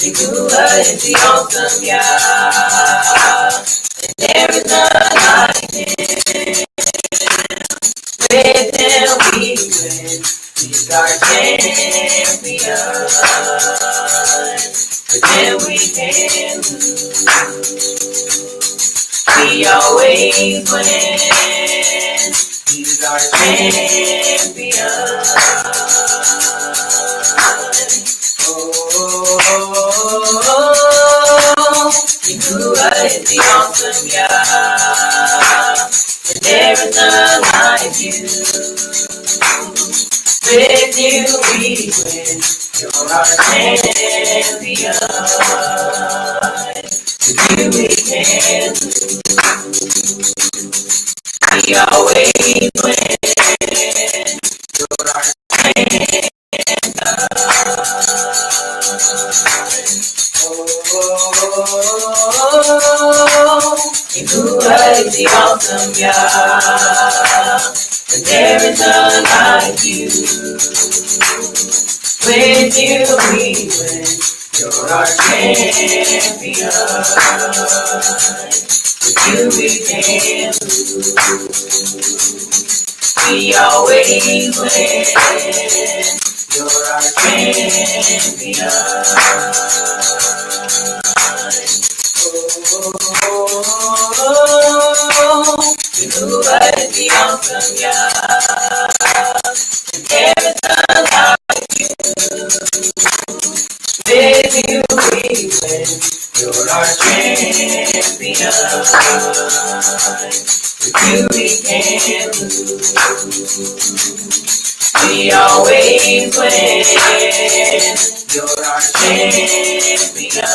Yahuwah is the awesome Yah. There is none like him. With him we win. He's our champion. With him we can lose. We always win. He's our champion. Yahuwah is the awesome Yah, and there is none like you. With you we win, you're our champion. With you we can lose, we always win. You're our champion. Yahuwah is the awesome Yah, and there is none like you. With you we win, you're our champion. With you we can lose, we always win. You're our champion. Yahuwah is the awesome Yah, and there is none like you. With you we win, you're our champion. With you we can lose, we always win. You're our champion.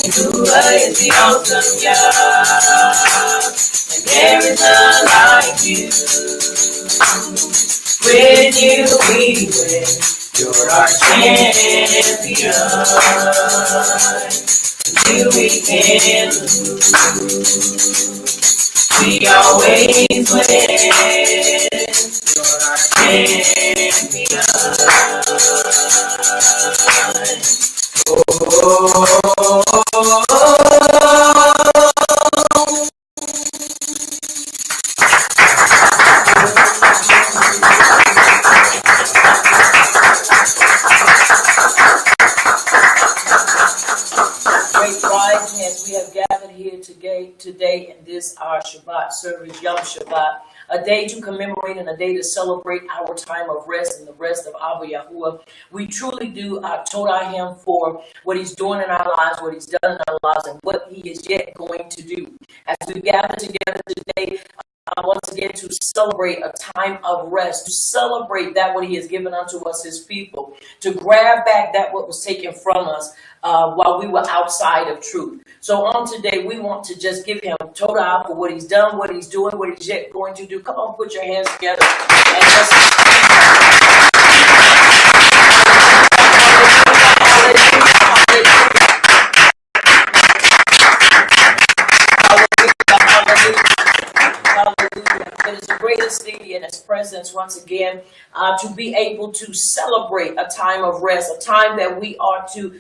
Yahuwah is the awesome Yah, and there is none like you. With you we win, you're our champion. With you we can lose, we always win. You're our champion. Great rising as we have gathered here today in this our Shabbat service, Yom Shabbat, a day to commemorate and a day to celebrate our time of rest and the rest of Abba Yahuwah. We truly do Todah him for what he's doing in our lives, what he's done in our lives, and what he is yet going to do. As we gather together today, once again to celebrate a time of rest, to celebrate that what he has given unto us, his people, to grab back that what was taken from us while we were outside of truth. So on today, we want to just give him Todah for what he's done, what he's doing, what he's yet going to do. Come on, put your hands together and just it is the greatest thing in his presence once again to be able to celebrate a time of rest, a time that we are to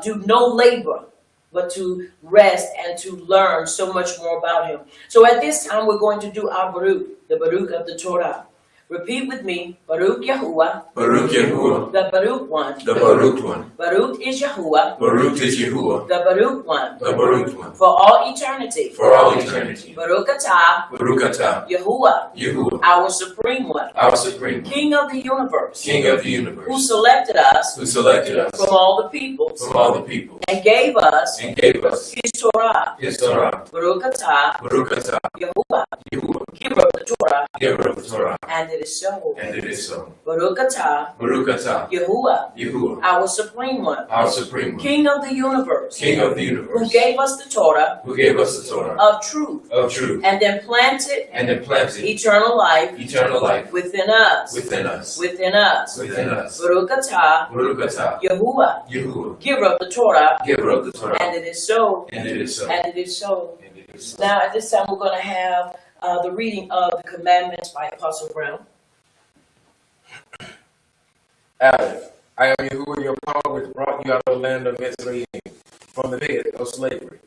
do no labor, but to rest and to learn so much more about him. So at this time, we're going to do our Baruch, the Baruch of the Torah. Repeat with me, Baruch Yahuwah. Baruch Yahuwah. The Baruch one. The Baruch one. Baruch is Yahuwah. Baruch is Yahuwah. The Baruch one. The Baruch one. For all eternity. For all eternity. Baruch atah. Baruch atah. Yahuwah. Yahuwah. Our supreme one. Our supreme one. King of the universe. King of the universe. Who selected us. Who selected us. From all the peoples. From all the people. And gave us. And gave us. His Torah. His Torah. Baruch atah. Baruch atah. Yahuwah. Yahuwah. Giver of the Torah. Giver of the Torah. And it is so. And it is so. Baruch atah, Baruch atah, Yahuwah, Yahuwah, our Supreme One, our Supreme One, King of the universe, King of the who universe, gave us the Torah who gave us the Torah of truth, and implanted implanted eternal life eternal life within us. within us. Within us. Within us. Baruch atah, Baruch atah, Yahuwah, Yahuwah, giver of the Torah, giver of the Torah, and it is so. and it is so. And it is so. And it is so. Now, at this time, we're going to have the reading of the commandments by Apostle Brown. Aleph, I am Yahuwah your power which brought you out of the land of Mizraim, from the pit of slavery.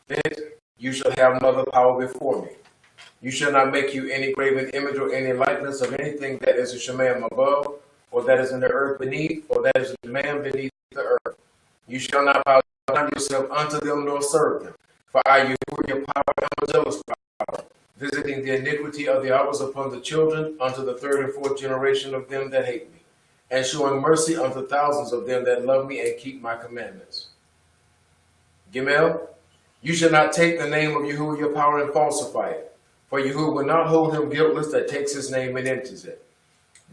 Fifth, you shall have no other power before me. You shall not make you any graven image or any likeness of anything that is a Shemayim above, or that is in the earth beneath, or that is a man beneath the earth. You shall not bow down yourself unto them nor serve them. For I, Yahuwah your power, am a jealous power, visiting the iniquity of the fathers upon the children unto the third and fourth generation of them that hate me, and showing mercy unto thousands of them that love me and keep my commandments. Gimel, you shall not take the name of Yahuwah your power and falsify it, for Yahuwah will not hold him guiltless that takes his name and enters it.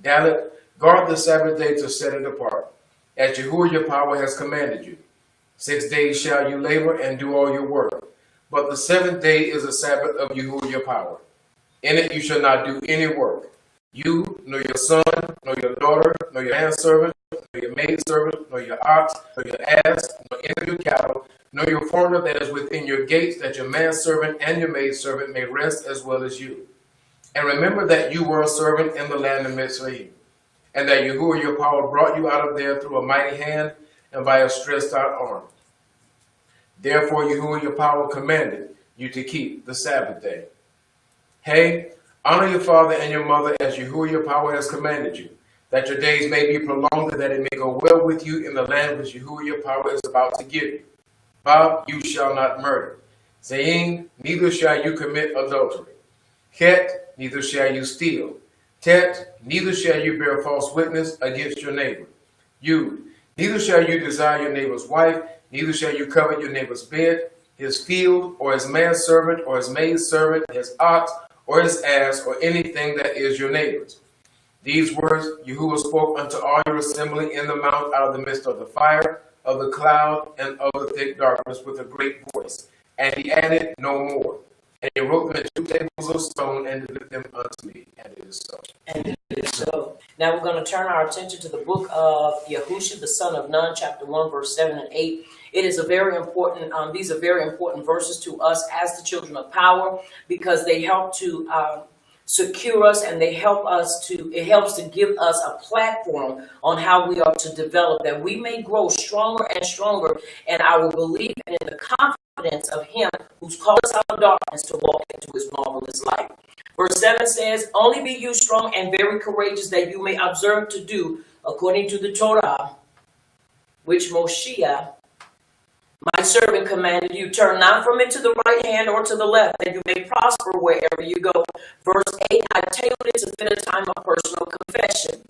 Dalet, guard the Sabbath day to set it apart, as Yahuwah your power has commanded you. 6 days shall you labor and do all your work, but the seventh day is a Sabbath of Yahuwah your power. In it you shall not do any work, you, nor your son, nor your daughter, nor your manservant, nor your maidservant, nor your ox, nor your ass, nor any of your cattle, nor your foreigner that is within your gates, that your manservant and your maidservant may rest as well as you. And remember that you were a servant in the land of Mizraim, and that Yahuwah your power brought you out of there through a mighty hand and by a stretched out arm. Therefore Yahuwah your power commanded you to keep the Sabbath day. Hey, honor your father and your mother as Yahuwah your power has commanded you, that your days may be prolonged and that it may go well with you in the land which Yahuwah your power is about to give you. Vav, you shall not murder. Zayin, neither shall you commit adultery. Chet, neither shall you steal. Tet, neither shall you bear false witness against your neighbor. Yud, neither shall you desire your neighbor's wife, neither shall you covet your neighbor's bed, his field, or his manservant, or his maidservant, his ox, or his ass, or anything that is your neighbor's. These words Yahuwah spoke unto all your assembly in the mount out of the midst of the fire, of the cloud, and of the thick darkness with a great voice. And he added no more. And he wrote them in 2 tables of stone and delivered them unto me. And it is so. And it is so. Now we're going to turn our attention to the book of Yahusha, the son of Nun, chapter 1, verse 7 and 8. It is a very important, these are very important verses to us as the children of power, because they help to secure us, and it helps to give us a platform on how we are to develop, that we may grow stronger and stronger in our belief and in the confidence of him who's called us out of darkness to walk into his marvelous light. Verse 7 says, only be you strong and very courageous, that you may observe to do according to the Torah, which Moshiach, my servant, commanded you. Turn not from it to the right hand or to the left, that you may prosper wherever you go. Verse 8, I tell you this in a time of personal confession.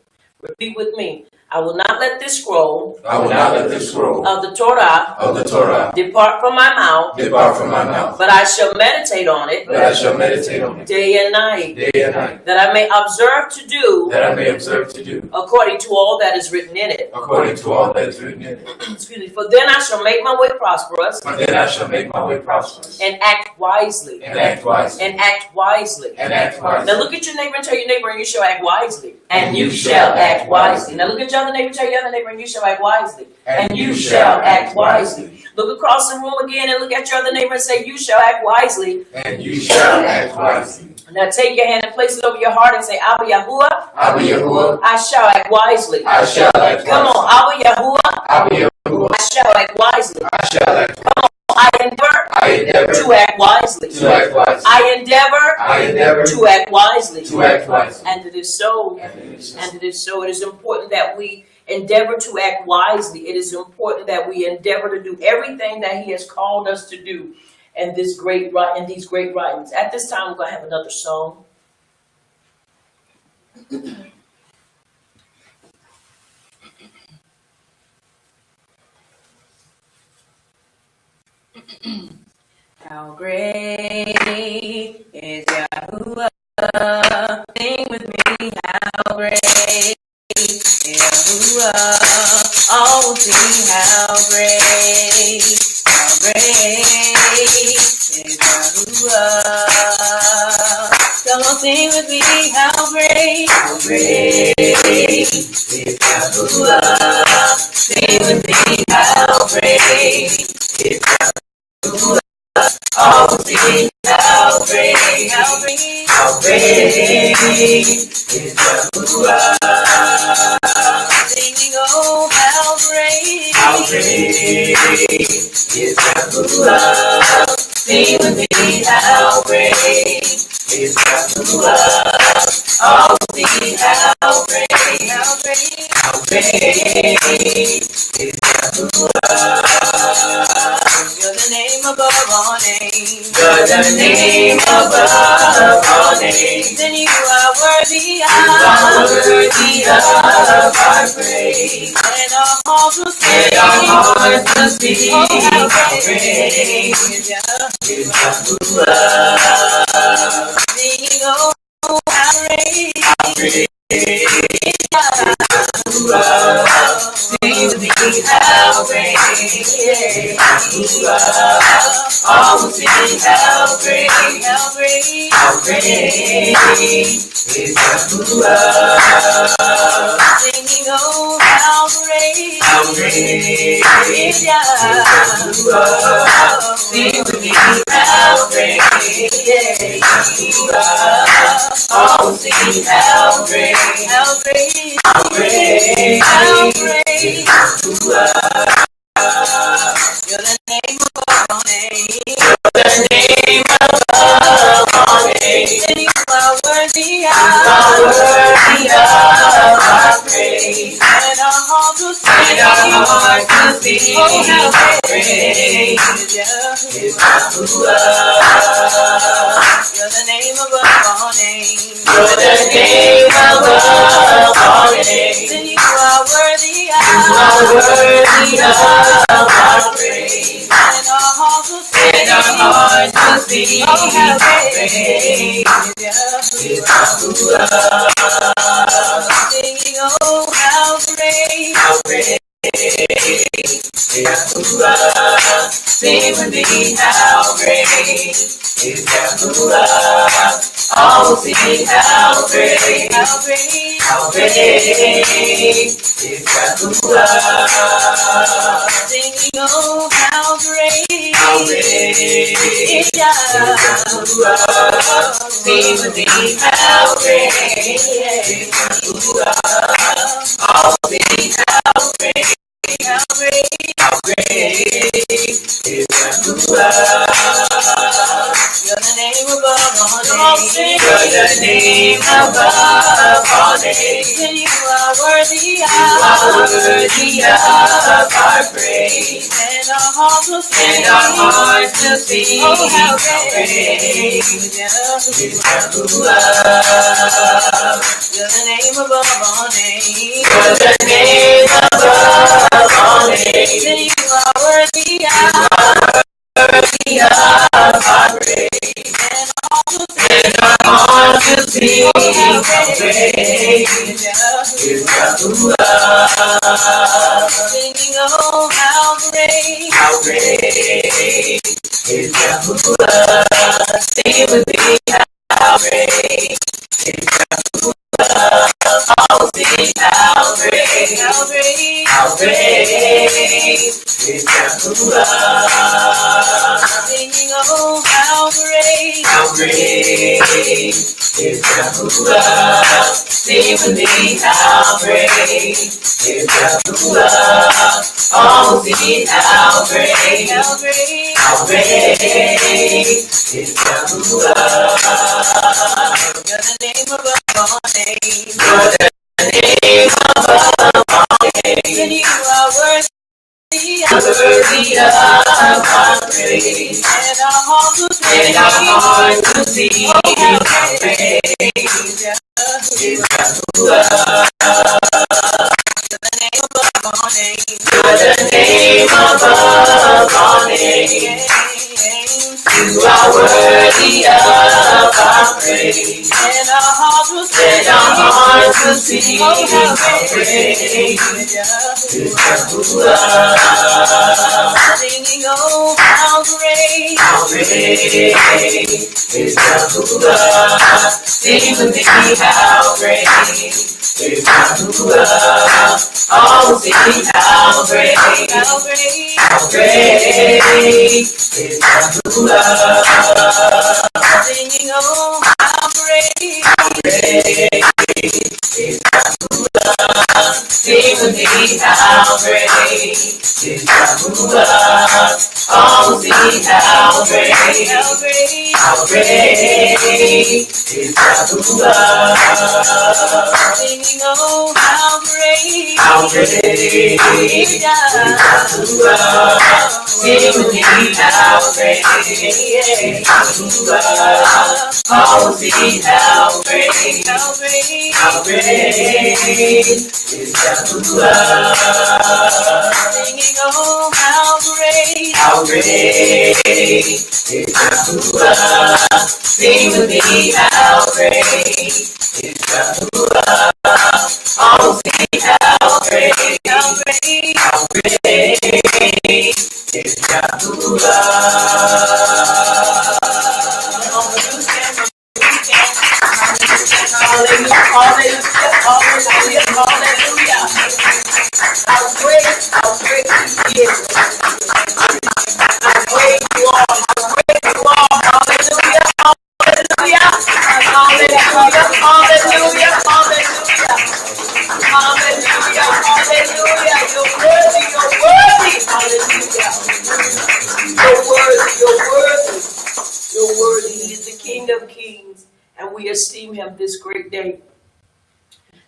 Repeat with me. I will not let this scroll. I will not let this scroll Of the Torah. Of the Torah. Depart from my mouth. Depart from my mouth. But I shall meditate on it. But I shall meditate on it. Day and night. Day and night. That I may observe to do. That I may observe to do. According to all that is written in it. According to all that is written in it. Excuse me. For then I shall make my way prosperous. For then I shall make my way prosperous. And act wisely. And act wisely. And act wisely. And act wisely. Now look at your neighbor and tell your neighbor, and you shall act wisely. And you shall act wisely. Now look at your other neighbor and tell your other neighbor, and you shall act wisely. And you shall act wisely. Look across the room again and look at your other neighbor and say, you shall act wisely. And you shall act wisely. Now take your hand and place it over your heart and say, Abba Yahuwah, Abba Yahuwah, I shall act wisely. I shall act wisely. Come on, Abba Yahuwah, Abba Yahuwah, I shall act wisely. I shall act wisely. Come on, I endeavor to act wisely. To act wisely. I endeavor to act wisely. To act wisely. And it is so. And it is so. And it is so. It is important that we endeavor to act wisely. It is important that we endeavor to do everything that he has called us to do in these great writings. At this time, we're going to have another song. How great is Yahuwah? Sing with me. great. Yahuwah, all will see how great is Yahuwah. Come on, sing with me, how great is Yahuwah. Sing with me, how great is Yahuwah. All will see how great is Yahuwah. Singing, oh, how great is Yahuwah. Sing with me, how great is Yahuwah. Oh, sing how great is Yahuwah. You're the name above all names. You're the name above all names. And you are worthy of our praise. And our hearts will sing. Oh, how great is Yahuwah. Singing, oh, how great is Yahuwah. Sing with me, how great is Yahuwah. All will sing, how great is Yahuwah. Singing, oh, how great is Yahuwah. Sing with me, how great is Yahuwah. All will sing, how great is Yahuwah. You're the name above all names. You're the name above all names. And you are worthy of our praise. And our hearts will sing. Oh, how great is Yahuwah. You're the name above all names. You're the name above all names. And you are worthy of our praise. And our hearts will sing. Oh, how great is Yahuwah. Singing, oh, how great is Yahuwah. Sing with me, how great is Yahuwah. All will sing, how great is Yahuwah. Singing, oh, how great is Yahuwah. Sing with me, how great is Yahuwah. All will sing, how great is Yahuwah. You're the name above all names. You're the name above all names. And you are worthy of our praise. And our hearts will sing. Oh, how great is Yahuwah. You're the name above all names. You're the name above all names. And you are worthy of our praise. And our hearts will sing. Oh, how great is Yahuwah. Singing, oh, how great is Yahuwah. Sing with me, how great is Yahuwah. I'll sing, how great is Yahuwah. Singing, oh, how great is Yahuwah. Sing with me, how great is Yahuwah. Oh, sing, how great is Yahuwah. You're the name above all names. You're the name above all names. And you are worthy of our praise. And our hearts will sing. Oh, how great is Yahuwah. You're the name above all names. You're the name above all names. You are worthy of our great. And our hearts will sing. And our hearts will sing. Oh, how How great great is Yahuwah. singing, oh, how great. How great is Yahuwah. Sing with me, how great is Yahuwah. Oh, sing how great. How great. How great is Yahuwah. Singing, oh, how great. How great is Yahuwah. Sing with me, how great is Yahuwah. Oh, sing how great. How great. How great is Yahuwah. Singing, oh, how great. How great is Yahuwah. Sing with me, how great is Yahuwah. Oh, sing how great. How great. How great is Yahuwah. Singing, oh, how great. How great is Yahuwah. Sing with me, how great is Yahuwah. Oh, sing how great. How great. How great is Yahuwah. Hallelujah, hallelujah, hallelujah, hallelujah. How great he is. How great you are, how great you are. Hallelujah, hallelujah, hallelujah, hallelujah, hallelujah. Hallelujah, hallelujah. You're worthy, you're worthy. Hallelujah. You're worthy, you're worthy. You're worthy. He is the King of Kings, and we esteem him this great day.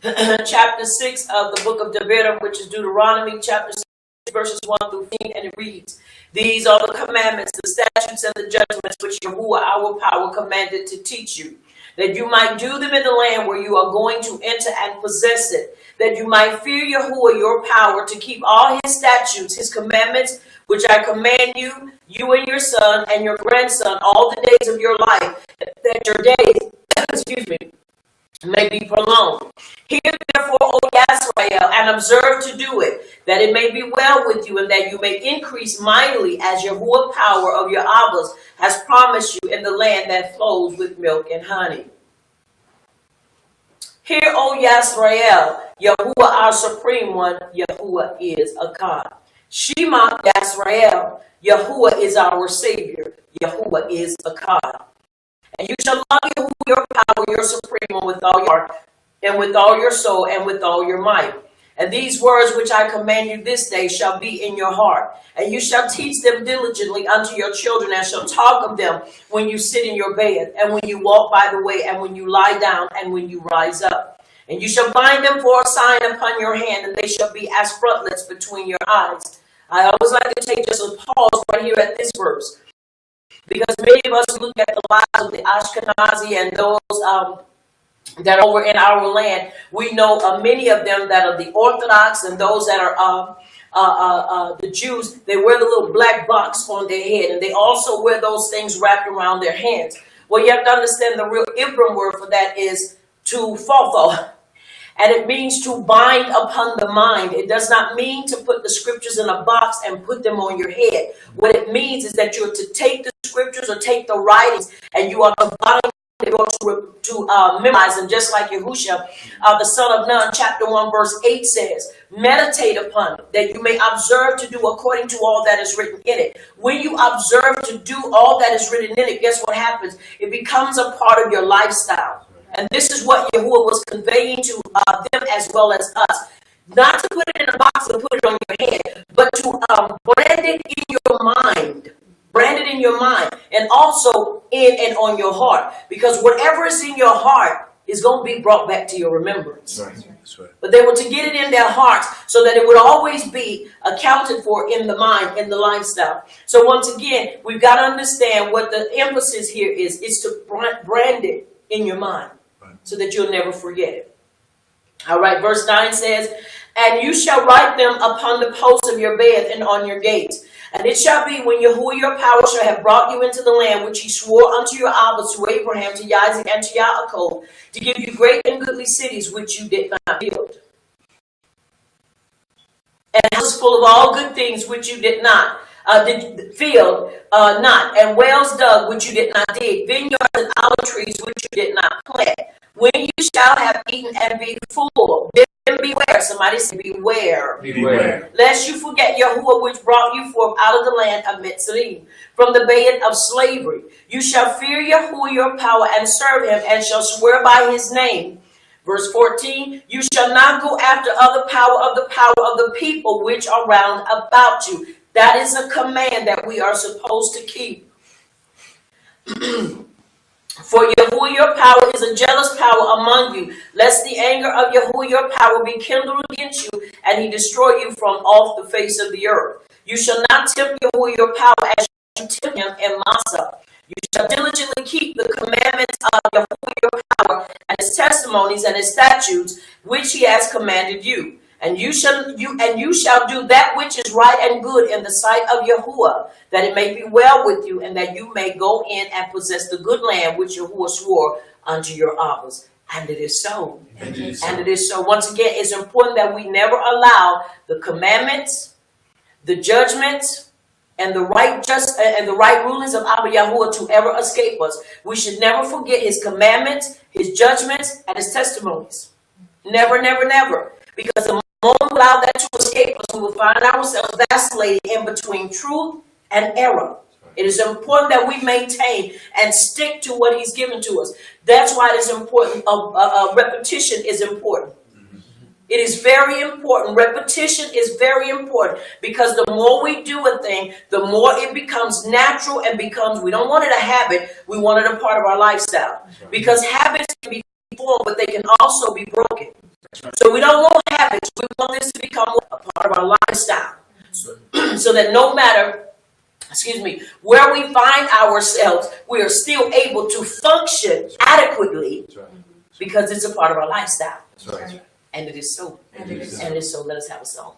Chapter 6 of the book of Devarim, which is Deuteronomy, chapter 6, verses 1 through 15, and it reads, "These are the commandments, the statutes, and the judgments which Yahuwah our power commanded to teach you, that you might do them in the land where you are going to enter and possess it, that you might fear Yahuwah your power to keep all his statutes, his commandments, which I command you, you and your son and your grandson, all the days of your life, that your days, excuse me, may be prolonged. Hear therefore, O Yisrael, and observe to do it, that it may be well with you, and that you may increase mightily, as Yahuwah power of your Abbas has promised you in the land that flows with milk and honey. Hear, O Yisrael, Yahuwah our supreme one, Yahuwah is Akkad. Shema Yisrael, Yahuwah is our Savior, Yahuwah is Akkad. And you shall love Yahuwah your power, your supreme one, with all your heart, and with all your soul, and with all your might. And these words which I command you this day shall be in your heart. And you shall teach them diligently unto your children, and shall talk of them when you sit in your bed, and when you walk by the way, and when you lie down, and when you rise up. And you shall bind them for a sign upon your hand, and they shall be as frontlets between your eyes." I always like to take just a pause right here at this verse, because many of us look at the lives of the Ashkenazi and those that are over in our land. We know many of them that are the Orthodox, and those that are the Jews. They wear the little black box on their head, and they also wear those things wrapped around their hands. Well, you have to understand the real Ibram word for that is to fofo. And it means to bind upon the mind. It does not mean to put the scriptures in a box and put them on your head. What it means is that you're to take the scriptures or take the writings, and you are to bind them, to memorize them, just like Yahusha, the son of Nun, chapter 1, verse 8 says, "Meditate upon it, that you may observe to do according to all that is written in it." When you observe to do all that is written in it, guess what happens? It becomes a part of your lifestyle. And this is what Yahuwah was conveying to them as well as us. Not to put it in a box and put it on your head, but to brand it in your mind. Brand it in your mind, and also in and on your heart. Because whatever is in your heart is going to be brought back to your remembrance. Right. That's right. But they were to get it in their hearts so that it would always be accounted for in the mind, in the lifestyle. So once again, we've got to understand what the emphasis here is to brand it in your mind, so that you'll never forget it. All right, verse 9 says, And you shall write them upon the posts of your bed and on your gates. And it shall be when Yahuwah your power shall have brought you into the land which he swore unto your fathers, to Abraham, to Isaac, and to Jacob, to give you great and goodly cities which you did not build, and houses full of all good things which you did not and wells dug which you did not dig, vineyards and olive trees which you did not plant. When you shall have eaten and be full, then beware. Somebody say, beware. Beware. Lest you forget Yahuwah, which brought you forth out of the land of Mitzrayim, from the bed of slavery. You shall fear Yahuwah your power and serve him, and shall swear by his name. Verse 14, you shall not go after other power of the people which are round about you. That is a command that we are supposed to keep. For Yahuwah your power is a jealous power among you, lest the anger of Yahuwah your power be kindled against you, and he destroy you from off the face of the earth. You shall not tempt Yahuwah your power as you tempt him in Massah. You shall diligently keep the commandments of Yahuwah your power, and his testimonies and his statutes, which he has commanded you. And you shall do that which is right and good in the sight of Yahuwah, that it may be well with you, and that you may go in and possess the good land which Yahuwah swore unto your fathers. And it is so. And it is so. Once again, it's important that we never allow the commandments, the judgments, and the right rulings of Abba Yahuwah to ever escape us. We should never forget his commandments, his judgments, and his testimonies. Never, never, never. Because the moment we allow that to escape us, we will find ourselves vacillating in between truth and error. It is important that we maintain and stick to what he's given to us. That's why it is important. Repetition is important. It is very important. Repetition is very important, because the more we do a thing, the more it becomes natural and becomes, we don't want it a habit, we want it a part of our lifestyle. Because habits can be formed, but they can also be broken. So we don't want habits. We want this to become a part of our lifestyle. So that no matter, where we find ourselves, we are still able to function adequately, because it's a part of our lifestyle. And it is so. And it is so. Let us have a song.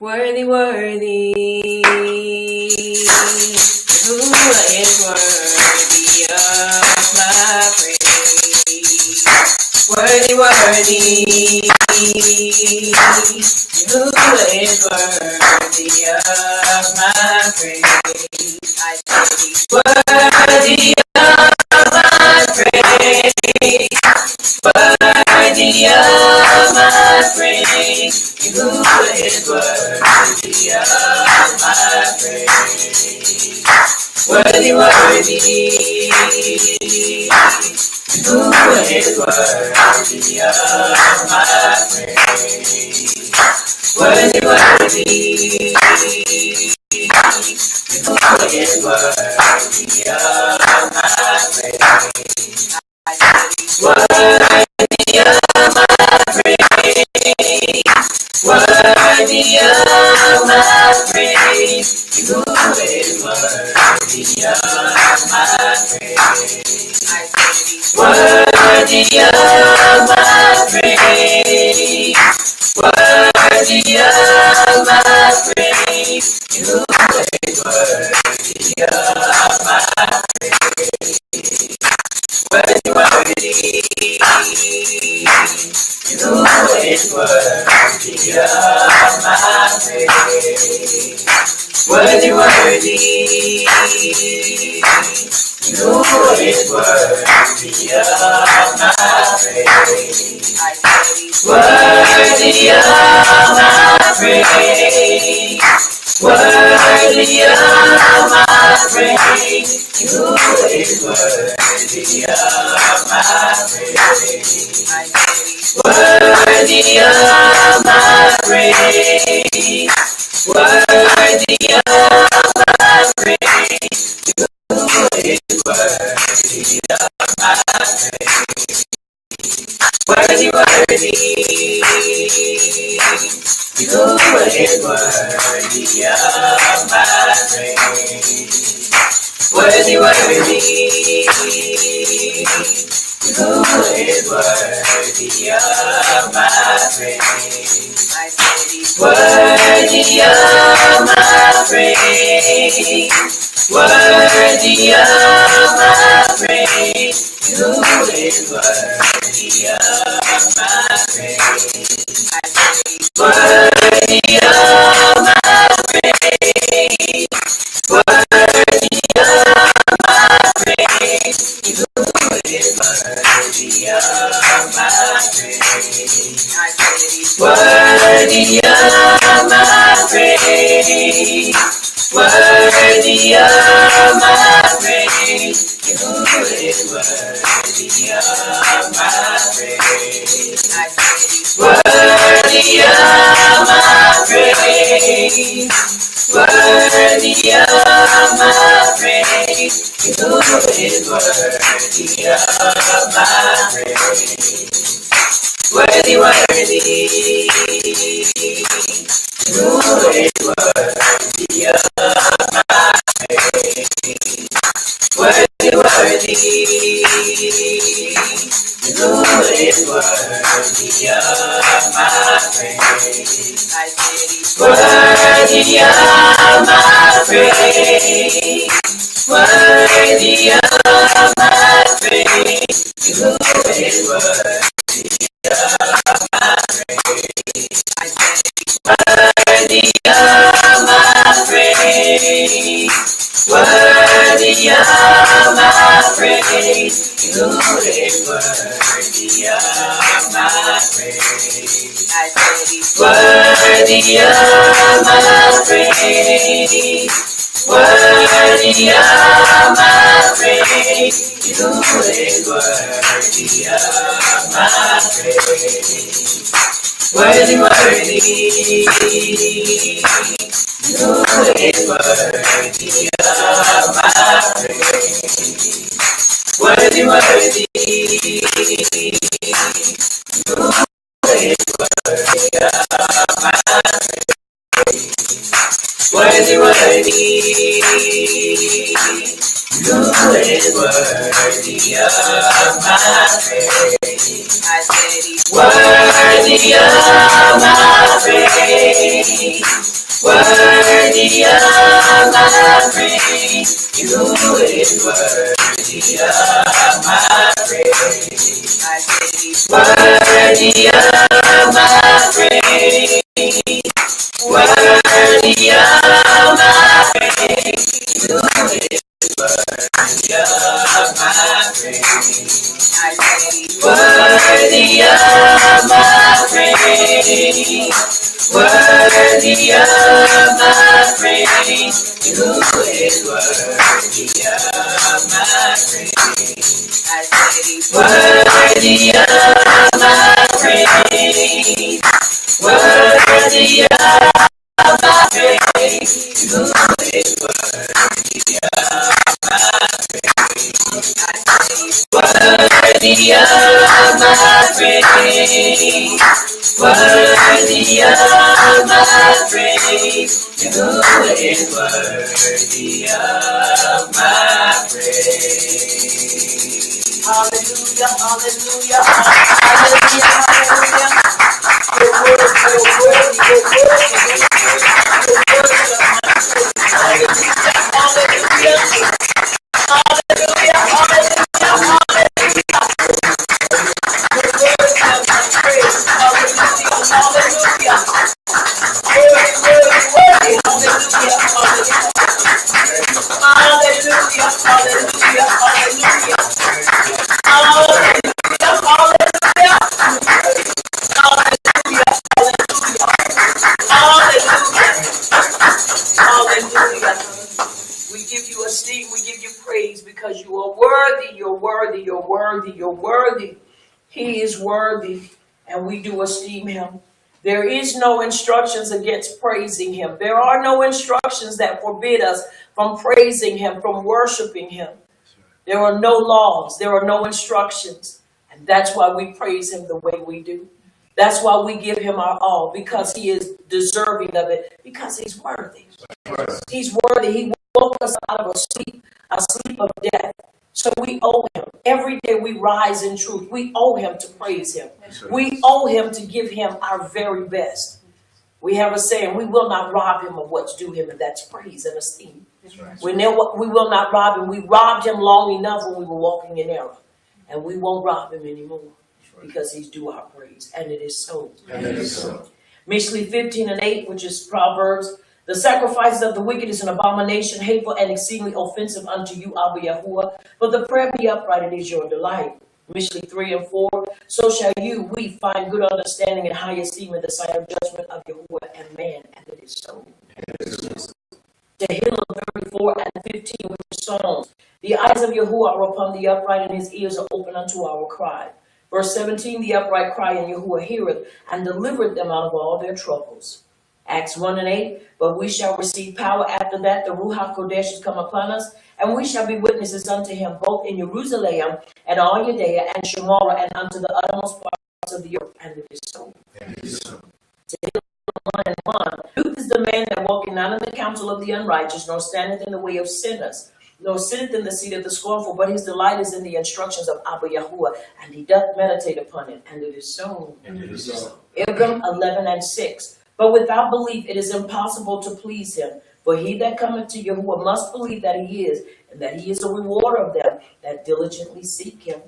Worthy, worthy, Yahuwah is worthy of my praise. Worthy, worthy, Yahuwah is worthy of my praise. I say, worthy of my praise. Worthy of my praise. Yahuwah is worthy of my praise. Worthy, worthy, Yahuwah is worthy of my praise. Worthy, worthy, Yahuwah is worthy of my praise. Worthy of my praise. Worthy of my praise. Yahuwah is worthy of my praise. Worthy of my praise. Worthy of my praise. Yahuwah is worthy of my praise. Worthy, worthy, Yahuwah is worthy of my praise. Worthy, worthy, Yahuwah is worthy of my praise. Worthy of my praise. Worthy of my praise. Yahuwah is worthy of my praise. Worthy of my praise. Worthy of my praise. Yahuwah is worthy of my praise. Worthy, worthy, Yahuwah is worthy of my praise. Worthy, worthy. Who is worthy of my praise? I said he's worthy of my praise. Worthy of my praise. Who is worthy of my praise? I said he's worthy of my praise. Worthy of my praise. Who is worthy of my praise? I said he's worthy of my praise. Worthy of my praise. Who is worthy of my praise? I said he's worthy of my praise. Worthy of my praise. Who is worthy of my praise? Worthy, worthy. Who is worthy of my praise? Worthy, worthy. Who is worthy of my praise? I said he's worthy of my praise. Worthy of my praise. Who is worthy of my praise? I said he's worthy of my praise. Worthy of my praise. Who is worthy of my praise? I said he's worthy of my praise. Worthy of my praise. Who is worthy of my praise? Worthy, worthy. Who is worthy of my praise? Worthy, worthy. Who is worthy of my praise? Worthy, worthy. Who is worthy of my praise? I said he's worthy of my praise. Worthy of my praise. Who is worthy of my praise? I said he's worthy of my praise. Worthy of my praise. Who is worthy of my praise? I said he's worthy of my praise. Worthy of my praise. Who is worthy of my praise? I said he's worthy of my praise. Worthy of my praise. Who is worthy of my praise? I said he's worthy of my praise. Worthy of my praise. Who is worthy of my praise? Hallelujah, hallelujah, hallelujah, hallelujah. You're worthy, you're worthy, you're worthy, you're worthy of my praise. Hallelujah, hallelujah, hallelujah, hallelujah, hallelujah. You're worthy of my praise. Hallelujah, hallelujah. Worthy, worthy, worthy. Hallelujah, hallelujah. Hallelujah, hallelujah, hallelujah. Hallelujah, hallelujah. Hallelujah, hallelujah. Hallelujah. We give you esteem, we give you praise because you are worthy, you're worthy, you're worthy, you're worthy. He is worthy, and we do esteem him. There is no instructions against praising him. There are no instructions that forbid us from praising him, from worshiping him. There are no laws, there are no instructions. And that's why we praise him the way we do. That's why we give him our all, because he is deserving of it, because he's worthy. He's worthy. He woke us out of a sleep of death. So we owe him. Every day we rise in truth. We owe him to praise him. We owe him to give him our very best. We have a saying, we will not rob him of what's due him, and that's praise and esteem. We will not rob him. We robbed him long enough when we were walking in error. And we won't rob him anymore, because he's due our praise. And it is so. Mishlei 15:8, which is Proverbs. The sacrifices of the wicked is an abomination, hateful and exceedingly offensive unto you, Abba Yahuwah. But the prayer of the upright, it is your delight. Mishlei 3:4. So shall we find good understanding and high esteem in the sight of judgment of Yahuwah and man. And it is so. Tehillim 34:15, which is Psalms. The eyes of Yahuwah are upon the upright, and his ears are open unto our cry. Verse 17, the upright cry, and Yahuwah heareth, and delivereth them out of all their troubles. Acts 1:8, but we shall receive power after that the Ruach HaKodesh is come upon us, and we shall be witnesses unto him both in Jerusalem and all Judea and Samaria and unto the uttermost parts of the earth. And it is so. Tehillim 1:1. Youth is the man that walketh not in the counsel of the unrighteous, nor standeth in the way of sinners, nor sitteth in the seat of the scornful, but his delight is in the instructions of Abba Yahuwah, and he doth meditate upon it. And it is so. Ibram 11:6. But without belief it is impossible to please him. For he that cometh to Yahuwah must believe that he is, and that he is a rewarder of them that diligently seek him.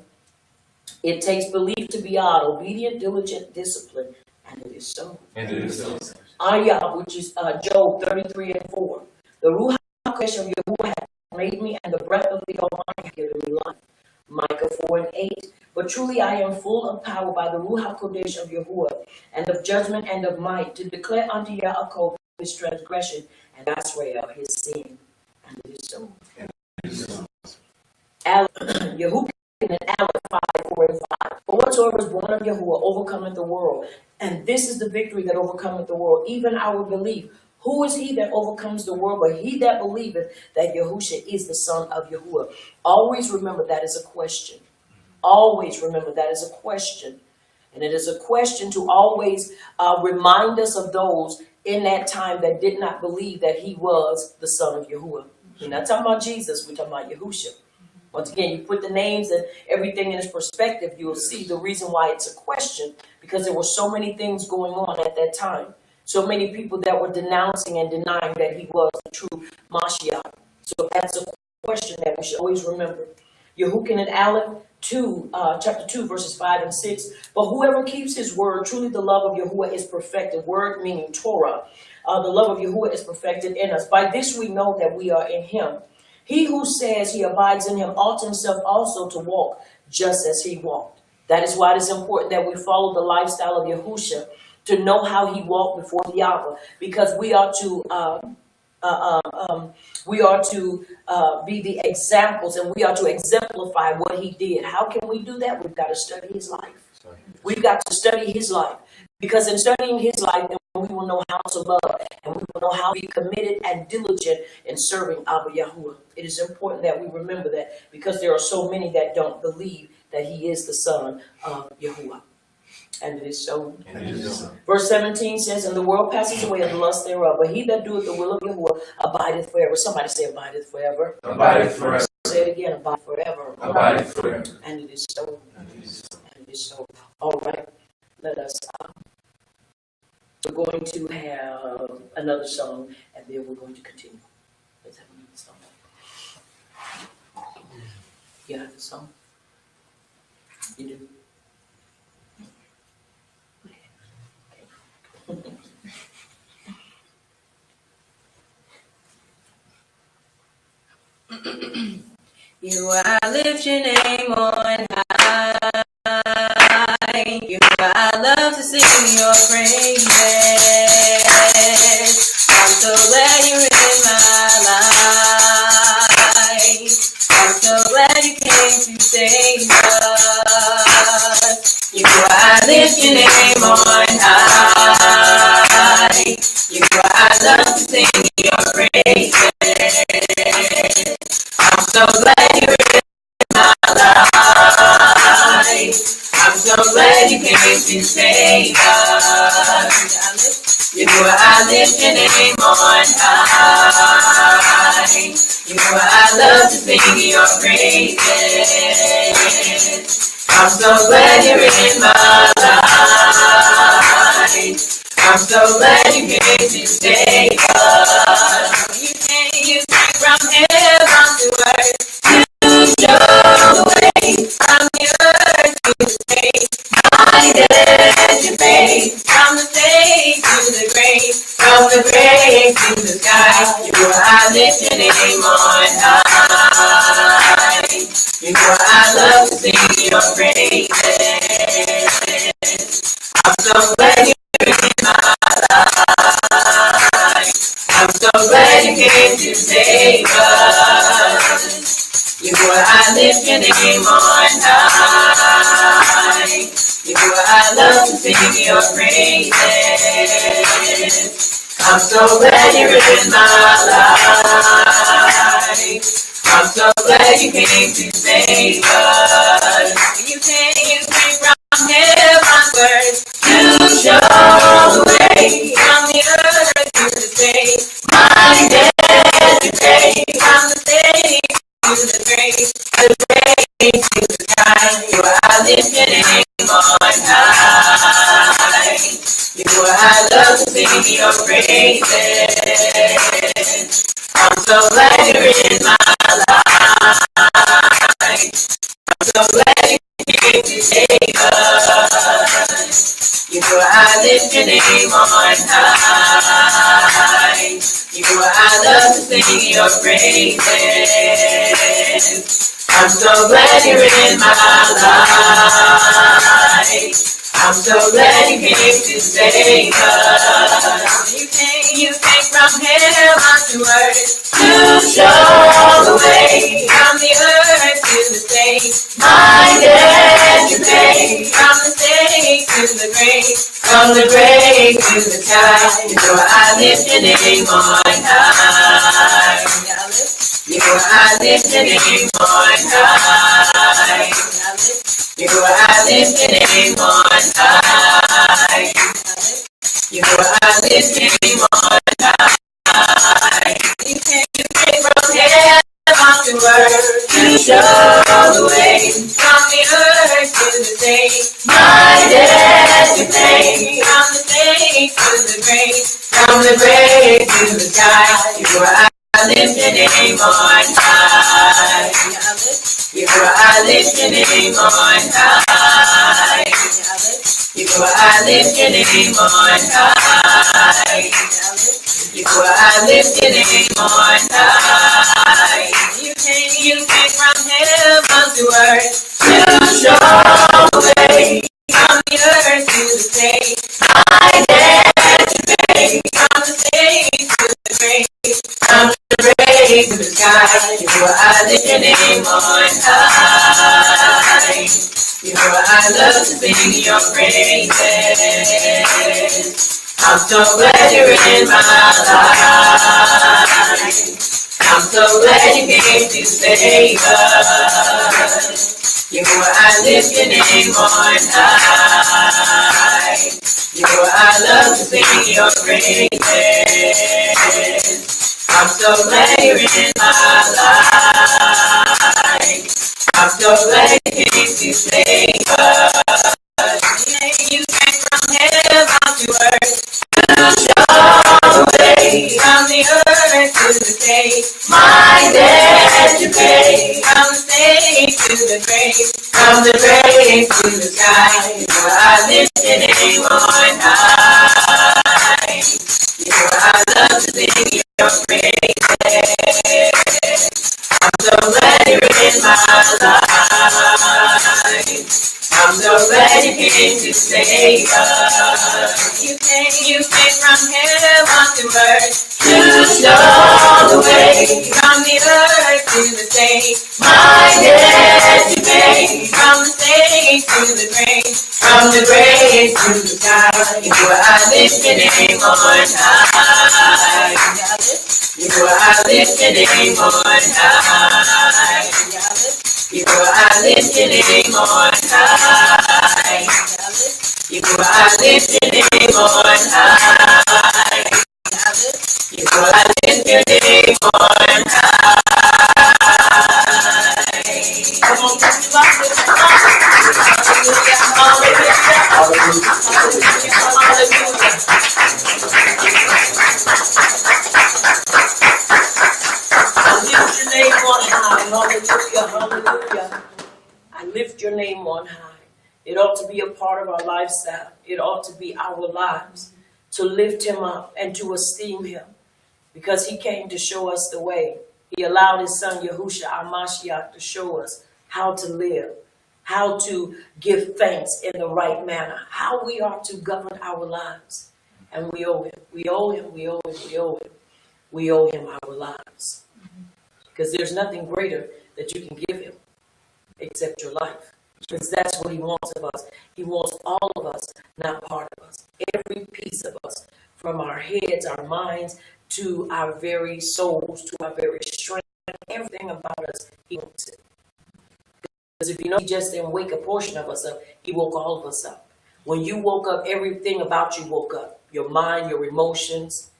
It takes belief to be odd, obedient, diligent, discipline, and it is so. Ayah, which is Job 33:4. The Ruach HaKodesh of Yahuwah hath made me, and the breath of the Almighty hath given me life. Micah 4:8. But truly I am full of power by the Ruach HaKodesh of Yahuwah, and of judgment and of might, to declare unto Yaakov his transgression, and Israel his sin. And it is so. Yahuwah and Aleph 5:4-5. For whatsoever is born of Yahuwah overcometh the world, and this is the victory that overcometh the world, even our belief. Who is he that overcomes the world but he that believeth that Yahusha is the Son of Yahuwah? Always remember that is a question. Always remember that is a question. And it is a question to always remind us of those in that time that did not believe that he was the Son of Yahuwah. We're not talking about Jesus, we're talking about Yahusha. Once again, you put the names and everything in its perspective, you'll see the reason why it's a question, because there were so many things going on at that time. So many people that were denouncing and denying that he was the true Mashiach. So that's a question that we should always remember. Yehukin and Aleph 2, chapter 2, verses 5 and 6. But whoever keeps his word, truly the love of Yahuwah is perfected. Word meaning Torah. The love of Yahuwah is perfected in us. By this we know that we are in him. He who says he abides in him ought himself also to walk just as he walked. That is why it is important that we follow the lifestyle of Yahusha, to know how he walked before the Abba, because we are to be the examples, and we are to exemplify what he did. How can we do that? We've got to study his life. We've got to study his life, because in studying his life, then we will know how to love, and we will know how to be committed and diligent in serving Abba Yahuwah. It is important that we remember that, because there are so many that don't believe that he is the Son of Yahuwah. And it is so. Verse 17 says, and the world passes away and the lust thereof, but he that doeth the will of Yahuwah abideth forever. Somebody say abideth forever. Abideth forever. Say it again, abide forever. Abideth forever. And it is so. And it is so. All right. Let us, we're going to have another song, and then we're going to continue. Let's have another song. You have the song? You do? You I lift your name on high. You I love to sing your praises. I'm so glad you're in my life. I'm so glad you came to save us. You I lift your name on high. You I love to sing your praises. I'm so glad you're in my life. I'm so glad glad you came to save us. Yahuwah, I lift your name on high. Yahuwah, I love to sing your praises. I'm so glad you're in my life. I'm so glad you came to save us. You came from heaven to earth to show the way from the earth to the stage. My debt you paid from the stage to the grave, from the grave to the sky. Yahuwah, I lift your name on high. Yahuwah, I love to sing your praises. I'm so glad you're in my life. I'm so glad you came to save us. Yahuwah, I lift your name on high. Yahuwah, I love to sing your praises. I'm so glad you're in my life. I'm so glad you came to save us. You came from heavenward to show the way from the earth to the stage. My debt you paid from the stage to the grave to the sky. Yahuwah, I lift your name on high. Yahuwah, I love to sing your praises. I'm so glad you're in my life. I'm so glad you came to save us. Yahuwah, I lift your name on high. Yahuwah, I love to sing your praises. I'm so glad you're in my life. I'm so glad you came to save us. You came from heaven to earth to show the way from the earth to the stage. My debt you paid from the stage to the grave, from the grave to the sky. Yahuwah, I lift your name on high. Yahuwah, I lift your name on high. Yahuwah, I lift your name on high. Yahuwah, I lift your name on high. You came from heaven to earth to show the way from the earth to the stage. My debt you paid from the stage to the grave, from the grave to the sky. Yahuwah, I lift your name on high. Yahuwah, I lift your name on high. Yahuwah, I lift your name on high. Yahuwah, I lift your name on high. You came from heaven to earth to show the way from the earth to the stage. My debt you paid from the stage to the grave, from the grave to the sky. Yahuwah, I lift your name on high. Yahuwah, I love to sing your praises. I'm so glad you're in my life. I'm so glad you came to save us. Yahuwah, I lift your name on high. Yahuwah, I love to sing your praises. I'm so glad you're in my life. I'm so glad you came to save us. You came from heaven to earth to show the way from the earth to the stage. My debt you paid from the stage to the grave, from the grave to the sky. Yahuwah, I lift your name on high. Yahuwah, I love to sing your praises. I'm so glad you're in my life. I'm so glad you came to save us. You came from heaven to earth to show the way from the earth to the stage. My debt you paid from the stage to the grave, from the grave to the sky. Yahuwah, I lift your name on high. Yahuwah, I lift your name on high. Yahuwah, I lift your name on high. I lift your name on high. Yeshua, I lift your name on high. Come on, can you like this? Hallelujah, hallelujah, hallelujah, I lift your name on high. Hallelujah, hallelujah. I lift your name on high. It ought to be a part of our lifestyle. It ought to be our lives to lift him up and to esteem him because he came to show us the way. He allowed his son Yahushua Mashiach to show us how to live, how to give thanks in the right manner, how we are to govern our lives. And we owe him. We owe him. We owe him. We owe him. We owe him our lives. Because there's nothing greater that you can give him except your life. Because that's what he wants of us. He wants all of us, not part of us. Every piece of us, from our heads, our minds, to our very souls, to our very strength, everything about us, he wants it. Because if you know, he just didn't wake a portion of us up, he woke all of us up. When you woke up, everything about you woke up. Your mind, your emotions,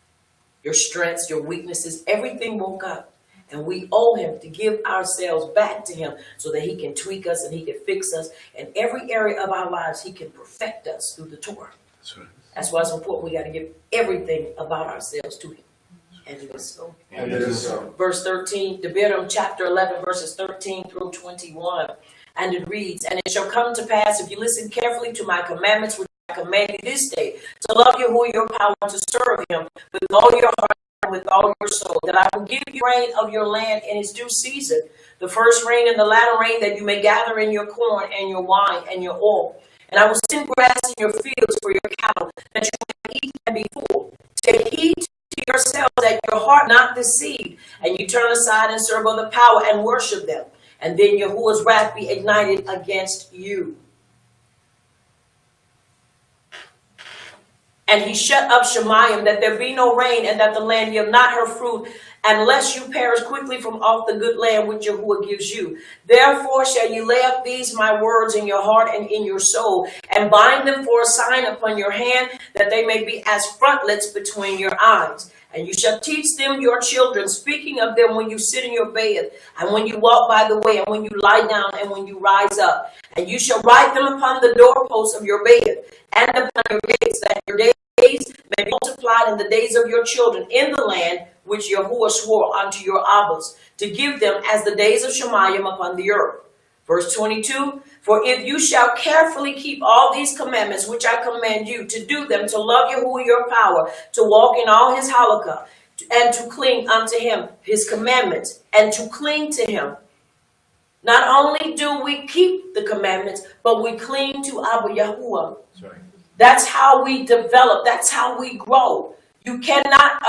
your strengths, your weaknesses, everything woke up. And we owe him to give ourselves back to him so that he can tweak us and he can fix us. In every area of our lives, he can perfect us through the Torah. That's right. That's why it's important. We got to give everything about ourselves to him. And it is so. And it is so. Verse 13, Devarim chapter 11, verses 13 through 21. And it reads, and it shall come to pass, if you listen carefully to my commandments, which I command you this day, to love Yahuwah your power, to serve him with all your heart, with all your soul, that I will give you rain of your land in its due season, the first rain and the latter rain, that you may gather in your corn and your wine and your oil. And I will send grass in your fields for your cattle, that you may eat and be full. Take heed to yourselves that your heart not deceived, and you turn aside and serve other power and worship them. And then Yahuwah's wrath be ignited against you. And he shut up Shemayim, that there be no rain, and that the land yield not her fruit, unless you perish quickly from off the good land which Yahuwah gives you. Therefore shall you lay up these my words in your heart and in your soul, and bind them for a sign upon your hand, that they may be as frontlets between your eyes. And you shall teach them your children, speaking of them when you sit in your bed, and when you walk by the way, and when you lie down, and when you rise up. And you shall write them upon the doorposts of your bed, and upon your gates, that your days may be multiplied in the days of your children in the land which Yahuwah swore unto your Abbas, to give them as the days of Shemayim upon the earth. Verse 22, for if you shall carefully keep all these commandments which I command you, to do them, to love Yahuwah your power, to walk in all his halakha, and to cling unto him, his commandments, and to cling to him. Not only do we keep the commandments, but we cling to Abba Yahuwah. That's right. That's how we develop. That's how we grow. You cannot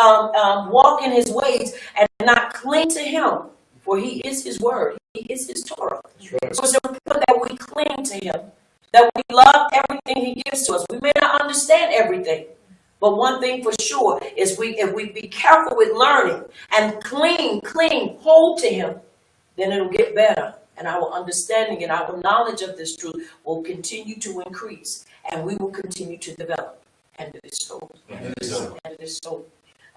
walk in his ways and not cling to him, for he is his word. He is his Torah. Right. So it's important that we cling to him, that we love everything he gives to us. We may not understand everything, but one thing for sure is if we be careful with learning and cling, hold to him, then it'll get better. And our understanding and our knowledge of this truth will continue to increase, and we will continue to develop. And it is so. And it is so. And it is so.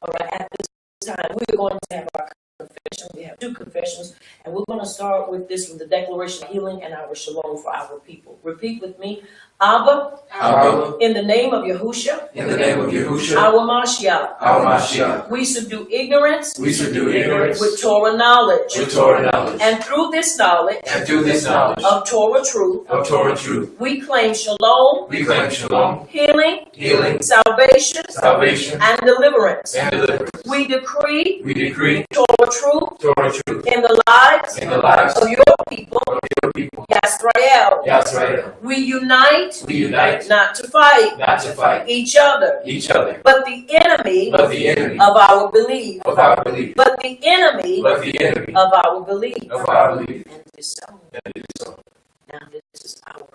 All right, at this time, we are going to have our confession. We have two confessions, and we're going to start with this, with the declaration of healing and our shalom for our people. Repeat with me. Abba, Abba, in the name of Yahushua, in the name of Yahushua, our Mashiach, our Mashiach, we subdue ignorance, with Torah knowledge, and through this knowledge, of Torah truth, we claim shalom, healing, salvation, and deliverance. We decree Torah truth in the lives of your people, Yisrael. We unite not to fight each other, but the enemy of our belief, but the enemy of our belief. And it is so. Now this is our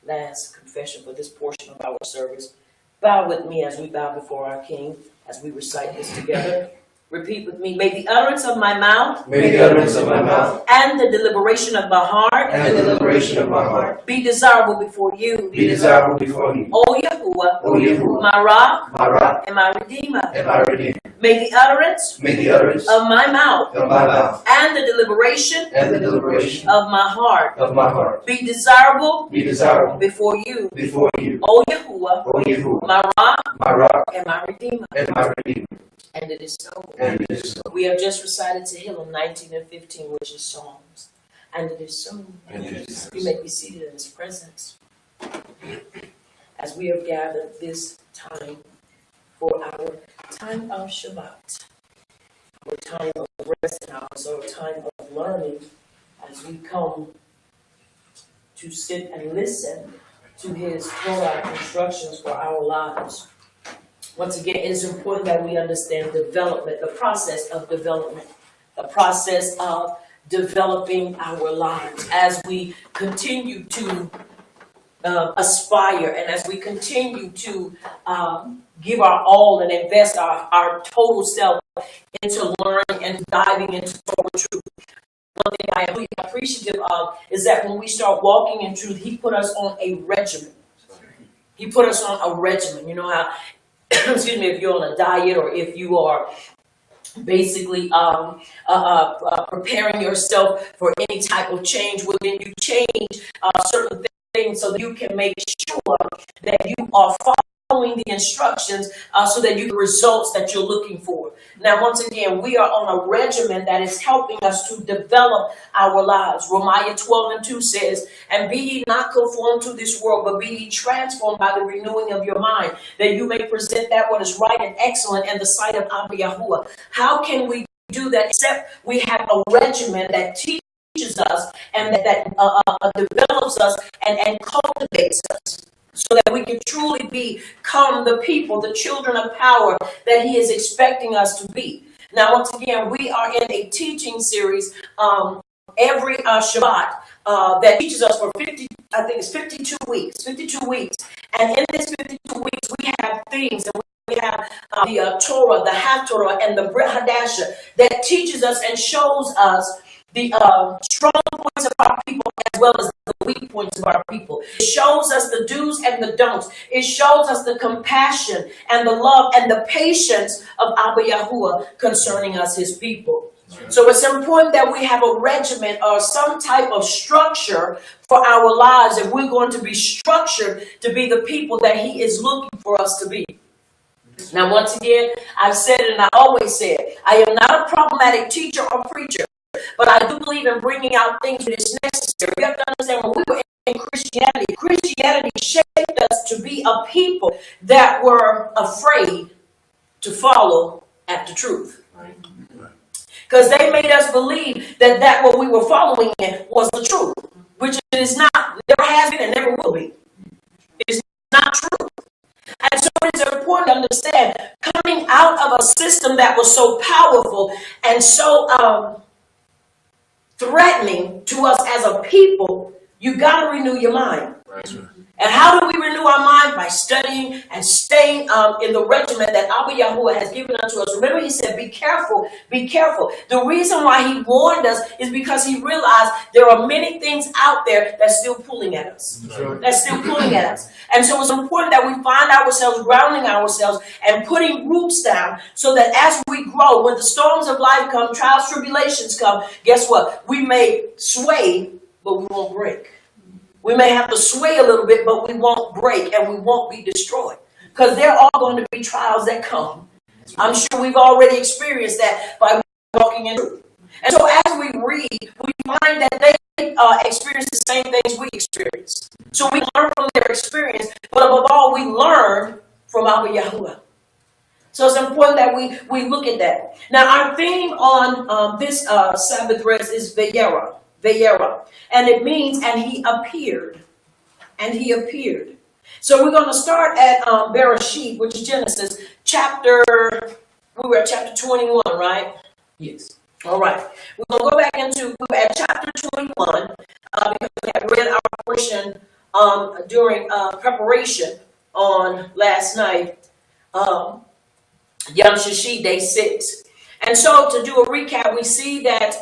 last confession for this portion of our service. Bow with me as we bow before our King, as we recite this together. Repeat with me. May the utterance of my mouth. May the utterance of my mouth. And the deliberation of my heart. And the deliberation of my heart. Be desirable before you. Be desirable before you. O Yahuwah. O Yahuwah. My rock. My rock. And my redeemer. And my redeemer. May the utterance. May the utterance of my mouth. Of my mouth. And the deliberation. And the deliberation of my heart. Of my heart. Be desirable. Be desirable before you. Before you. O Yahuwah. O Yahuwah. My rock. My rock. And my redeemer. And my redeemer. And it is so. And it is so. We have just recited Tehillim 19 and 15, which is Psalms. And it is so. And it is so. You may be seated in His presence. As we have gathered this time for our time of Shabbat, our time of rest and our time of learning, as we come to sit and listen to His Torah instructions for our lives. Once again, it is important that we understand development, the process of development, the process of developing our lives as we continue to aspire and as we continue to give our all and invest our total self into learning and diving into Torah truth. One thing I am really appreciative of is that when we start walking in truth, He put us on a regimen. He put us on a regimen. You know how, excuse me, if you're on a diet or if you are basically preparing yourself for any type of change, well, then you change certain things so that you can make sure that you are following the instructions so that you get the results that you're looking for. Now, once again, we are on a regimen that is helping us to develop our lives. Romans 12 and 2 says, and be ye not conformed to this world, but be ye transformed by the renewing of your mind, that you may present that what is right and excellent in the sight of Abba Yahuwah. How can we do that except we have a regimen that teaches us and that develops us and cultivates us, so that we can truly become the people, the children of power that He is expecting us to be. Now, once again, we are in a teaching series every Shabbat that teaches us for 52 weeks. 52 weeks. And in this 52 weeks, we have themes, and we have the Torah, the Haftorah, and the Brit Hadasha that teaches us and shows us the strong points of our people as well as the weak points of our people. It shows us the do's and the don'ts. It shows us the compassion and the love and the patience of Abba Yahuwah concerning us, His people. So it's important that we have a regimen or some type of structure for our lives if we're going to be structured to be the people that He is looking for us to be. Now, once again, I've said it and I always say it. I am not a problematic teacher or preacher, but I do believe in bringing out things that is necessary. You have to understand, when we were in Christianity shaped us to be a people that were afraid to follow after truth. Because they made us believe that what we were following in was the truth, which it is not. Never has been and never will be. It is not true. And so it is important to understand, coming out of a system that was so powerful and so threatening to us as a people, you got to renew your mind. Right. And how do we renew our mind? By studying and staying in the regimen that Abba Yahuwah has given unto us. Remember, He said, be careful, be careful. The reason why He warned us is because He realized there are many things out there that's still pulling at us. Right. That's still pulling at us. And so it's important that we find ourselves grounding ourselves and putting roots down so that as we grow, when the storms of life come, trials, tribulations come, guess what? We may sway, but we won't break. We may have to sway a little bit, but we won't break and we won't be destroyed. Because there are going to be trials that come. I'm sure we've already experienced that by walking in truth. And so as we read, we find that they experience the same things we experience. So we learn from their experience, but above all, we learn from Abba Yahuwah. So it's important that we look at that. Now, our theme on this Sabbath rest is Vayera. And it means, and He appeared. And He appeared. So we're going to start at Bereshit, which is Genesis, we were at chapter 21, right? Yes. All right. We're going to go back we were at chapter 21, because we had read our portion during preparation on last night, Yom Shishi, day 6. And so to do a recap, we see that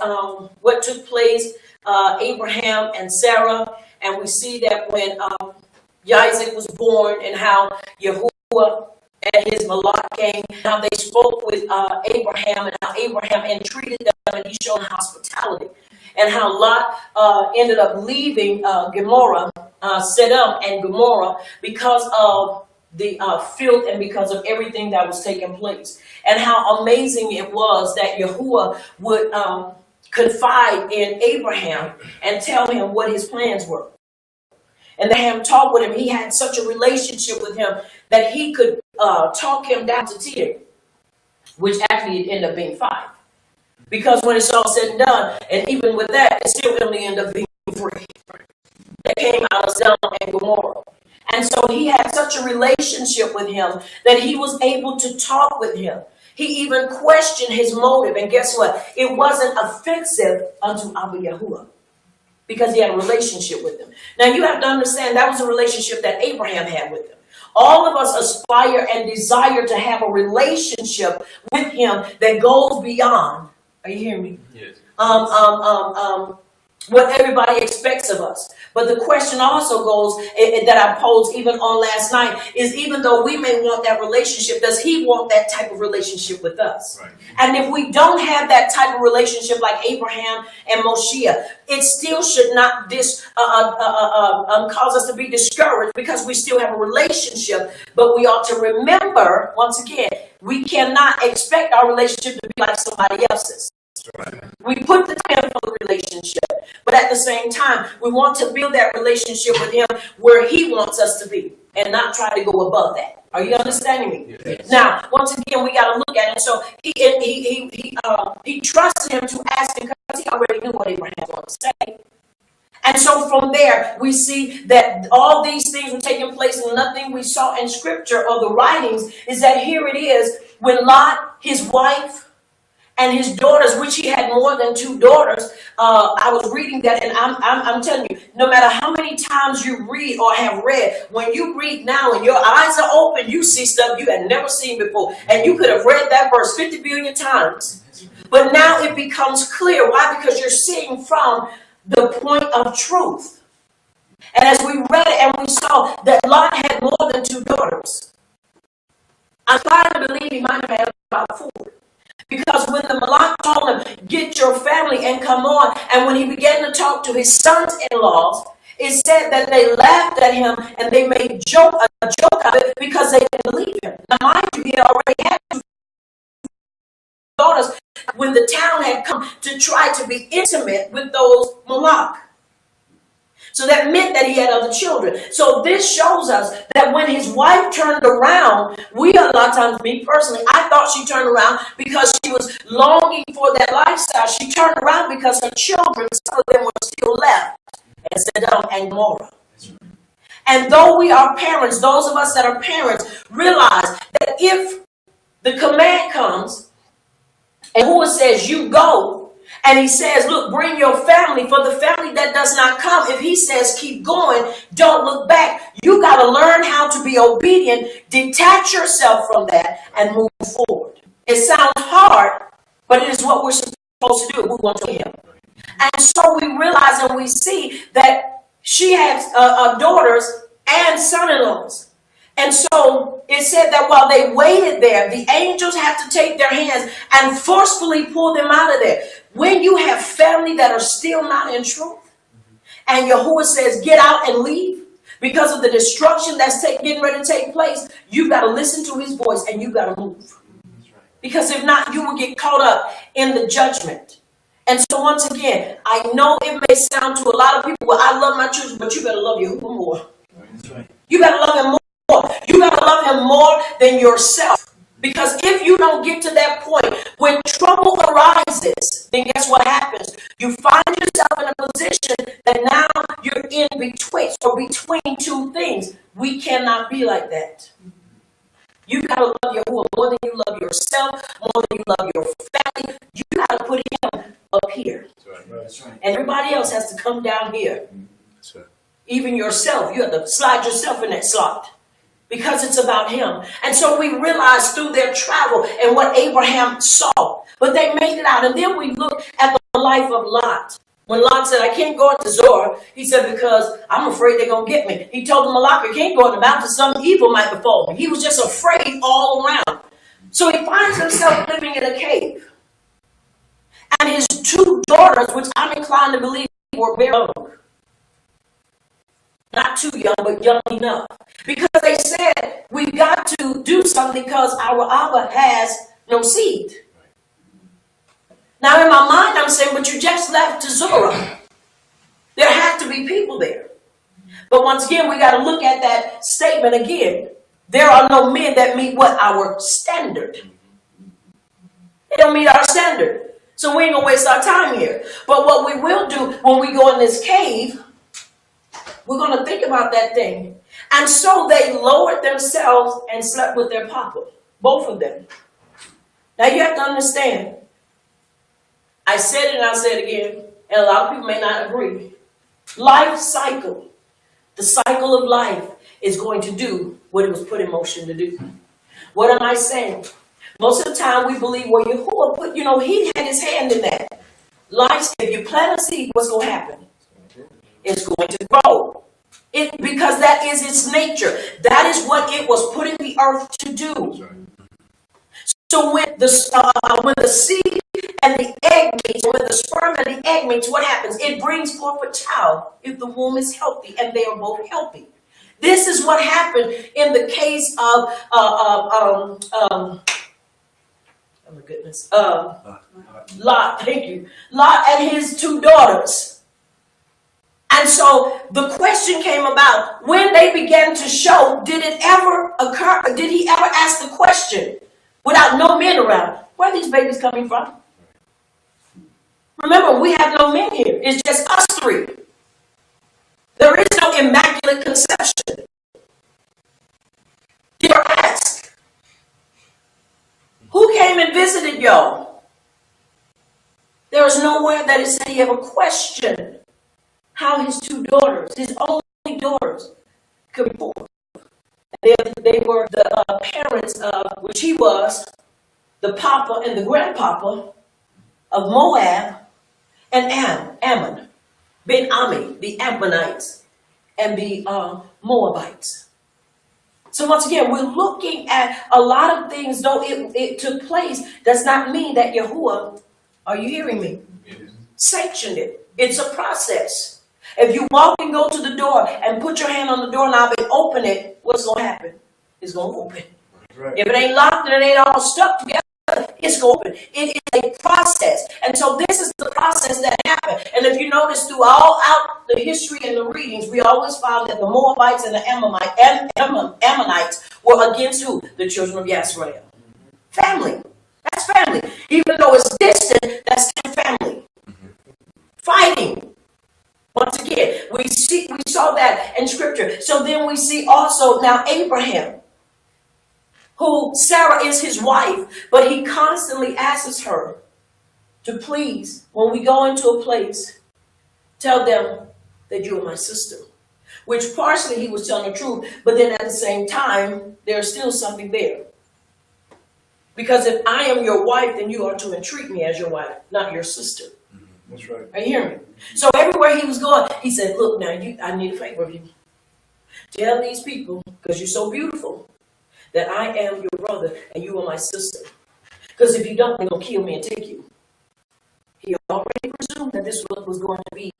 what took place, Abraham and Sarah, and we see that when Isaac was born and how Yahuwah and his Malak came, how they spoke with Abraham and how Abraham entreated them and he showed hospitality. And how Lot ended up leaving Gomorrah, Sodom and Gomorrah, because of the filth and because of everything that was taking place. And how amazing it was that Yahuwah would confide in Abraham and tell him what his plans were. And Abraham talked with him. He had such a relationship with him that he could talk him down to 10, which actually it ended up being 5. Because when it's all said and done, and even with that, it still only ended up being 3 that came out of Sodom and Gomorrah. And so he had such a relationship with him that he was able to talk with him. He even questioned his motive. And guess what? It wasn't offensive unto Abba Yahuwah, because he had a relationship with him. Now you have to understand that was a relationship that Abraham had with him. All of us aspire and desire to have a relationship with him that goes beyond. Are you hearing me? Yes. What everybody expects of us. But the question also goes, that I posed even on last night, is even though we may want that relationship, does he want that type of relationship with us? Right. And if we don't have that type of relationship like Abraham and Moshe, it still should not cause us to be discouraged, because we still have a relationship. But we ought to remember, once again, we cannot expect our relationship to be like somebody else's. Right. We put the time for the relationship, but at the same time, we want to build that relationship with him where he wants us to be and not try to go above that. Are you understanding me? Yes. Now, once again, we got to look at it. So he trusted him to ask him, because he already knew what Abraham was going to say. And so from there, we see that all these things were taking place, and nothing we saw in scripture or the writings is that here it is when Lot, his wife, and his daughters, which he had more than 2 daughters. I was reading that, and I'm telling you, no matter how many times you read or have read, when you read now and your eyes are open, you see stuff you had never seen before. And you could have read that verse 50 billion times. But now it becomes clear. Why? Because you're seeing from the point of truth. And as we read it and we saw that Lot had more than 2 daughters, I'm trying to believe he might have had about 4. Because when the Malak told him, get your family and come on, and when he began to talk to his sons-in-laws, it said that they laughed at him and they made a joke of it because they didn't believe him. Now, mind you, he already had 2 daughters when the town had come to try to be intimate with those Malak. So that meant that he had other children. So this shows us that when his wife turned around, a lot of times, me personally, I thought she turned around because she was longing for that lifestyle. She turned around because her children, some of them were still left, and Sodom and Gomorrah. And though we are parents, those of us that are parents realize that if the command comes and who says you go, and he says, look, bring your family. For the family that does not come, if he says keep going, don't look back. You got to learn how to be obedient, detach yourself from that, and move forward. It sounds hard, but it is what we're supposed to do if we want to him. And so we realize and we see that she had daughters and son-in-laws. And so it said that while they waited there, the angels had to take their hands and forcefully pull them out of there. When you have family that are still not in truth, and Yahuwah says, get out and leave, because of the destruction that's getting ready to take place, you got to listen to his voice and you got to move. Because if not, you will get caught up in the judgment. And so once again, I know it may sound to a lot of people, well, I love my children, but you better love Yahuwah more. You got to love him more. You got to love him more than yourself. Because if you don't get to that point, when trouble arises, then guess what happens? You find yourself in a position that now you're in betwixt or between 2 things. We cannot be like that. You got to love Yahuwah more than you love yourself, more than you love your family. You got to put him up here. That's right. And everybody else has to come down here. That's right. Even yourself, you have to slide yourself in that slot. because it's about him. And so we realize through their travel and what Abraham saw, but they made it out. And then we look at the life of Lot. When Lot said, I can't go into Zoar, he said, because I'm afraid they're going to get me. He told the Malak, I can't go in the mountain, some evil might befall me. He was just afraid all around. So he finds himself living in a cave. And his two daughters, which I'm inclined to believe were very young. Not too young, but young enough. Because they said, we've got to do something because our Abba has no seed. Now in my mind, I'm saying, but you just left to Zorah. There have to be people there. But once again, we got to look at that statement again. There are no men that meet what? Our standard. They don't meet our standard. So we ain't going to waste our time here. But what we will do when we go in this cave, we're going to think about that thing. And so they lowered themselves and slept with their papa. Both of them. Now you have to understand. I said it and I'll say it again. And a lot of people may not agree. Life cycle. The cycle of life is going to do what it was put in motion to do. What am I saying? Most of the time we believe, well, Yahuwah put, he had his hand in that. Life, if you plant a seed, what's going to happen? It's going to grow. Because that is its nature. That is what it was put in the earth to do. So when the seed and the egg meets, when the sperm and the egg meets, what happens? It brings forth a child if the womb is healthy and they are both healthy. This is what happened in the case of oh my goodness, Lot. Thank you, Lot and his two daughters. And so the question came about when they began to show. Did it ever occur? Did he ever ask the question without no men around? Where are these babies coming from? Remember, we have no men here. It's just us three. There is no immaculate conception. Did I ask? Who came and visited y'all? There is nowhere that it said he ever questioned how his two daughters, his only daughters, could be born. They were the parents of, which he was, the papa and the grandpapa of Moab and Ammon, Ben Ami, the Ammonites, and the Moabites. So once again, we're looking at a lot of things, though it took place, does not mean that Yahuwah, are you hearing me? Yes. Sanctioned it. It's a process. If you walk and go to the door and put your hand on the doorknob and open it, what's going to happen? It's going to open. Right. If it ain't locked and it ain't all stuck together, it's going to open. It is a process. And so this is the process that happened. And if you notice throughout the history and the readings, we always found that the Moabites and the Ammonites were against who? The children of Yasrael. Family. That's family. Even though it's distant, that's still family. Fighting. Once again, we saw that in scripture. So then we see also now Abraham, who Sarah is his wife, but he constantly asks her to please, when we go into a place, tell them that you are my sister. Which partially he was telling the truth, but then at the same time, there's still something there. Because if I am your wife, then you are to entreat me as your wife, not your sister. That's right. Are you hearing me? So everywhere he was going, he said, look, now I need a favor of you. Tell these people, because you're so beautiful, that I am your brother and you are my sister. Because if you don't, they're going to kill me and take you. He already presumed that this was going to be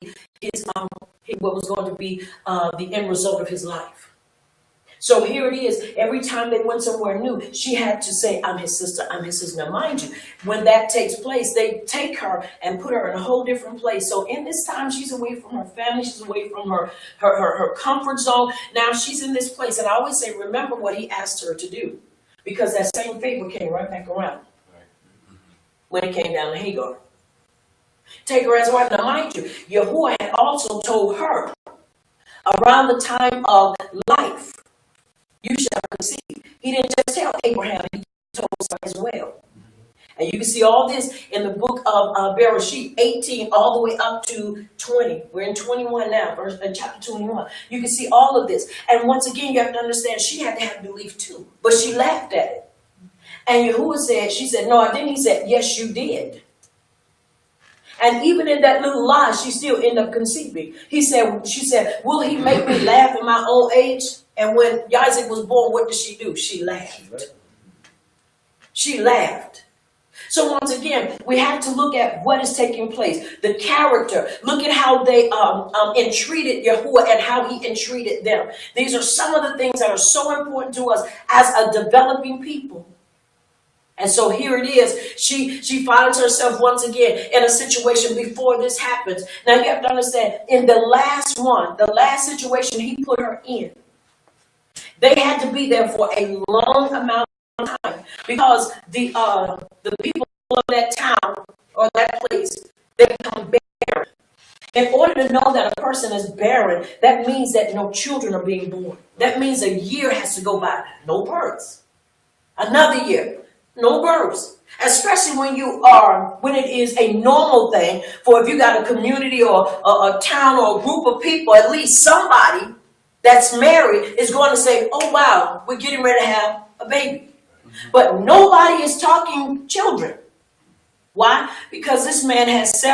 what was going to be the end result of his life. So here it is. Every time they went somewhere new, she had to say, I'm his sister, I'm his sister. Now, mind you, when that takes place, they take her and put her in a whole different place. So in this time, she's away from her family. She's away from her comfort zone. Now she's in this place. And I always say, remember what he asked her to do. Because that same favor came right back around when it came down to Hagar. Take her as a wife. Now, mind you, Yahuwah had also told her around the time of life, you shall conceive. He didn't just tell Abraham, he told Sarah as well. And you can see all this in the book of Bereshit, 18 all the way up to 20. We're in 21 now, chapter 21. You can see all of this. And once again, you have to understand, she had to have belief too. But she laughed at it. And Yahuwah said, she said, no, I didn't. He said, yes, you did. And even in that little lie, she still ended up conceiving. She said, will he make me laugh in my old age? And when Isaac was born, what did she do? She laughed. She laughed. So once again, we have to look at what is taking place. The character. Look at how they entreated Yahuwah and how he entreated them. These are some of the things that are so important to us as a developing people. And so here it is. She finds herself once again in a situation before this happens. Now you have to understand, in the last situation he put her in, they had to be there for a long amount of time because the people of that town or that place, they become barren. In order to know that a person is barren, that means that no children are being born. That means a year has to go by, no births. Another year. No births, especially when it is a normal thing for if you got a community or a town or a group of people, at least somebody that's married is going to say, oh, wow, we're getting ready to have a baby. But nobody is talking children. Why? Because this man has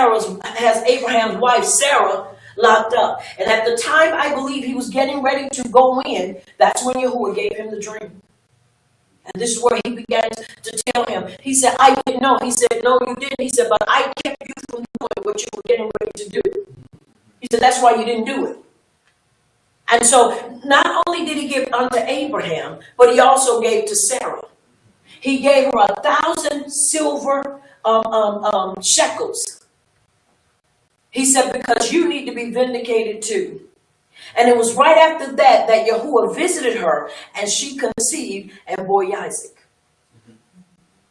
Abraham's wife, Sarah, locked up. And at the time, I believe he was getting ready to go in, that's when Yahuwah gave him the dream. And this is where he began to tell him. He said, I didn't know. He said, no, you didn't. He said, but I kept you from doing what you were getting ready to do. He said, that's why you didn't do it. And so not only did he give unto Abraham, but he also gave to Sarah. He gave her 1,000 silver shekels. He said, because you need to be vindicated too. And it was right after that Yahuwah visited her and she conceived and bore Isaac.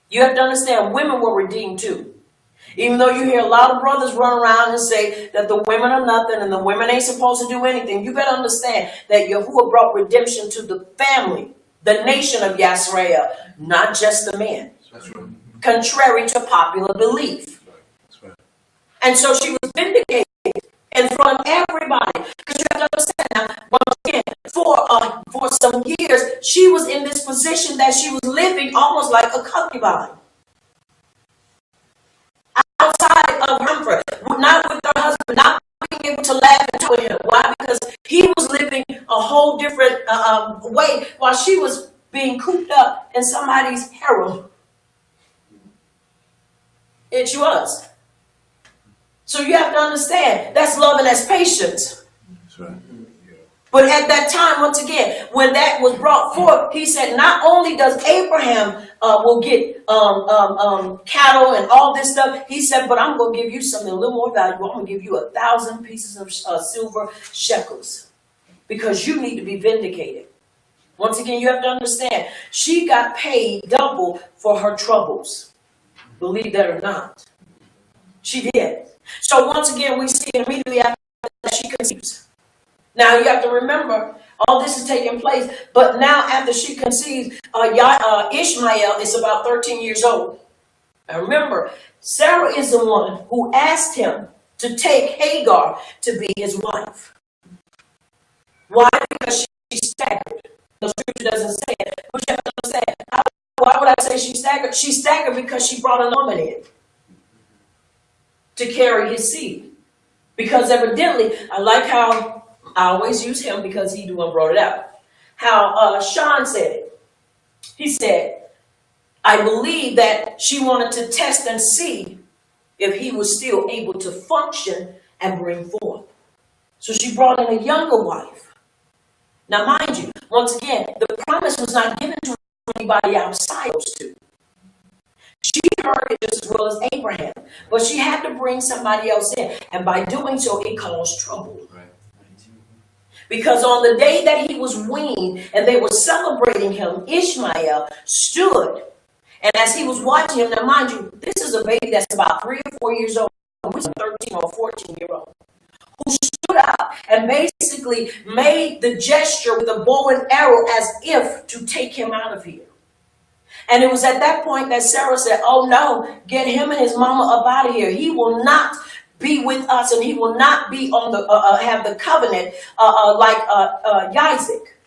You have to understand, women were redeemed too. Even though you hear a lot of brothers run around and say that the women are nothing and the women ain't supposed to do anything, you better understand that Yahuwah brought redemption to the family, the nation of Yisrael, not just the men. That's right. Contrary to popular belief. That's right. And so she was vindicated in front of everybody. Because you have to understand now, once again, for some years, she was in this position that she was living almost like a concubine. Outside of comfort, not with her husband, not being able to laugh and talk with him. Why? Because he was living a whole different way while she was being cooped up in somebody's harem. It was. So you have to understand, that's love and that's patience. That's right. But at that time, once again, when that was brought forth, he said, not only does Abraham will get cattle and all this stuff, he said, but I'm going to give you something a little more valuable. I'm going to give you 1,000 pieces of silver shekels because you need to be vindicated. Once again, you have to understand, she got paid double for her troubles. Believe that or not. She did. So once again, we see immediately after that she conceives. Now you have to remember, all this is taking place. But now after she conceives, Ishmael is about 13 years old. Now remember, Sarah is the one who asked him to take Hagar to be his wife. Why? Because she staggered. The scripture doesn't say it. But you have to understand, why would I say she staggered? She staggered because she brought a woman in to carry his seed. Because evidently, I like how I always use him because he the one brought it out. How Sean said it. He said, I believe that she wanted to test and see if he was still able to function and bring forth. So she brought in a younger wife. Now mind you, once again, the promise was not given to anybody outside those two. She heard it just as well as Abraham, but she had to bring somebody else in. And by doing so, it caused trouble. Because on the day that he was weaned and they were celebrating him, Ishmael stood. And as he was watching him, now mind you, this is a baby that's about 3 or 4 years old, who's a 13 or 14-year-old, who stood out and basically made the gesture with a bow and arrow as if to take him out of here. And it was at that point that Sarah said, oh no, get him and his mama up out of here. He will not be with us, and he will not be on the have the covenant like Isaac.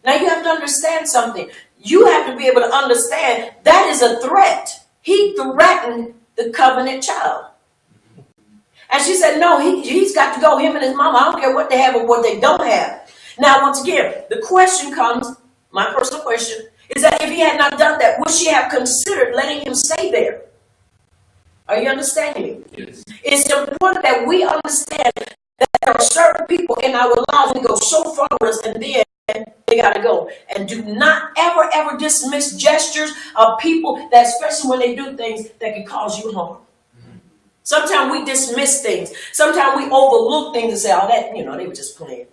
Now you have to understand something. You have to be able to understand that is a threat. He threatened the covenant child. And she said, no, he's got to go, him and his mama. I don't care what they have or what they don't have. Now, once again, the question comes, my personal question, is that if he had not done that, would she have considered letting him stay there? Are you understanding me? Yes. It's important that we understand that there are certain people in our lives who go so far with us, and then they got to go. And do not ever, ever dismiss gestures of people that, especially when they do things that can cause you harm. Sometimes we dismiss things. Sometimes we overlook things and say, oh, that, they were just playing.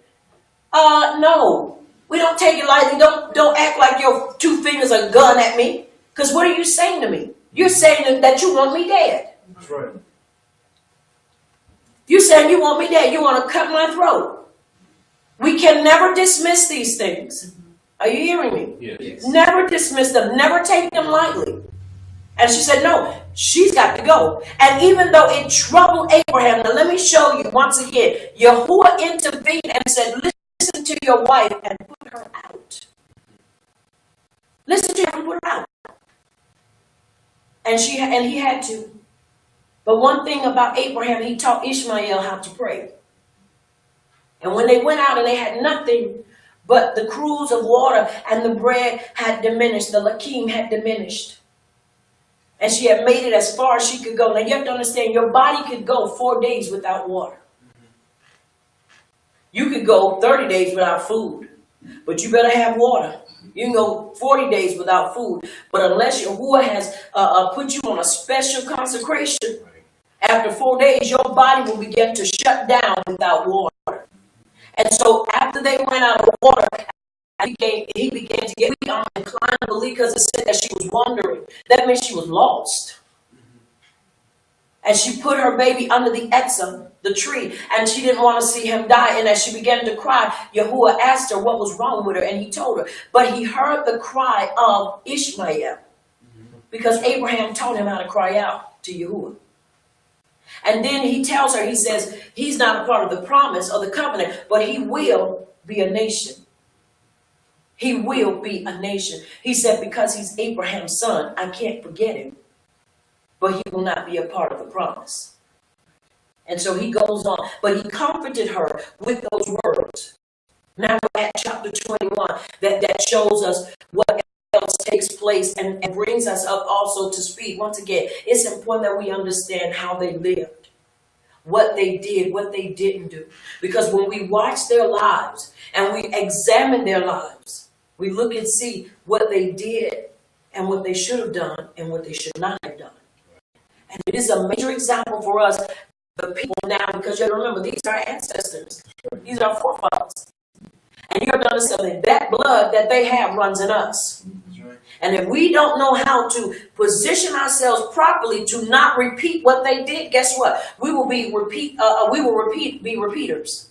No. We don't take it lightly. Don't act like your two fingers are a gun at me. Because what are you saying to me? You're saying that you want me dead. That's right. You're saying you want me dead. You want to cut my throat. We can never dismiss these things. Are you hearing me? Yes. Never dismiss them. Never take them lightly. And she said, no, she's got to go. And even though it troubled Abraham, now let me show you once again, Yahuwah intervened and said, listen to your wife and put her out. Listen to her and put her out. And he had to. But one thing about Abraham, he taught Ishmael how to pray. And when they went out and they had nothing but the cruse of water and the bread had diminished, the lakim had diminished. And she had made it as far as she could go. Now you have to understand, your body could go 4 days without water. You could go 30 days without food, but you better have water. You can go 40 days without food, but unless Yahuwah has put you on a special consecration, after 4 days, your body will begin to shut down without water. And so after they ran out of water, he began to get weak. I'm inclined to believe because it said that she was wandering. That means she was lost. And she put her baby under the Etzem, the tree, and she didn't want to see him die. And as she began to cry, Yahuwah asked her what was wrong with her, and he told her. But he heard the cry of Ishmael because Abraham taught him how to cry out to Yahuwah. And then he tells her, he says, he's not a part of the promise or the covenant, but he will be a nation. He will be a nation. He said, because he's Abraham's son, I can't forget him. But he will not be a part of the promise. And so he goes on. But he comforted her with those words. Now we're at chapter 21. That shows us what else takes place and brings us up also to speed. Once again, it's important that we understand how they lived, what they did, what they didn't do. Because when we watch their lives and we examine their lives, we look and see what they did and what they should have done and what they should not have done. And it is a major example for us, the people now, because you have to remember, these are our ancestors. These are our forefathers. And you have to understand that blood that they have runs in us. And if we don't know how to position ourselves properly to not repeat what they did, guess what? We will be repeaters.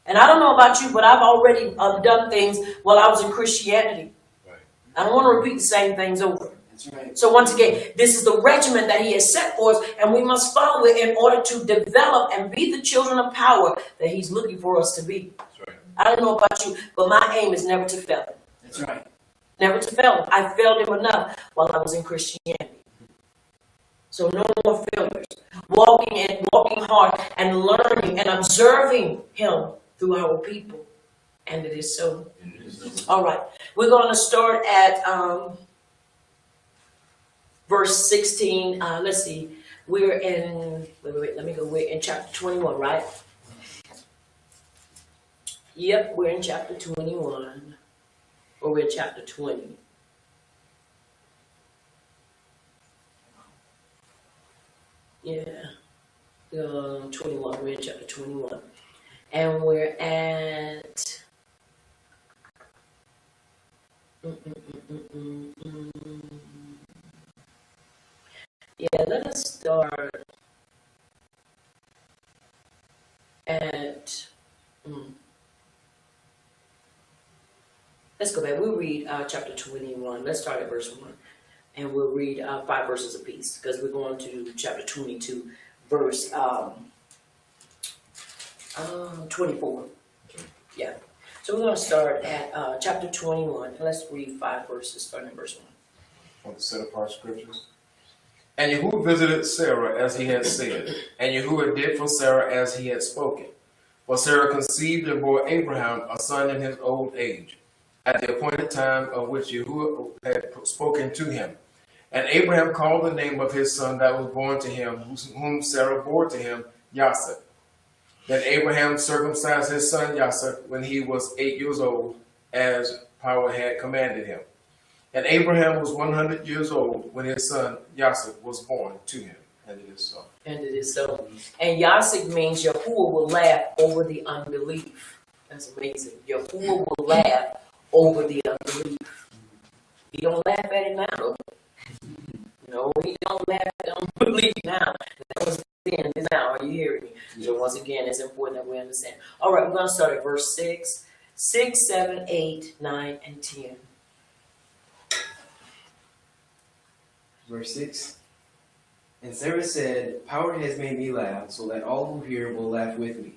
And I don't know about you, but I've already done things while I was in Christianity. Right. I don't want to repeat the same things over. That's right. So once again, this is the regimen that he has set for us, and we must follow it in order to develop and be the children of power that he's looking for us to be. That's right. I don't know about you, but my aim is never to fail him. That's right. Never to fail him. I failed him enough while I was in Christianity. So no more failures. Walking hard and learning and observing him through our people. And it is so. All right. We're going to start at verse 16. Let's see. We're in, wait, let me go. We're in chapter 21, right? Yep, we're in chapter 21. Or we're in chapter 20. Yeah. 21. We're in chapter 21. And we're at yeah, let us start at let's go back. We were read chapter 21. Let's start at verse 1. And we'll read 5 verses apiece because we're going to chapter 22, verse 24. Yeah. So we're going to start at chapter 21. And let's read 5 verses, starting at verse 1. On the set apart scriptures. And Yahuwah visited Sarah as he had said, and Yahuwah did for Sarah as he had spoken. For Sarah conceived and bore Abraham a son in his old age, at the appointed time of which Yahuwah had spoken to him. And Abraham called the name of his son that was born to him, whom Sarah bore to him, Yasek. Then Abraham circumcised his son Yasek when he was 8 years old, as Power had commanded him. And Abraham was 100 years old when his son Yasek was born to him. And it is so. And it is so. And Yasek means Yahuwah will laugh over the unbelief. That's amazing. Yahuwah will laugh over the unbelief. He don't laugh at it now. No, he don't laugh at unbelief now. That was then. Now, are you hearing me? So once again, it's important that we understand. All right, we're going to start at verse 6, 7, 8, 9, and 10. Verse 6. And Sarah said, Power has made me laugh, so that all who hear will laugh with me.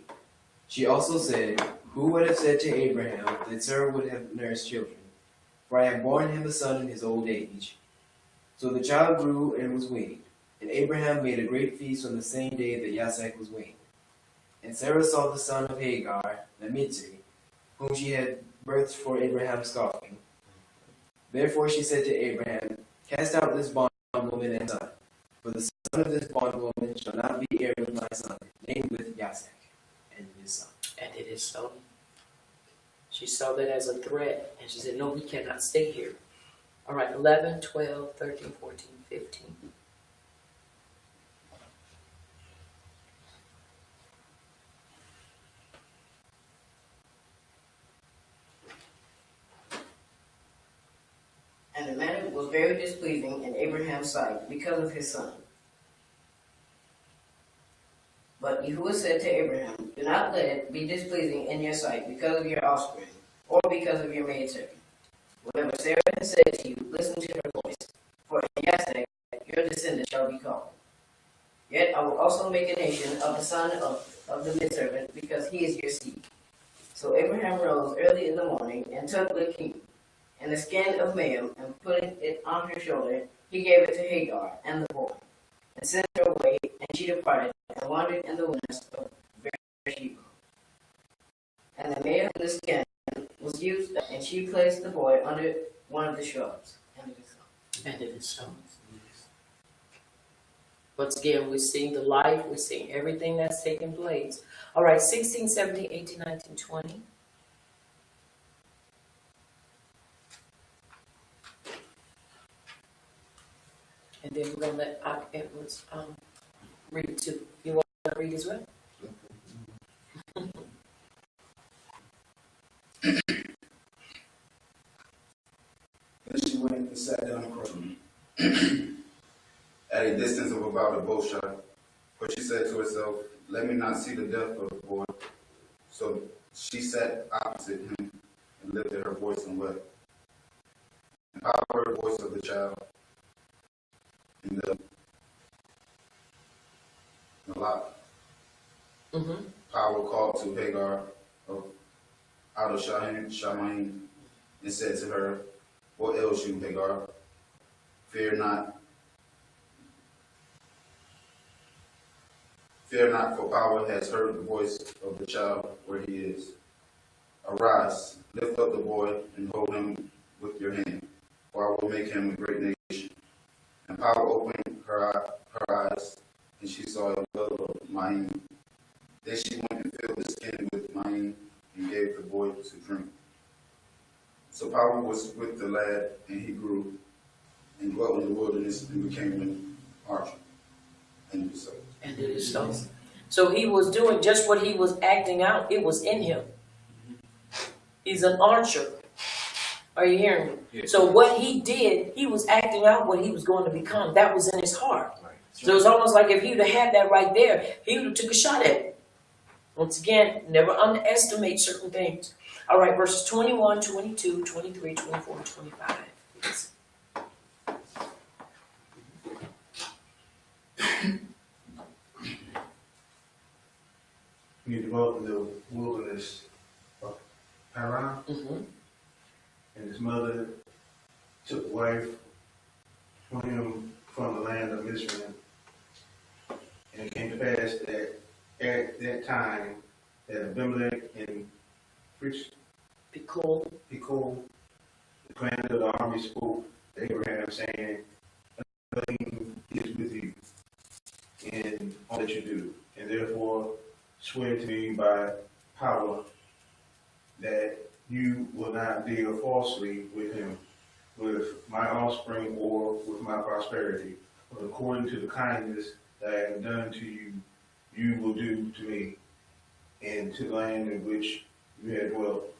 She also said, Who would have said to Abraham that Sarah would have nursed children? For I have borne him a son in his old age. So the child grew and was weaned. And Abraham made a great feast on the same day that Yasek was weaned. And Sarah saw the son of Hagar, the Mitzri, whom she had birthed for Abraham scoffing. Therefore she said to Abraham, Cast out this bondwoman and son, for the son of this bondwoman shall not be heir with my son, named with Yasek, and his son. And it is so. She saw that as a threat, and she said, no, we cannot stay here. All right, 11, 12, 13, 14, 15. And the matter was very displeasing in Abraham's sight because of his son. But Yahuwah said to Abraham, Do not let it be displeasing in your sight because of your offspring, or because of your maidservant. Whatever Sarah has said to you, listen to her voice. For in Yasek your descendant shall be called. Yet I will also make a nation of the son of the maidservant, because he is your seed. So Abraham rose early in the morning and took the king and the skin of Ma'am, and putting it on her shoulder, he gave it to Hagar and the boy, and sent her away, and she departed, and wandered in the wilderness of Beersheba. And the male in the skin was used, and she placed the boy under one of the shrubs. And it is so. And it is so. Once again, we're seeing the life, we're seeing everything that's taking place. All right, 16, 17, 18, 19, 20. And then we're going to let Edwards read too. You want to read as well? Then she went and sat down across from him, at a distance of about a bow shot. For she said to herself, Let me not see the death of the boy. So she sat opposite him and lifted her voice and wept. And Power heard the voice of the child in the lot. Power called to Hagar out of Shamaim and said to her, What ails you, Hagar? Fear not, for Power has heard the voice of the child where he is. Arise, lift up the boy, and hold him with your hand, for I will make him a great nation. And Power opened her eyes, and she saw a well of Maim. Then she went and filled the skin with Maim, and gave the boy to drink. So Power was with the lad, and he grew, and dwelt in the wilderness, and became an archer. And it is so. And it is so. So he was doing just what he was acting out. It was in him. He's an archer. Are you hearing me? Yes. So what he did, he was acting out what he was going to become. That was in his heart. Right. So it's almost like if he would have had that right there, he would have took a shot at it. Once again, never underestimate certain things. All right, verses 21, 22, 23, 24, and 25. Please. He dwelt in the wilderness of Paran, Mm-hmm. and his mother took wife for him from the land of Israel. And it came to pass that at that time that Abimelech and Pickle. Pichol, the commander of the army, spoke to Abraham, saying, "Nothing is with you in all that you do, and therefore swear to me by power that you will not deal falsely with him, with my offspring, or with my prosperity, but according to the kindness that I have done to you, you will do to me, and to the land in which you have dwelt."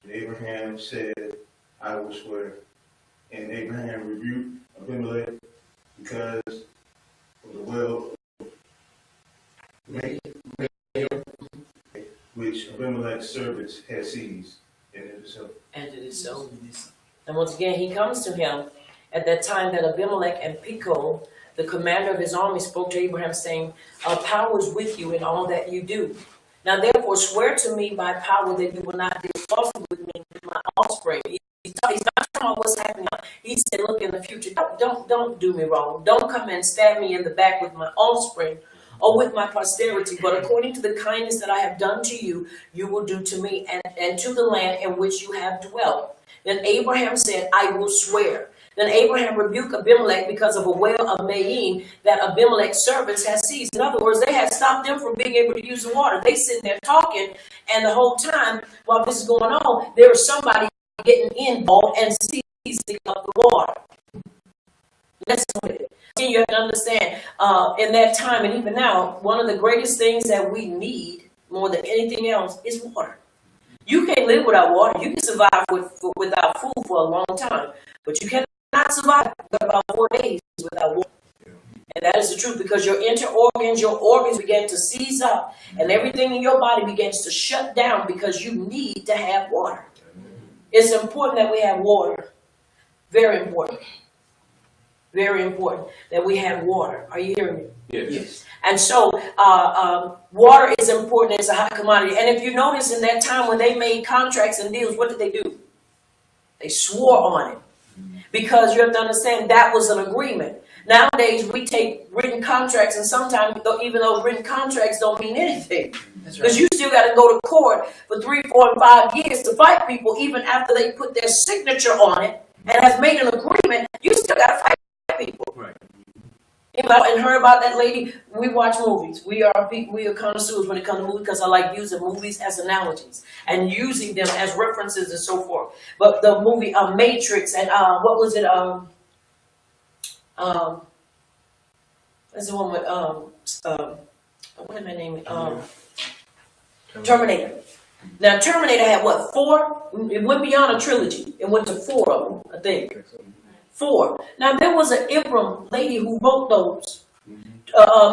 And Abraham said, "I will swear." And Abraham rebuked Abimelech because of the well which Abimelech's servants had seized. And it is so. And it is so. And once again, he comes to him at that time that Abimelech and Pichol, the commander of his army, spoke to Abraham, saying, "Power is with you in all that you do. Now therefore swear to me by power that you will not deal falsely with me and with my offspring." He's not talking about what's happening now. He said, look in the future, don't do me wrong. Don't come and stab me in the back with my offspring or with my posterity, but according to the kindness that I have done to you, you will do to me and to the land in which you have dwelt. Then Abraham said, "I will swear." Then Abraham rebuked Abimelech because of a well of Maim that Abimelech's servants had seized. In other words, they had stopped them from being able to use the water. They sitting there talking, and the whole time while this is going on, there was somebody getting involved and seizing up the water. That's what it is. You have to understand, in that time and even now, one of the greatest things that we need more than anything else is water. You can't live without water. You can survive without food for a long time, but you cannot survive about 4 days without water. And that is the truth, because your organs begin to seize up, and everything in your body begins to shut down because you need to have water. It's important that we have water. Very important. Very important that we have water. Are you hearing me? Yes. And so water is important as a hot commodity. And if you notice in that time when they made contracts and deals, what did they do? They swore on it. Because you have to understand that was an agreement. Nowadays we take written contracts, and sometimes even those written contracts don't mean anything. Because you still got to go to court for 3, 4, and 5 years to fight people, even after they put their signature on it and have made an agreement. You still got to fight people. Right. And heard about that lady. We watch movies. We are connoisseurs when it comes to movies, because I like using movies as analogies and using them as references and so forth. But the movie Matrix and what was it? What's the one with what am I naming? Terminator. Now Terminator had what, 4? It went beyond a trilogy. It went to 4 of them, I think. 4. Now there was an Ibram lady who wrote those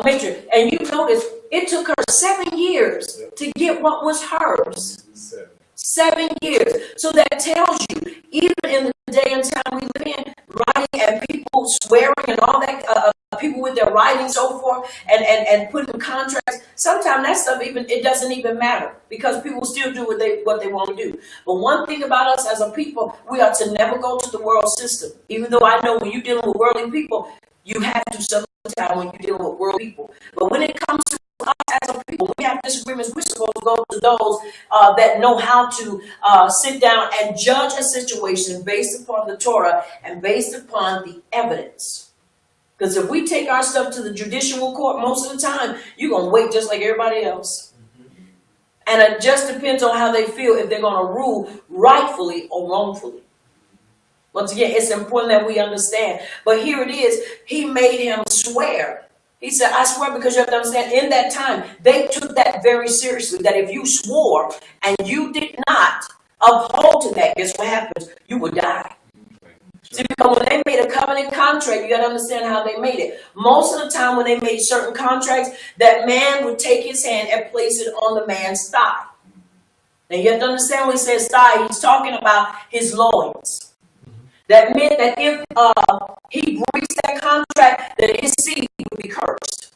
Matrix, and you notice it took her 7 years to get what was hers. 7 years. So that tells you, even in the day and time we live in, writing and people swearing and all that, people with their writing so forth, and putting contracts. Sometimes that stuff it doesn't even matter, because people still do what they want to do. But one thing about us as a people, we are to never go to the world system. Even though I know when you're dealing with worldly people, you have to sometimes when you're dealing with worldly people. But when it comes to us as a people, we have disagreements. We're supposed to go to those that know how to sit down and judge a situation based upon the Torah and based upon the evidence. Because if we take our stuff to the judicial court, most of the time, you're going to wait just like everybody else. And it just depends on how they feel, if they're going to rule rightfully or wrongfully. Once again, it's important that we understand. But here it is. He made him swear. He said, "I swear," because you have to understand, in that time, they took that very seriously, that if you swore and you did not uphold to that, guess what happens? You would die. See, because when they made a covenant contract, contract, you got to understand how they made it. Most of the time when they made certain contracts, that man would take his hand and place it on the man's thigh. Now you have to understand when he says thigh, he's talking about his loins. That meant that if he breached that contract, that his seed would be cursed.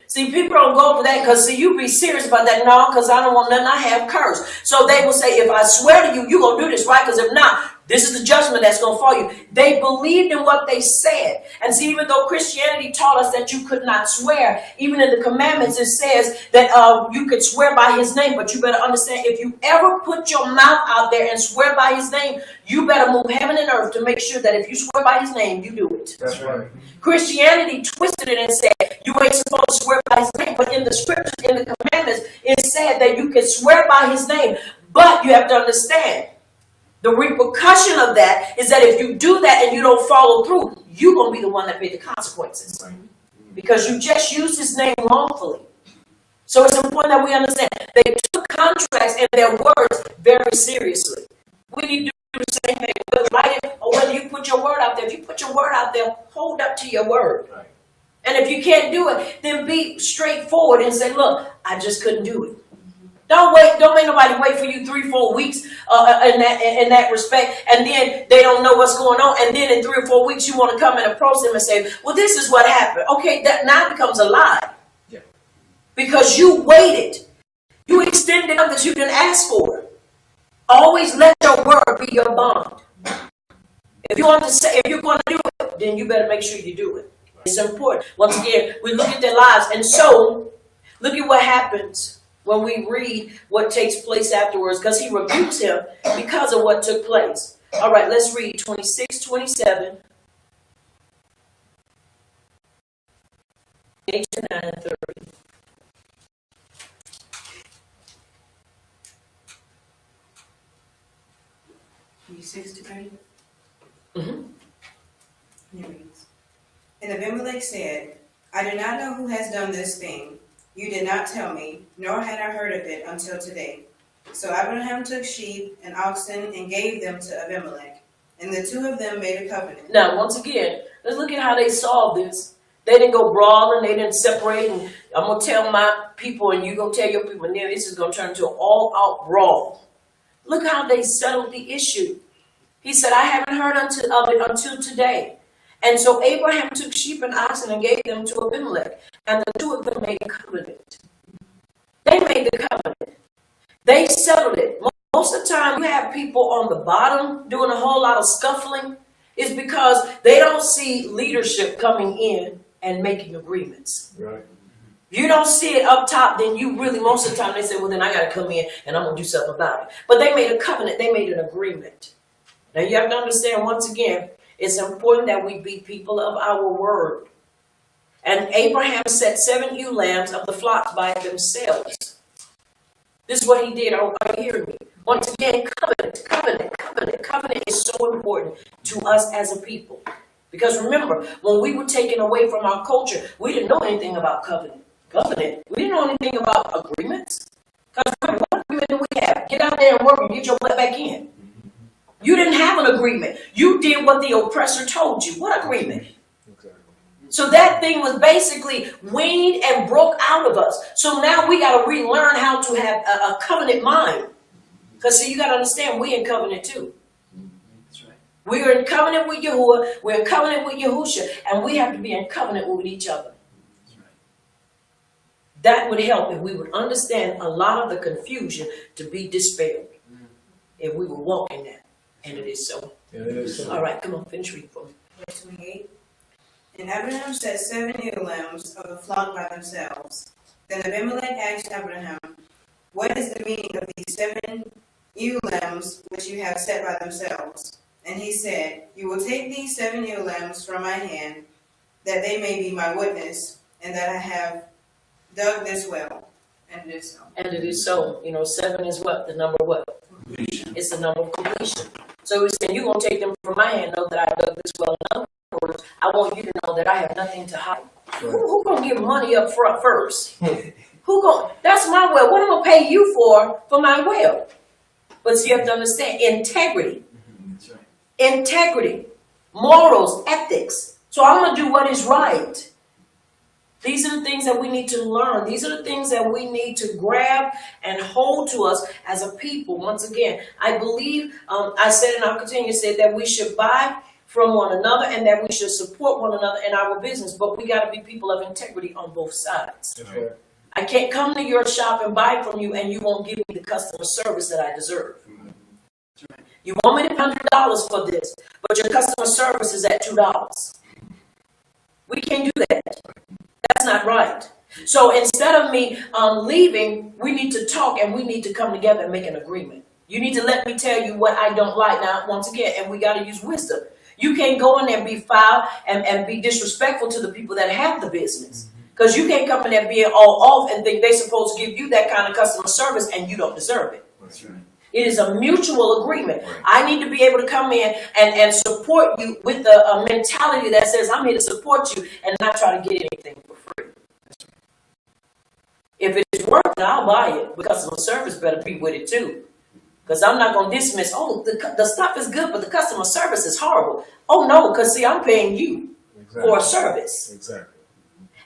See, people don't go for that because, see, you be serious about that. No, because I don't want nothing I have cursed. So they will say, if I swear to you, you're going to do this, right? Because if not, this is the judgment that's going to fall you. They believed in what they said. And see, even though Christianity taught us that you could not swear, even in the commandments, it says that you could swear by his name. But you better understand, if you ever put your mouth out there and swear by his name, you better move heaven and earth to make sure that if you swear by his name, you do it. That's right. Christianity twisted it and said, you ain't supposed to swear by his name. But in the scriptures, in the commandments, it said that you can swear by his name. But you have to understand, the repercussion of that is that if you do that and you don't follow through, you're going to be the one that paid the consequences. Because you just used his name wrongfully. So it's important that we understand. They took contracts and their words very seriously. We need to do the same thing. Whether write it or whether you put your word out there. If you put your word out there, hold up to your word. Right. And if you can't do it, then be straightforward and say, look, I just couldn't do it. Don't wait. Don't make nobody wait for you 3-4 weeks in that respect, and then they don't know what's going on. And then in 3 or 4 weeks, you want to come and approach them and say, "Well, this is what happened." Okay, that now becomes a lie, because you waited. You extended something that you didn't ask for. Always let your word be your bond. If you want to say, if you're going to do it, then you better make sure you do it. It's important. Once again, we look at their lives, and so look at what happens when we read what takes place afterwards, because he rebukes him because of what took place. All right, let's read 26, 27, 8 to 9, and 30. And Abimelech said, I do not know who has done this thing. You did not tell me, nor had I heard of it until today. So Abraham took sheep and oxen and gave them to Abimelech, and the two of them made a covenant. Now, once again, let's look at how they solved this. They didn't go brawling, they didn't separate, and I'm going to tell my people, and you're going to tell your people, and then this is going to turn into an all-out brawl. Look how they settled the issue. He said, I haven't heard of it until today. And so Abraham took sheep and oxen and gave them to Abimelech. And the two of them made a covenant. They made the covenant. They settled it. Most of the time you have people on the bottom doing a whole lot of scuffling. It's because they don't see leadership coming in and making agreements. Right. If you don't see it up top, then you really, most of the time, they say, well, then I got to come in and I'm going to do something about it. But they made a covenant. They made an agreement. Now, you have to understand, once again, it's important that we be people of our word. And Abraham set 7 ewe lambs of the flocks by themselves. This is what he did. Are you hearing me? Once again, covenant, covenant, covenant. Covenant is so important to us as a people. Because remember, when we were taken away from our culture, we didn't know anything about covenant. Covenant. We didn't know anything about agreements. Because remember, what agreement do we have? Get out there and work and get your butt back in. You didn't have an agreement. You did what the oppressor told you. What agreement? Exactly. So that thing was basically weaned and broke out of us. So now we got to relearn how to have a covenant mind. Because see, you got to understand, we in covenant too. That's right. We are in covenant with Yahuwah. We're in covenant with Yahusha. And we have to be in covenant with each other. That's right. That would help if we would understand a lot of the confusion to be dispelled. If we would walk in that. And it is so. Yeah, it is so. All right, come on, finish reading for me. Verse 28. And Abraham set 7 ewe lambs of the flock by themselves. Then Abimelech asked Abraham, what is the meaning of these 7 ewe lambs which you have set by themselves? And he said, you will take these 7 ewe lambs from my hand, that they may be my witness, and that I have dug this well. And it is so. And it is so. You know, 7 is what? The number what? Completion. It's the number of completion. So he's saying, you're going to take them from my hand, know that I dug this well. In other words, I want you to know that I have nothing to hide. Right. Who going to give money up front first? Who going? That's my well. What am I going to pay you for my well? But you have to understand, integrity. That's right. Integrity. Morals, ethics. That's So I'm going to do what is right. These are the things that we need to learn. These are the things that we need to grab and hold to us as a people. Once again, I believe, I said and I'll continue to say that we should buy from one another and that we should support one another in our business. But we got to be people of integrity on both sides. Right. I can't come to your shop and buy from you and you won't give me the customer service that I deserve. You want me to pay $100 for this, but your customer service is at $2. We can't do that. That's not right. So instead of me leaving, we need to talk and we need to come together and make an agreement. You need to let me tell you what I don't like. Now, once again, and we got to use wisdom. You can't go in there and be foul and be disrespectful to the people that have the business. Because you can't come in there being all off and think they're supposed to give you that kind of customer service and you don't deserve it. That's right. It is a mutual agreement. Right. I need to be able to come in and support you with a mentality that says, I'm here to support you and not try to get anything for free. If it is worth it, I'll buy it. But customer service better be with it too. Because I'm not going to dismiss, oh, the stuff is good, but the customer service is horrible. Oh, no, because see, I'm paying you for a service. Exactly.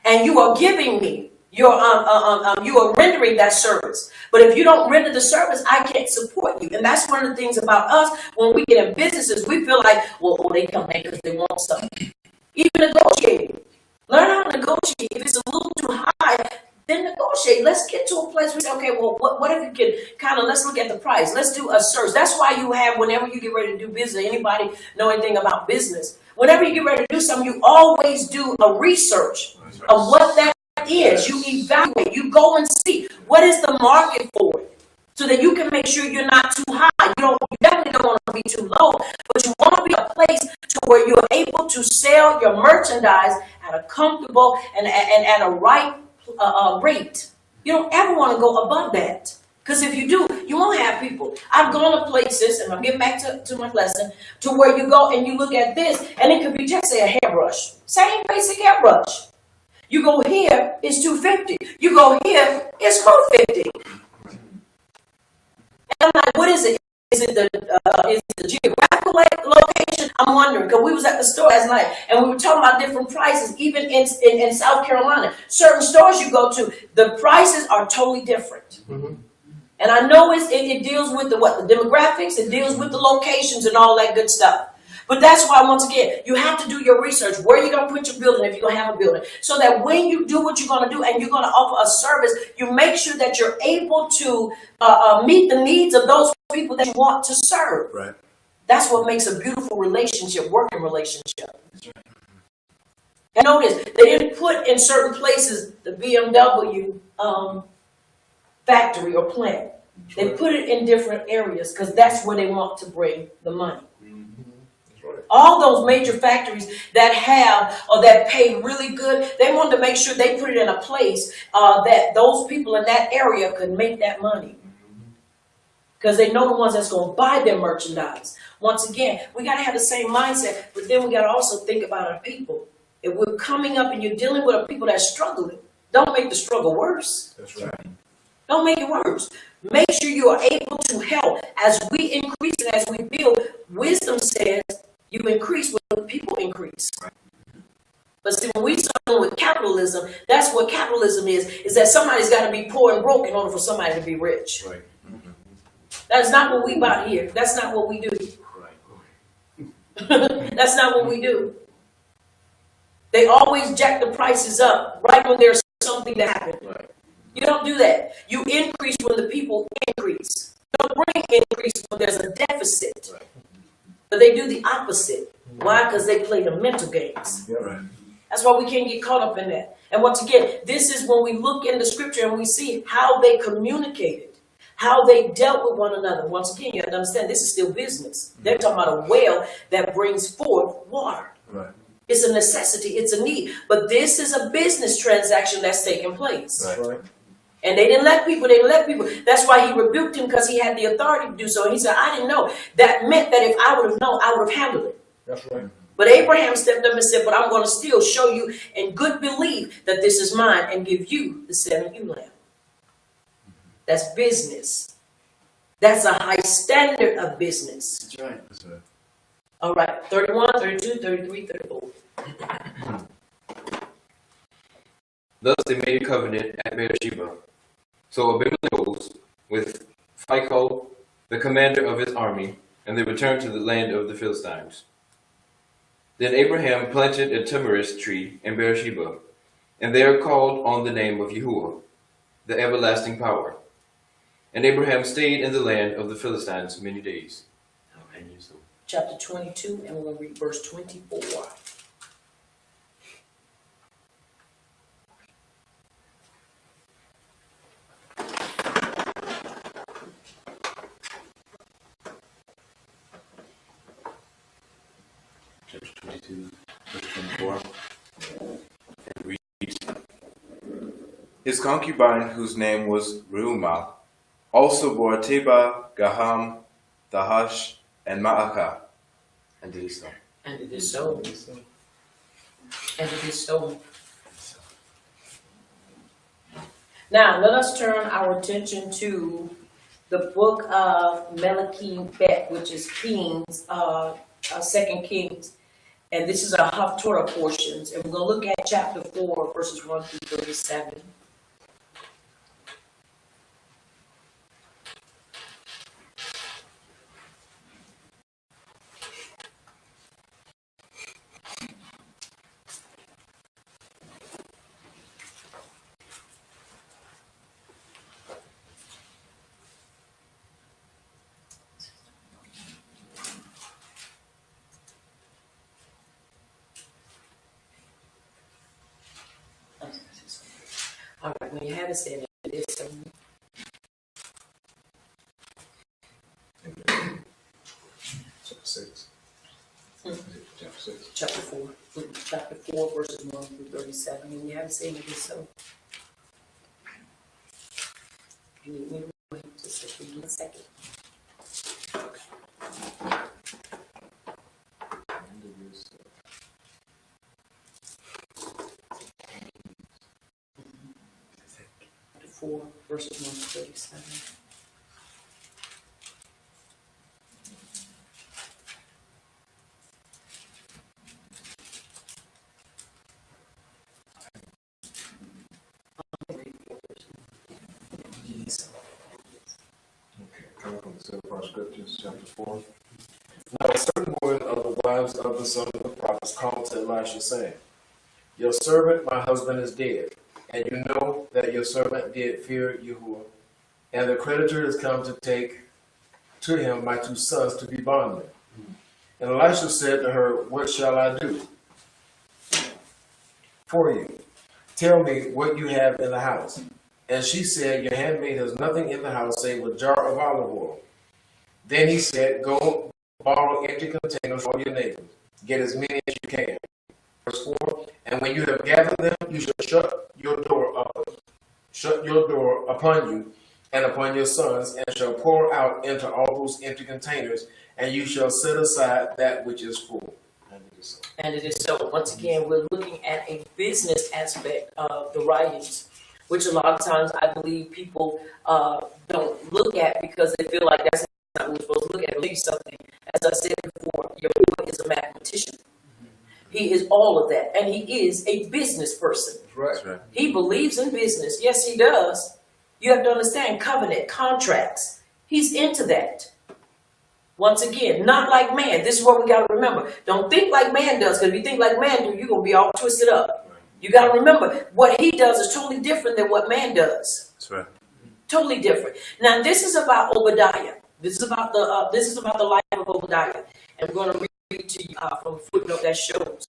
And you are giving me, you are rendering that service. But if you don't render the service, I can't support you. And that's one of the things about us, when we get in businesses, we feel like, well, they come in because they want something. Even negotiating. Learn how to negotiate. If it's a little too high, then negotiate. Let's get to a place where we say, okay, well, what if you can kind of, let's look at the price. Let's do a search. That's why you have, whenever you get ready to do business, anybody know anything about business, whenever you get ready to do something, you always do a research of what that is. You evaluate. You go and see what is the market for it, so that you can make sure you're not too high. You definitely don't want to be too low, but you want to be a place to where you're able to sell your merchandise at a comfortable and at a right rate. You don't ever want to go above that. Because if you do, you won't have people. I've gone to places, and I'm getting back to my lesson, to where you go and you look at this, and it could be just say a hairbrush. Same basic hairbrush. You go here, it's $250. You go here, it's $450. And I'm like, what is it? Is it the geographical location? I'm wondering, because we was at the store last night and we were talking about different prices, even in South Carolina. Certain stores you go to, the prices are totally different. Mm-hmm. And I know it deals with the demographics, it deals with the locations and all that good stuff. But that's why, once again, you have to do your research. Where are you going to put your building if you're going to have a building? So that when you do what you're going to do and you're going to offer a service, you make sure that you're able to meet the needs of those people that you want to serve. Right. That's what makes a beautiful relationship, working relationship. That's right. And notice, they didn't put in certain places the BMW factory or plant. They put it in different areas because that's where they want to bring the money. All those major factories that have or that pay really good, they wanted to make sure they put it in a place that those people in that area could make that money. Because they know the ones that's going to buy their merchandise. Once again, we got to have the same mindset, but then we got to also think about our people. If we're coming up and you're dealing with a people that's struggling, don't make the struggle worse. That's right. Don't make it worse. Make sure you are able to help. As we increase and as we build, wisdom says you increase when people increase. Right. But see, when we start with capitalism, that's what capitalism is that somebody's got to be poor and broke in order for somebody to be rich. Right. That's not what we about here. That's not what we do. Right. That's not what we do. They always jack the prices up right when there's something to happen. Right. You don't do that. You increase when the people increase. You don't bring increase when there's a deficit. Right. But they do the opposite. Why? Because they play the mental games. Yeah, right. That's why we can't get caught up in that. And once again, this is when we look in the scripture and we see how they communicated, how they dealt with one another. Once again, you have to understand this is still business. They're talking about a well that brings forth water. Right. It's a necessity. It's a need. But this is a business transaction that's taking place. Right. And they didn't let people. That's why he rebuked him, because he had the authority to do so. And he said, I didn't know. That meant that if I would have known, I would have handled it. That's right. But Abraham stepped up and said, but I'm going to still show you in good belief that this is mine and give you the 7 ewe lamb. That's business. That's a high standard of business. That's right. That's right. All right. 31, 32, 33, 34. Thus they made a covenant at Beersheba. So Abimelech rose with Phicol, the commander of his army, and they returned to the land of the Philistines. Then Abraham planted a tamarisk tree in Beersheba, and there called on the name of Yahuwah, the everlasting power. And Abraham stayed in the land of the Philistines many days. Chapter 22, and we're going to read verse 24. Chapter 22, verse 24. It reads, His concubine, whose name was Reumah, also bore Teba, Gaham, Tahash, and Ma'akah. And it is so. And it is so. And it is so. Now, let us turn our attention to the book of Melachim Bet, which is Kings, 2 Kings. And this is our Haftorah portions. And we're going to look at chapter 4, verses 1 through 37. All right, when you have it said, it is so. Chapter 6. Chapter 6. Chapter 4. Chapter 4, verses 1 through 37. When you have it said, it is so. You need me to wait just give me a second. Chapter 4, verses 1 through 37. Okay, coming from the Silver Scriptures, chapter 4. Now a certain woman of the wives of the sons of the prophets called to Elisha, saying, Your servant, my husband, is dead, and you know that your servant did fear Yahuwah, and the creditor is come to take to him my 2 sons to be bondmen. And Elisha said to her, What shall I do for you? Tell me what you have in the house. And she said, Your handmaid has nothing in the house save a jar of olive oil. Then he said, Go borrow empty containers from your neighbors. Get as many as you can. Verse 4, and when you have gathered them, you shall shut your door upon you and upon your sons, and shall pour out into all those empty containers, and you shall set aside that which is full. And it is so. And it is so. Once again, we're looking at a business aspect of the writings, which a lot of times I believe people don't look at because they feel like that's not what we're supposed to look at. Believe something. As I said before, Yahuwah is a mathematician. He is all of that. And he is a business person. That's right. He believes in business. Yes, he does. You have to understand covenant, contracts. He's into that. Once again, not like man. This is what we got to remember. Don't think like man does, because if you think like man do, you're going to be all twisted up. You got to remember, what he does is totally different than what man does. That's right. Totally different. Now, this is about Obadiah. This is about the life of Obadiah. And we're going to read to you from a footnote that shows.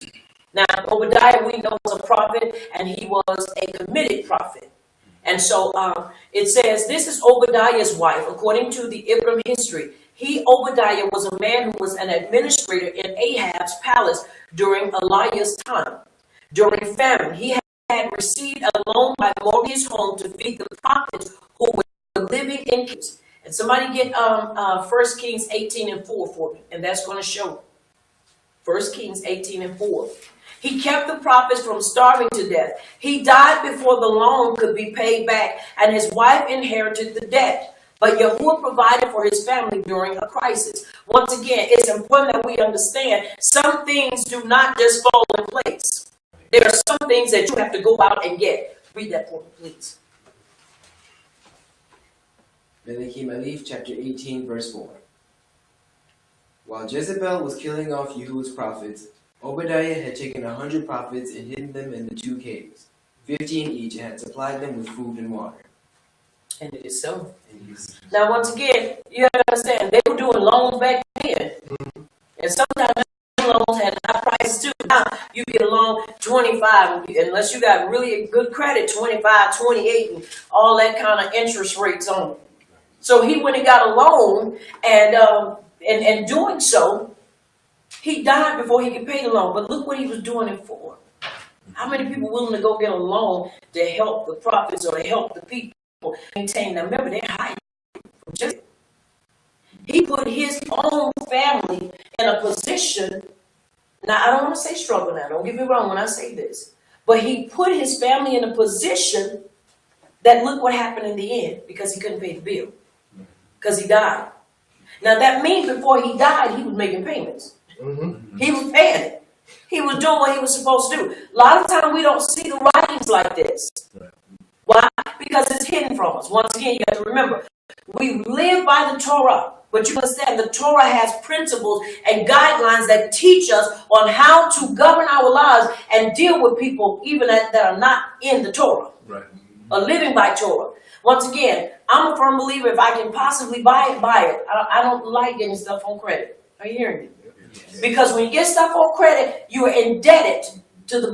Now, Obadiah, we know, was a prophet, and he was a committed prophet. And so it says, this is Obadiah's wife, according to the Ibram history. Obadiah, was a man who was an administrator in Ahab's palace during Elijah's time. During famine, he had received a loan by mortgage home to feed the prophets who were living in caves. And somebody get 1 Kings 18:4 for me, and that's going to show 1 Kings 18:4. He kept the prophets from starving to death. He died before the loan could be paid back, and his wife inherited the debt. But Yahuwah provided for his family during a crisis. Once again, it's important that we understand some things do not just fall in place. There are some things that you have to go out and get. Read that for me, please. Melachim Alif, chapter 18, verse 4. While Jezebel was killing off Yahuwah's prophets, Obadiah had taken 100 prophets and hidden them in the 2 caves, 15 each, and had supplied them with food and water. And it is so. Now, once again, you have to understand, they were doing loans back then. And sometimes loans had high prices too. Now, you get a loan 25, unless you got really good credit, 25, 28, and all that kind of interest rates on it. So he went and got a loan, and doing so, he died before he could pay the loan. But look what he was doing it for. How many people willing to go get a loan to help the prophets or to help the people maintain? Now remember, they're hiding from Jezebel. He put his own family in a position. Now I don't want to say struggle now. Don't get me wrong when I say this. But he put his family in a position that look what happened in the end because he couldn't pay the bill. Because he died. Now that means before he died, he was making payments. He was paying it. He was doing what he was supposed to do. A lot of times we don't see the writings like this. Why? Because it's hidden from us. Once again, you have to remember, we live by the Torah. But you understand the Torah has principles and guidelines that teach us on how to govern our lives and deal with people even that are not in the Torah. Right. Or living by Torah. Once again, I'm a firm believer if I can possibly buy it, buy it. I don't like getting stuff on credit. Are you hearing me? Yes. Because when you get stuff on credit, you are indebted to the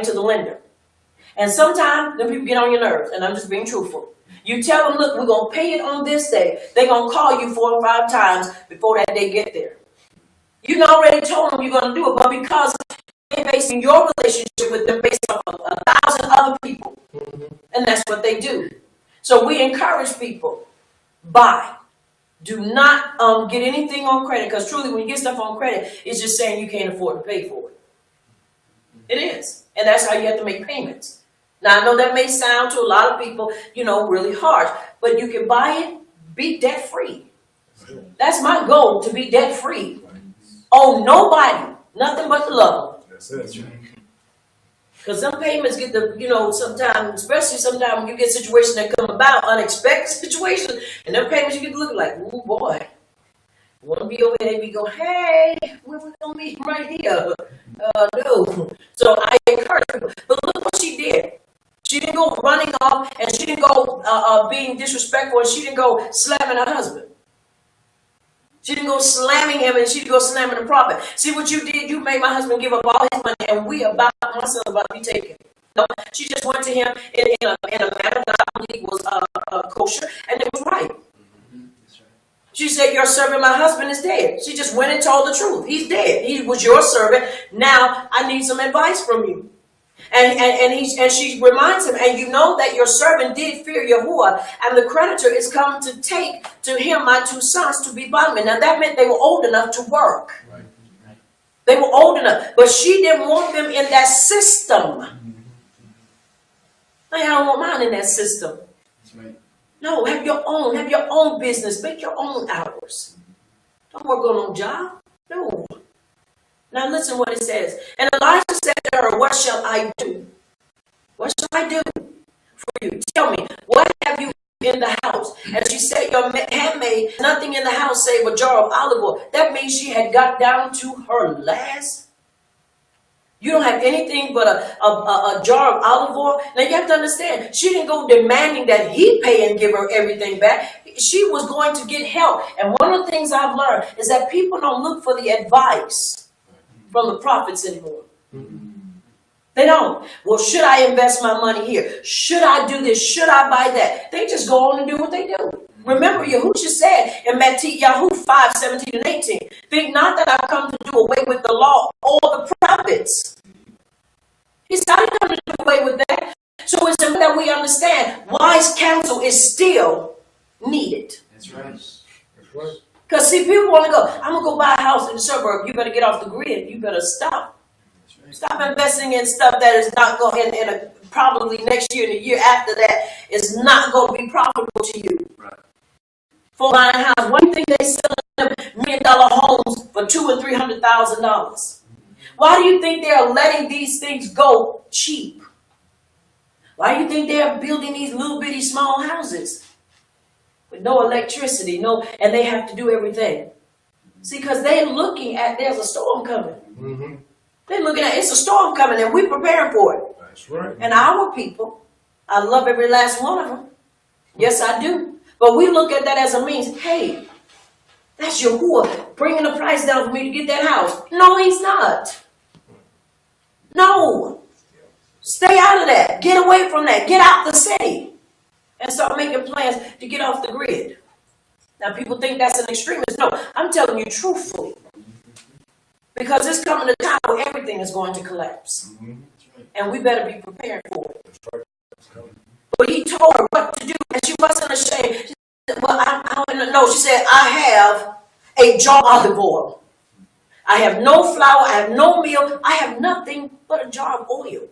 to the lender. And sometimes them people get on your nerves, and I'm just being truthful. You tell them, look, we're going to pay it on this day. They're going to call you 4 or 5 times before that day get there. You already told them you're going to do it, but because they're basing your relationship with them based on 1,000 other people. And that's what they do. So we encourage people, buy. Do not get anything on credit, because truly when you get stuff on credit, it's just saying you can't afford to pay for it. It is. And that's how you have to make payments. Now, I know that may sound to a lot of people, really harsh, but you can buy it, be debt free. That's my goal, to be debt free. Owe nobody, nothing but the love. That's it. Because some payments get sometimes, especially sometimes when you get situations that come about, unexpected situations, and them payments you get to look like, oh boy. Want to be over there, we go, hey, where we going to meet right here? No. So I encourage people. But look what she did. She didn't go running off, and she didn't go being disrespectful, and she didn't go slamming her husband. She didn't go slamming him, and she didn't go slamming the prophet. See what you did? You made my husband give up all his money, and my son about to be taken. No, she just went to him in a manner that I believe was kosher, and it was right. She said, your servant, my husband, is dead. She just went and told the truth. He's dead. He was your servant. Now I need some advice from you. And she reminds him, and you know that your servant did fear Yahuwah, and the creditor is come to take to him my 2 sons to be bondmen. Now that meant they were old enough to work. Right. They were old enough, but she didn't want them in that system. I don't want mine in that system. That's right. No, have your own business, make your own hours. Don't work on no job. No. Now listen what it says. And Elijah said to her, what shall I do? What shall I do for you? Tell me, what have you in the house? And she said, your handmaid, nothing in the house save a jar of olive oil. That means she had got down to her last. You don't have anything but a jar of olive oil. Now you have to understand, she didn't go demanding that he pay and give her everything back. She was going to get help. And one of the things I've learned is that people don't look for the advice from the prophets anymore. They don't. Well, should I invest my money here? Should I do this? Should I buy that? They just go on and do what they do. Remember, Yahushua said in Matthew 5:17 and 18, think not that I've come to do away with the law or the prophets. He said, I didn't come to do away with that. So it's important that we understand wise counsel is still needed. That's right. That's right. Because see, people want to go, I'm going to go buy a house in the suburb. You better get off the grid. You better stop. Stop investing in stuff that is not going probably next year and the year after that is not going to be profitable to you. Right. For buying a house, one thing they sell them $1 million homes for $200,000 and $300,000. Why do you think they are letting these things go cheap? Why do you think they're building these little bitty small houses with no electricity, and they have to do everything? See, because they're looking at there's a storm coming. Mm-hmm. They're looking at it's a storm coming, and we're preparing for it. That's right. And our people, I love every last one of them. Yes, I do. But we look at that as a means. Hey, that's Yahuwah bringing the price down for me to get that house. No, he's not. No. Stay out of that. Get away from that. Get out the city. And start making plans to get off the grid. Now, people think that's an extremist. No, I'm telling you truthfully. Because it's coming a time where everything is going to collapse. And we better be prepared for it. But he told her what to do, and she wasn't ashamed. She said, well, I don't know. She said, I have a jar of olive oil. I have no flour. I have no meal. I have nothing but a jar of oil.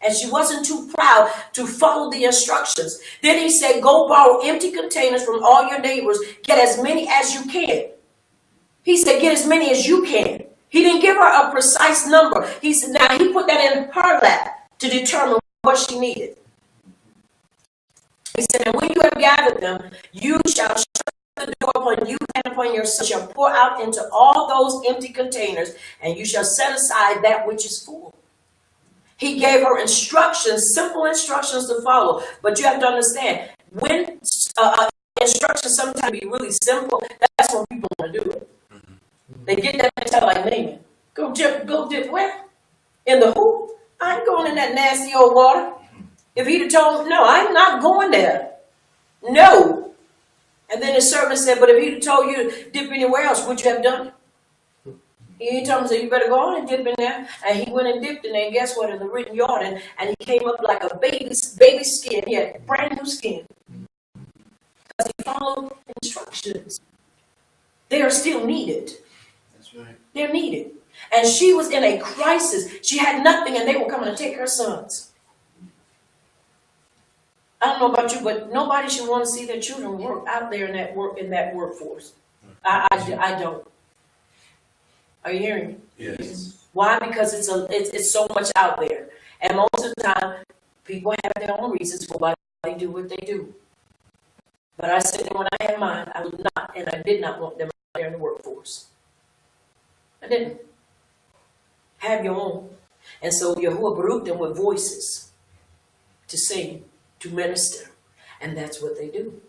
And she wasn't too proud to follow the instructions. Then he said, go borrow empty containers from all your neighbors. Get as many as you can. He said, get as many as you can. He didn't give her a precise number. He said, now he put that in her lap to determine what she needed. He said, and when you have gathered them, you shall shut the door upon you and upon your son. You shall pour out into all those empty containers, and you shall set aside that which is full. He gave her instructions, simple instructions to follow. But you have to understand, when instructions sometimes be really simple, that's when people want to do it. They get that mentality like Naaman. Go dip where? In the who? I ain't going in that nasty old water. If he'd have told him, no, I'm not going there. No. And then his servant said, but if he'd have told you to dip anywhere else, would you have done it? He told him, so you better go on and dip in there. And he went and dipped in there. And guess what? In the written yard. And he came up like a baby skin. He had brand new skin. Because he followed instructions. They are still needed. That's right. They're needed. And she was in a crisis. She had nothing and they were coming to take her sons. I don't know about you, but nobody should want to see their children work out there in that workforce. I don't. Are you hearing me? Yes. Why? Because it's so much out there. And most of the time, people have their own reasons for why they do what they do. But I said that when I had mine, I would not, and I did not want them out there in the workforce. I didn't. Have your own. And so Yahuwah baruched them with voices to sing, to minister. And that's what they do.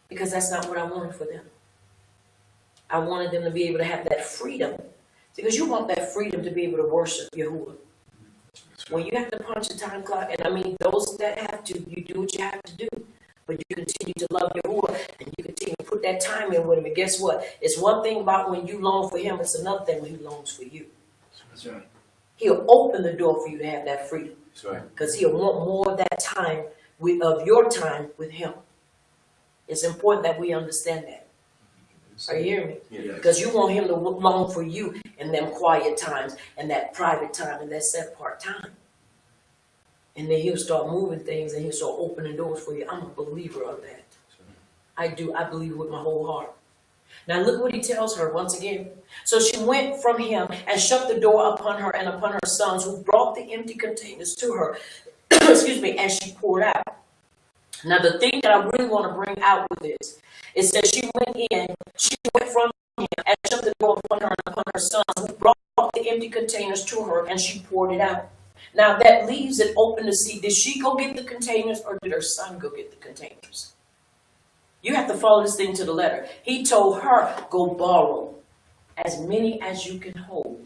Because that's not what I wanted for them. I wanted them to be able to have that freedom. Because you want that freedom to be able to worship Yahuwah. When you have to punch the time clock, and I mean those that have to, you do what you have to do. But you continue to love Yahuwah, and you continue to put that time in with him. And guess what? It's one thing about when you long for him, it's another thing when he longs for you. That's right. He'll open the door for you to have that freedom. That's right. Because he'll want more of that time, of your time with him. It's important that we understand that. Are you hearing me? Yes. Because you want him to long for you in them quiet times, and that private time, and that set apart time. And then he'll start moving things, and he'll start opening doors for you. I'm a believer of that. I do. I believe with my whole heart. Now look what he tells her once again. So she went from him and shut the door upon her and upon her sons, who brought the empty containers to her. Excuse me, and she poured out. Now the thing that I really want to bring out with this is that she went from him and shut the door upon her and upon her sons, who brought the empty containers to her, and she poured it out. Now that leaves it open to see, did she go get the containers or did her son go get the containers? You have to follow this thing to the letter. He told her, go borrow as many as you can hold.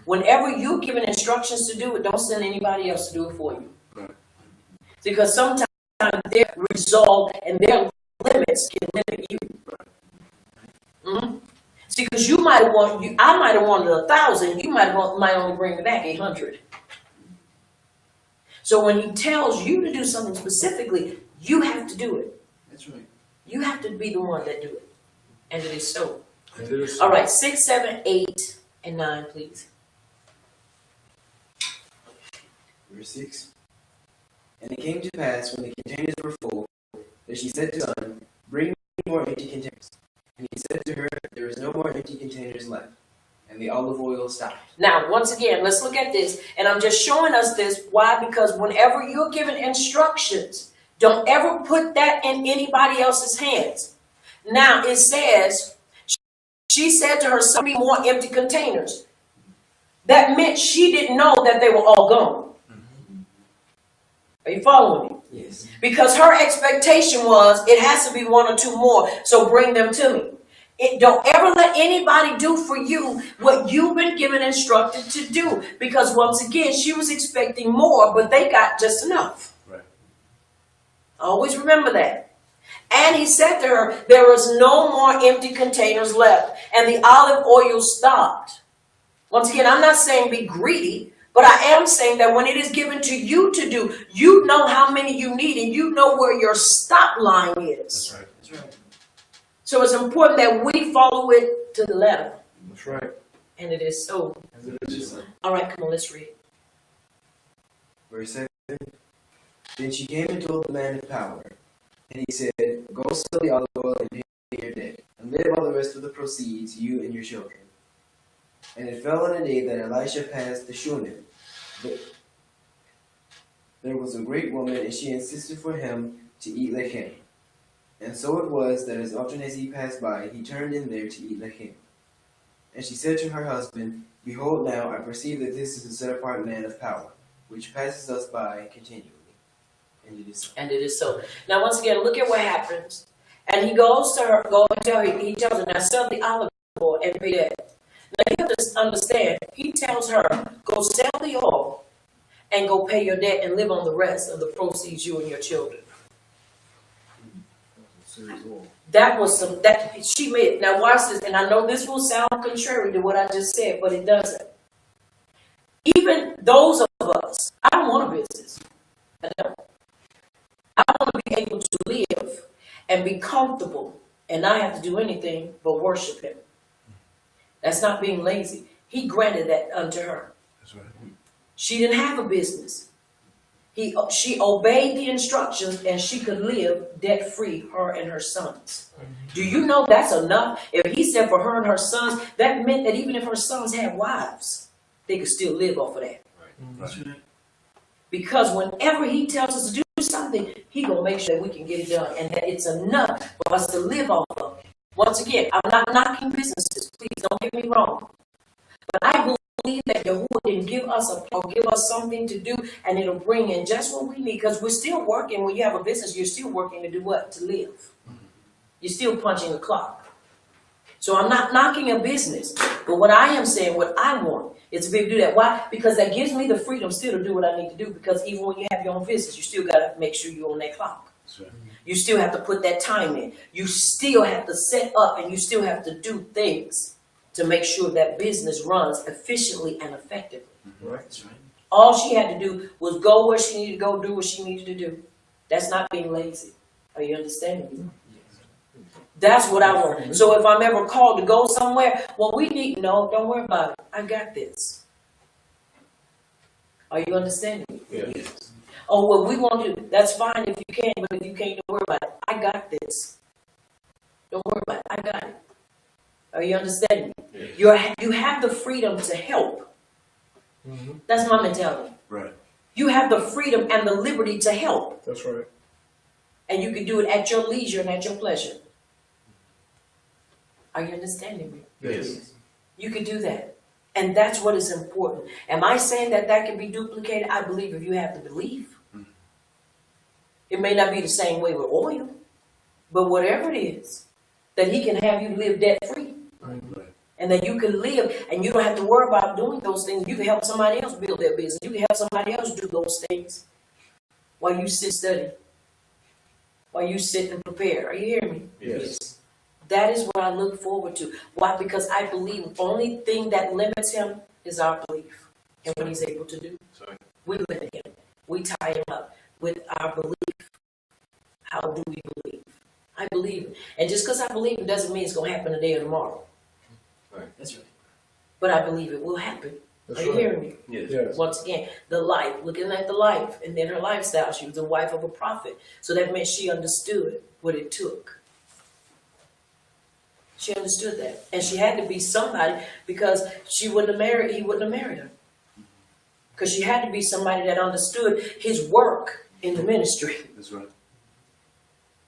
Whenever you're given instructions to do it, don't send anybody else to do it for you. Right. Because sometimes their resolve and their limits can limit you. Mm-hmm. See, because I might have wanted 1,000, you might only bring me back 800. So when he tells you to do something specifically, you have to do it. That's right. You have to be the one that do it. And it is so. It is so. All right, 6, 7, 8, and 9, please. Verse 6. And it came to pass, when the containers were full, that she said to her son, bring me more empty containers. And he said to her, there is no more empty containers left. and the olive oil stopped. Now, once again, let's look at this. And I'm just showing us this. Why? Because whenever you're given instructions, don't ever put that in anybody else's hands. Now, it says, she said to her son, be more empty containers. That meant she didn't know that they were all gone. Are you following me? Yes. Because her expectation was, it has to be one or two more, so bring them to me. Don't ever let anybody do for you what you've been given instructed to do. Because once again, she was expecting more, but they got just enough. Right. Always remember that. And he said to her, there was no more empty containers left, and the olive oil stopped. Once again, I'm not saying be greedy, but I am saying that when it is given to you to do, you know how many you need, and you know where your stop line is. That's right. That's right. So it's important that we follow it to the letter. That's right. And it is so. All right, come on, let's read. Verse 7. Then she came and told the man of power, and he said, go sell the olive oil and pay your debt, and live all the rest of the proceeds, you and your children. And it fell on a day that Elisha passed the Shunem. There was a great woman, and she insisted for him to eat lechem. And so it was that as often as he passed by, he turned in there to eat lechem. And she said to her husband, behold, now I perceive that this is a set-apart man of power, which passes us by continually. And it is so. And it is so. Now, once again, look at what happens. And he goes to her, go and tell her, he tells her, now sell the olive oil and pay that. Now, you have to understand, he tells her, go sell the oil and go pay your debt and live on the rest of the proceeds, you and your children. That was some, that she made. Now watch this, and I know this will sound contrary to what I just said, but it doesn't. Even those of us, I don't want a business. I don't. I want to be able to live and be comfortable and not have to do anything but worship him. That's not being lazy. He granted that unto her. That's right. She didn't have a business. She obeyed the instructions and she could live debt-free, her and her sons. Do you know that's enough? If he said for her and her sons, that meant that even if her sons had wives, they could still live off of that. Right. Because whenever he tells us to do something, he gonna make sure that we can get it done and that it's enough for us to live off of. Once again, I'm not knocking businesses. Please don't get me wrong. But I believe that Yahuwah didn't give us something to do, and it'll bring in just what we need. Because we're still working. When you have a business, you're still working to do what? To live. You're still punching the clock. So I'm not knocking a business, but what I am saying, what I want is to be able to do that. Why? Because that gives me the freedom still to do what I need to do. Because even when you have your own business, you still got to make sure you're on that clock. That's right. You still have to put that time in. You still have to set up, and you still have to do things to make sure that business runs efficiently and effectively. Right. That's right. All she had to do was go where she needed to go, do what she needed to do. That's not being lazy. Are you understanding me? That's what I want. So if I'm ever called to go somewhere, well, no, don't worry about it. I got this. Are you understanding me? Yes. Oh, well, we want to, that's fine if you can, but if you can't, don't worry about it. I got this. Don't worry about it. I got it. Are you understanding me? Yes. You have the freedom to help. That's my mentality. Right. You have the freedom and the liberty to help. That's right. And you can do it at your leisure and at your pleasure. Are you understanding me? Yes. You can do that. And that's what is important. Am I saying that that can be duplicated? I believe if you have the belief. It may not be the same way with oil, but whatever it is, that he can have you live debt-free. Right. And that you can live and you don't have to worry about doing those things. You can help somebody else build their business. You can help somebody else do those things while you sit study, while you sit and prepare. Are you hearing me? Yes. That is what I look forward to. Why? Because I believe the only thing that limits him is our belief and what he's able to do. Sorry. We limit him. We tie him up with our belief. How do we believe? I believe it. And just because I believe it doesn't mean it's going to happen today or tomorrow. Right. That's right. But I believe it will happen. That's Are you right. hearing me? Yes. Once again, the life, looking at the life, and then her lifestyle. She was the wife of a prophet. So that meant she understood what it took. She understood that. And she had to be somebody because he wouldn't have married her. Because she had to be somebody that understood his work in the ministry. That's right.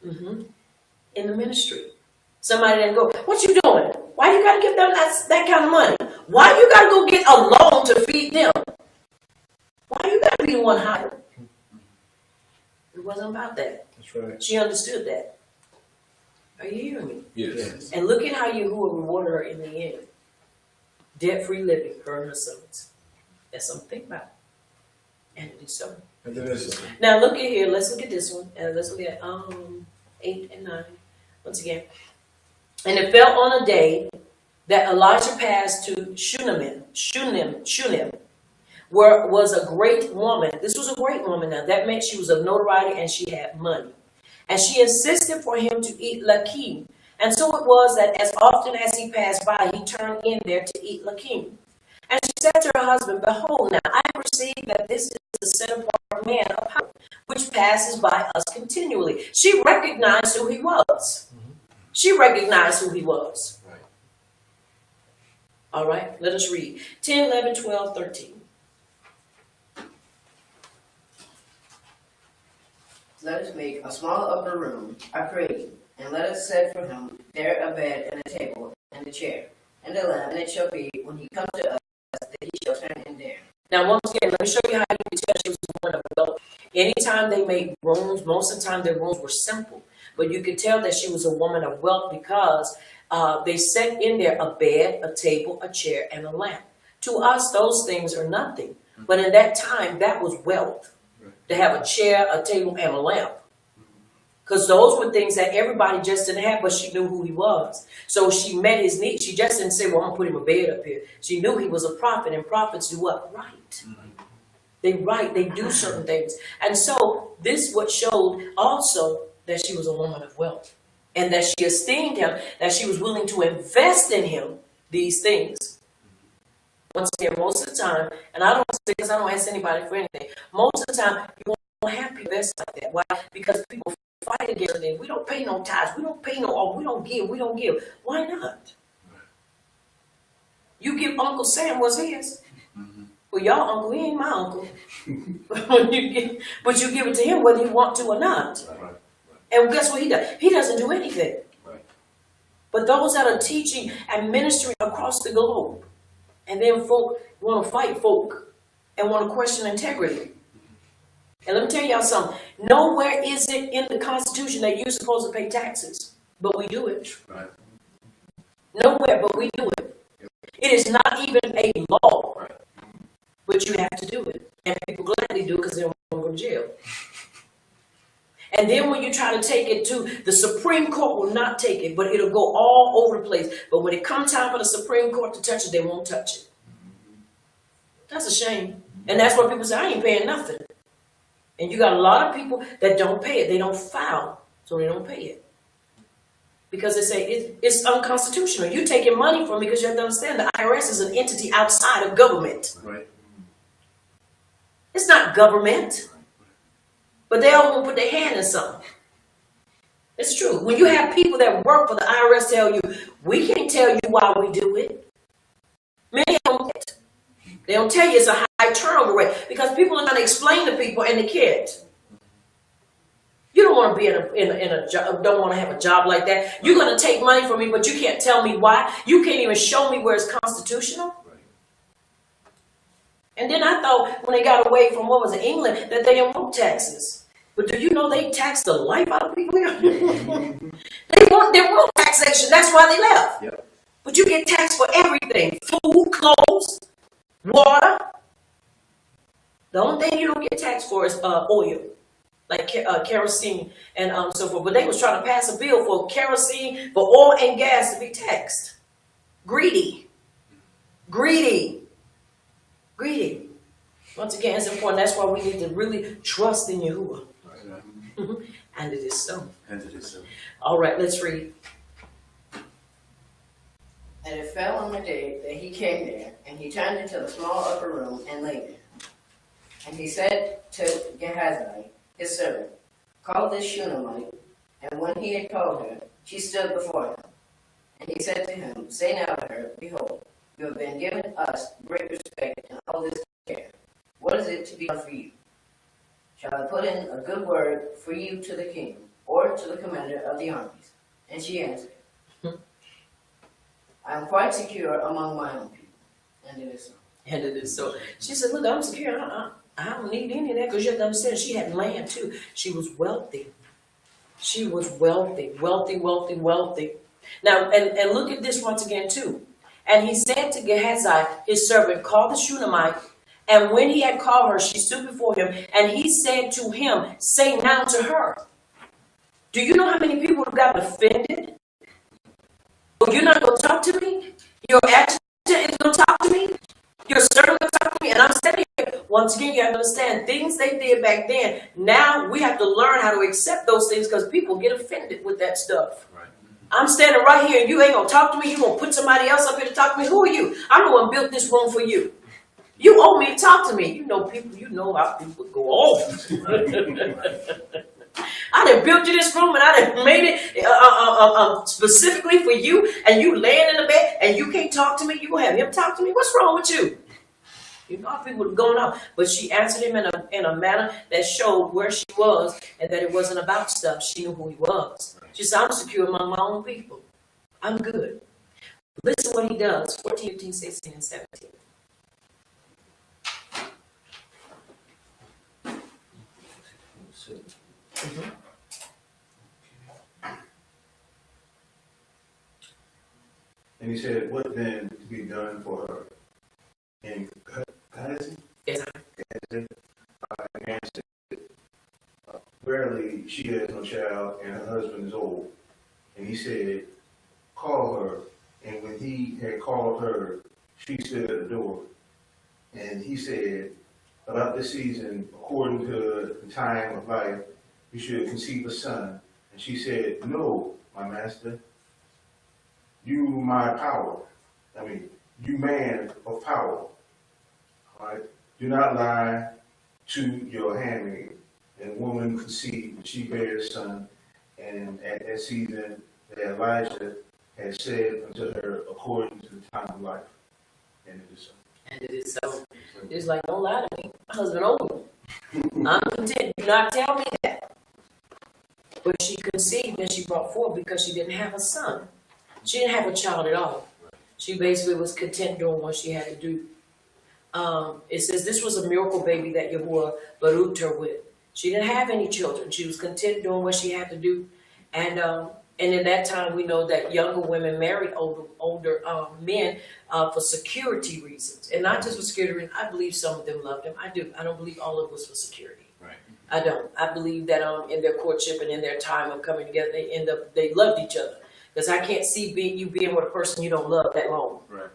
In the ministry. Somebody that go, what you doing? Why you got to give them that kind of money? Why you got to go get a loan to feed them? Why you got to be the one hired? It wasn't about that. That's right. She understood that. Are you hearing me? Yes. And look at how Yahuwah rewarded her in the end. Debt-free living, her and her sons. That's something to think about. And it is so. And then this is Now look at here. Let's look at this one. And let's look at 8 and 9. Once again. And it fell on a day that Elijah passed to Shunem, where was a great woman. This was a great woman now. That meant she was of notoriety and she had money. And she insisted for him to eat lakim. And so it was that as often as he passed by, he turned in there to eat lakim. And she said to her husband, behold, now I perceive that this is the set-apart man of power, which passes by us continually. She recognized who he was. She recognized who he was. right. All right, let us read. 10, 11, 12, 13. Let us make a small upper room, I pray you, and let us set for him there a bed and a table and a chair and a lamp, and it shall be when he comes to us that he shall turn in there. Now, once again, let me show you how you can tell she was a woman of wealth. Anytime they made rooms, most of the time their rooms were simple. But you could tell that she was a woman of wealth because they set in there a bed, a table, a chair, and a lamp. To us, those things are nothing. But in that time, that was wealth. To have a chair, a table, and a lamp. Because those were things that everybody just didn't have, but she knew who he was. So she met his needs. She just didn't say, well, I'm going to put him a bed up here. She knew he was a prophet, and prophets do what? Right. They write, they do certain things. And so this what showed also that she was a woman of wealth. And that she esteemed him, that she was willing to invest in him these things. Once again, most of the time, and I don't say this, I don't ask anybody for anything. Most of the time, you won't have people invest like that. Why? Because people fight against it. We don't pay no tithes. We don't pay no, we don't give. We don't give. Why not? You give Uncle Sam what's his. Well, y'all uncle, he ain't my uncle. But you give it to him whether you want to or not. Right. And guess what he does? He doesn't do anything. Right. But those that are teaching and ministering across the globe, and then folk want to fight folk and want to question integrity. And let me tell y'all something. Nowhere is it in the Constitution that you're supposed to pay taxes, but we do it. Right. Nowhere, but we do it. It is not even a law, Right. but you have to do it. And people gladly do it because they don't want to go to jail. And then when you try to take it to the Supreme Court, will not take it, but it'll go all over the place. But when it comes time for the Supreme Court to touch it, they won't touch it. That's a shame. And that's why people say, I ain't paying nothing. And you got a lot of people that don't pay it. They don't file, so they don't pay it. Because they say it's unconstitutional. You're taking money from me because you have to understand the IRS is an entity outside of government. Right. It's not government. But they all want to put their hand in something. It's true. When you have people that work for the IRS tell you, we can't tell you why we do it. Many don't. They don't tell you it's a high turnover rate because people are trying to explain to people and they can't. You don't want to be in a job, don't want to have a job like that. You're going to take money from me, but you can't tell me why. You can't even show me where it's constitutional. And then I thought when they got away from, what was it, England, that they didn't want taxes. But do you know they tax the life out of people here? They want taxation. That's why they left. Yep. But you get taxed for everything. Food, clothes, water. The only thing you don't get taxed for is oil. Like kerosene and so forth. But they was trying to pass a bill for kerosene, for oil and gas to be taxed. Greedy. Greedy. Greedy. Once again, it's important. That's why we need to really trust in Yahuwah. And it is so. And it is so. All right, let's read. And it fell on the day that he came there, and he turned into the small upper room and lay there. And he said to Gehazi, his servant, call this Shunammite. And when he had called her, she stood before him. And he said to him, say now to her, behold, you have been given us great respect and all this care. What is it to be done for you? Shall I put in a good word for you to the king, or to the commander of the armies? And she answered, I am quite secure among my own people. And it is so. And it is so. She said, look, I'm secure. I don't need any of that, because you have to understand, she had land too. She was wealthy. She was wealthy. Now, and look at this once again too. And he said to Gehazi, his servant, call the Shunammite. And when he had called her, she stood before him. And he said to him, say now to her. Do you know how many people have gotten offended? Oh, you're not going to talk to me? Your adjutant is going to talk to me? Your servant going to talk to me? And I'm standing here. Once again, you have to understand, things they did back then, now we have to learn how to accept those things, because people get offended with that stuff. Right. I'm standing right here and you ain't going to talk to me. You're going to put somebody else up here to talk to me. Who are you? I'm the one who built this room for you. You owe me to talk to me. You know people, you know how people go off. I done built you this room and I done made it specifically for you, and you laying in the bed and you can't talk to me. You gonna have him talk to me? What's wrong with you? You know how people are going on. But she answered him in a manner that showed where she was and that it wasn't about stuff. She knew who he was. She said, I'm secure among my own people. I'm good. Listen what he does. 14, 15, 16, and 17. And he said, what then to be done for her? And Gehazi answered, verily she has no child, and her husband is old. And he said, call her. And when he had called her, she stood at the door. And he said, about this season, according to the time of life, you should conceive a son. And she said, no, my master. You you man of power. All right? Do not lie to your handmaid. And woman conceived, and she bare a son. And at that season, that Elijah had said unto her, according to the time of life. And it is so. And it is so. It's like, don't lie to me. My husband older. I'm content. Do not tell me that. But she conceived and she brought forth because she didn't have a son. She didn't have a child at all. She basically was content doing what she had to do. It says this was a miracle baby that Yahuwah baruched her with. She didn't have any children. She was content doing what she had to do. And in that time, we know that younger women married older men for security reasons. And not just for security reasons. I believe some of them loved him. I do. I don't believe all of it was for security. Right. I don't. I believe that in their courtship and in their time of coming together, they loved each other. Because I can't see you being with a person you don't love that long. Right.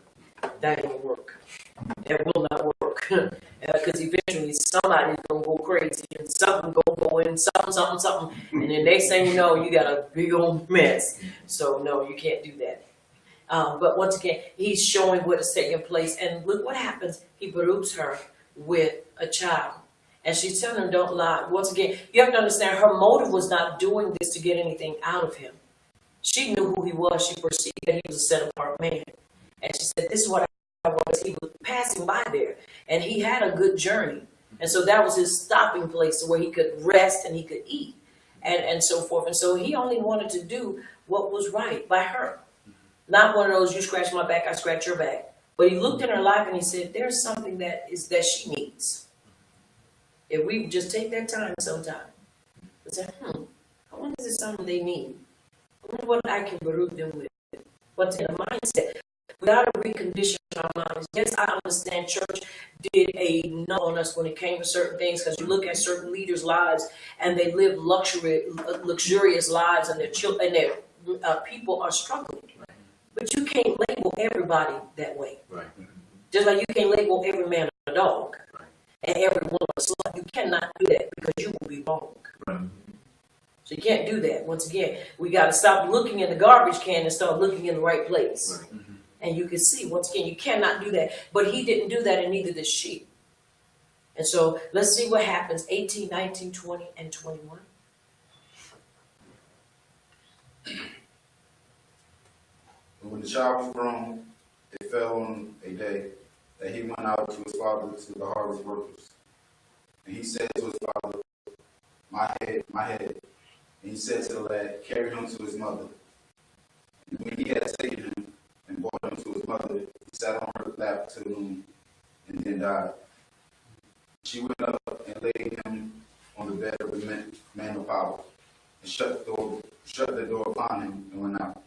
That ain't work. That will not work. Because eventually somebody's going to go crazy and something going to go in, something. And then next thing you know, you got a big old mess. So no, you can't do that. But once again, he's showing what is taking place. And look what happens. He baruchs her with a child. And she's telling him, don't lie. Once again, you have to understand her motive was not doing this to get anything out of him. She knew who he was. She perceived that he was a set-apart man. And she said, this is what I was. He was passing by there. And he had a good journey. And so that was his stopping place where he could rest and he could eat and so forth. And so he only wanted to do what was right by her. Not one of those, you scratch my back, I scratch your back. But he looked in her life and he said, there's something that she needs. If we would just take that time sometime. And say, I wonder if it's something they need. I wonder what I can baruch them with. What's in the mindset. We got to recondition our minds. Yes, I understand church did a number on us when it came to certain things, because you look at certain leaders' lives and they live luxurious lives, and their children and their people are struggling. But you can't label everybody that way. Right. Just like you can't label every man a dog and every woman a slut. You cannot do that because you will be wrong. Right. So you can't do that. Once again, we got to stop looking in the garbage can and start looking in the right place. Right. Mm-hmm. And you can see, once again, you cannot do that. But he didn't do that, and neither did she. And so let's see what happens. 18, 19, 20, and 21. And when the child was grown, it fell on a day that he went out to his father to the harvest workers. And he said to his father, my head, my head. And he said to the lad, carry him to his mother. And when he had taken him and brought him to his mother, he sat on her lap till noon, and then died. She went up and laid him on the bed of the man of power, and shut the door upon him, and went out.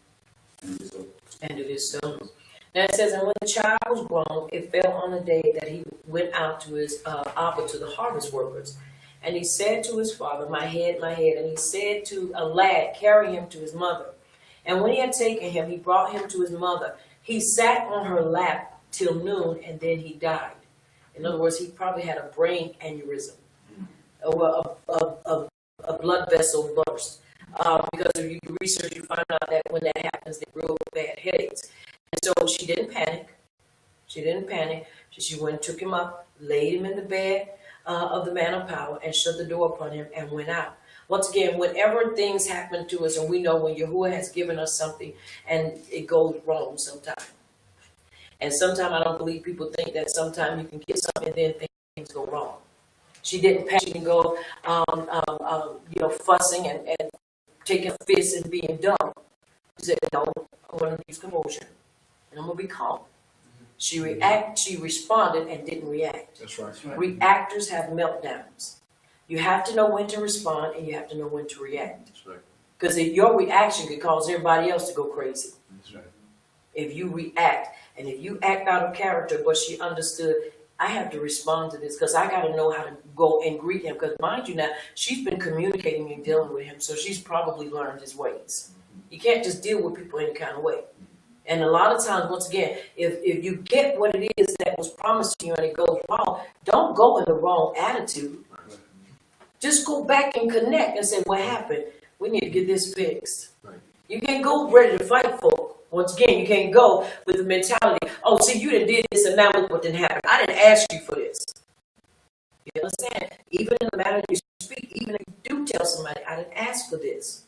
And it is so. And it is so. Now it says, and when the child was grown, it fell on the day that he went out to his Abba, to the harvest workers. And he said to his father, my head, my head. And he said to a lad, carry him to his mother. And when he had taken him, he brought him to his mother. He sat on her lap till noon, and then he died. In other words, he probably had a brain aneurysm, or a blood vessel burst. Because if you research, you find out that when that happens, they real bad headaches. And so she didn't panic. She didn't panic. She went and took him up, laid him in the bed of the man of power, and shut the door upon him and went out. Once again, whenever things happen to us, and we know when Yahuwah has given us something and it goes wrong sometimes. And sometimes I don't believe people think that sometimes you can get something and then things go wrong. She didn't panic. She didn't go, fussing and taking fists and being dumb. She said, no, I'm going to use composure and I'm going to be calm. She responded and didn't react. That's right. Reactors have meltdowns. You have to know when to respond and you have to know when to react. That's right. Because your reaction could cause everybody else to go crazy. That's right. If you react, and if you act out of character, but she understood, I have to respond to this because I got to know how to go and greet him. Because mind you now, she's been communicating and dealing with him, so she's probably learned his ways. You can't just deal with people any kind of way. And a lot of times, once again, if you get what it is that was promised to you and it goes wrong, don't go in the wrong attitude. Just go back and connect and say, what happened? We need to get this fixed. Right. You can't go ready to fight folk. Once again, you can't go with the mentality, oh, see, you done did this and now look what didn't happen. I didn't ask you for this. You understand? Even in the matter you speak, even if you do tell somebody, I didn't ask for this.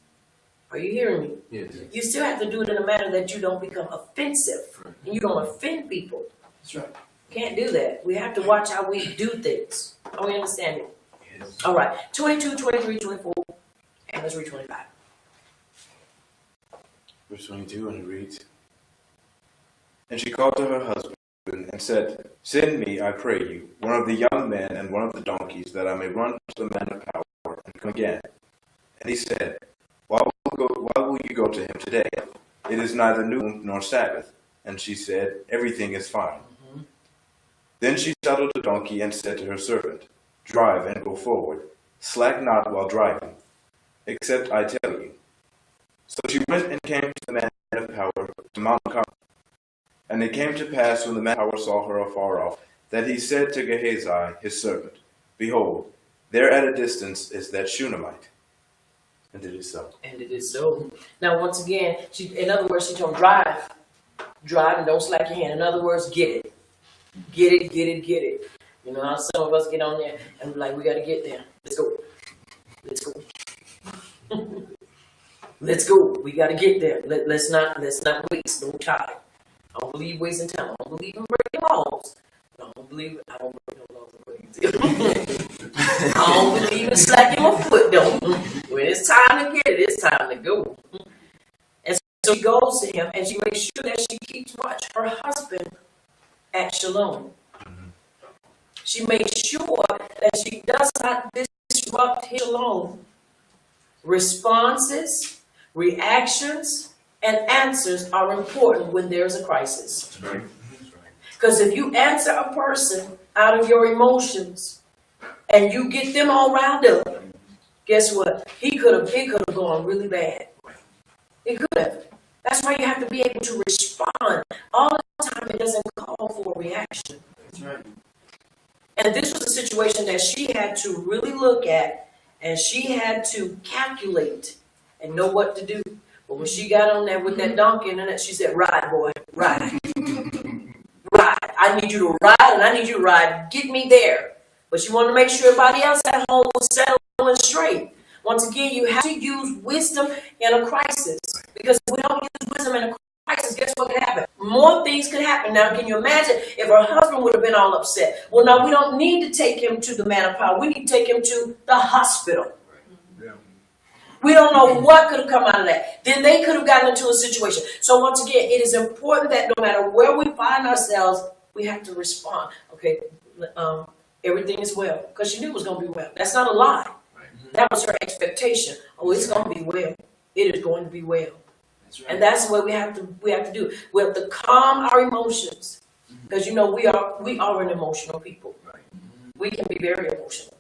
Are you hearing me? Yes. You still have to do it in a manner that you don't become offensive. Right. And you don't offend people. That's right. Can't do that. We have to watch how we do things. Are we understanding? Yes. All right. 22, 23, 24, and let's read 25. Verse 22, and it reads, and she called to her husband and said, send me, I pray you, one of the young men and one of the donkeys, that I may run to the man of power and come again. And he said, why will you go to him today? It is neither noon nor Sabbath. And she said, everything is fine. Mm-hmm. Then she saddled the donkey and said to her servant, drive and go forward. Slack not while driving, except I tell you. So she went and came to the man of power, to Mount Carmel. And it came to pass, when the man of power saw her afar off, that he said to Gehazi, his servant, behold, there at a distance is that Shunammite. And it is so. And it is so. Now, once again, in other words, she told him, drive. Drive and don't slack your hand. In other words, get it. Get it, get it, get it. You know how some of us get on there and be like, we got to get there. Let's go. Let's go. Let's go. We got to get there. Let's not waste no time. I don't believe wasting time. I don't believe in breaking laws. I don't believe no laws. I don't believe in slacking my foot though. When it's time to get it, it's time to go. And so she goes to him and she makes sure that she keeps watch her husband at Shalom. She makes sure that she does not disrupt his Shalom. Responses, reactions, and answers are important when there's a crisis. Because if you answer a person out of your emotions and you get them all riled up, guess what? It could have gone really bad. It could have. That's why you have to be able to respond. All the time it doesn't call for a reaction. That's right. And this was a situation that she had to really look at, and she had to calculate and know what to do. But when she got on there with that donkey and that, she said, ride, boy, ride. Ride. I need you to ride, and I need you to ride. Get me there. But she wanted to make sure everybody else at home was settled and straight. Once again, you have to use wisdom in a crisis. Because if we don't use wisdom in a crisis, guess what could happen? More things could happen. Now, can you imagine if her husband would have been all upset? Well, no, we don't need to take him to the man of power. We need to take him to the hospital. We don't know what could have come out of that. Then they could have gotten into a situation. So once again, it is important that no matter where we find ourselves, we have to respond. Okay, everything is well. Because she knew it was going to be well. That's not a lie. That was her expectation. Oh, it's going to be well. It is going to be well. And that's what we have to do. We have to calm our emotions. Because you know we are an emotional people. We can be very emotional.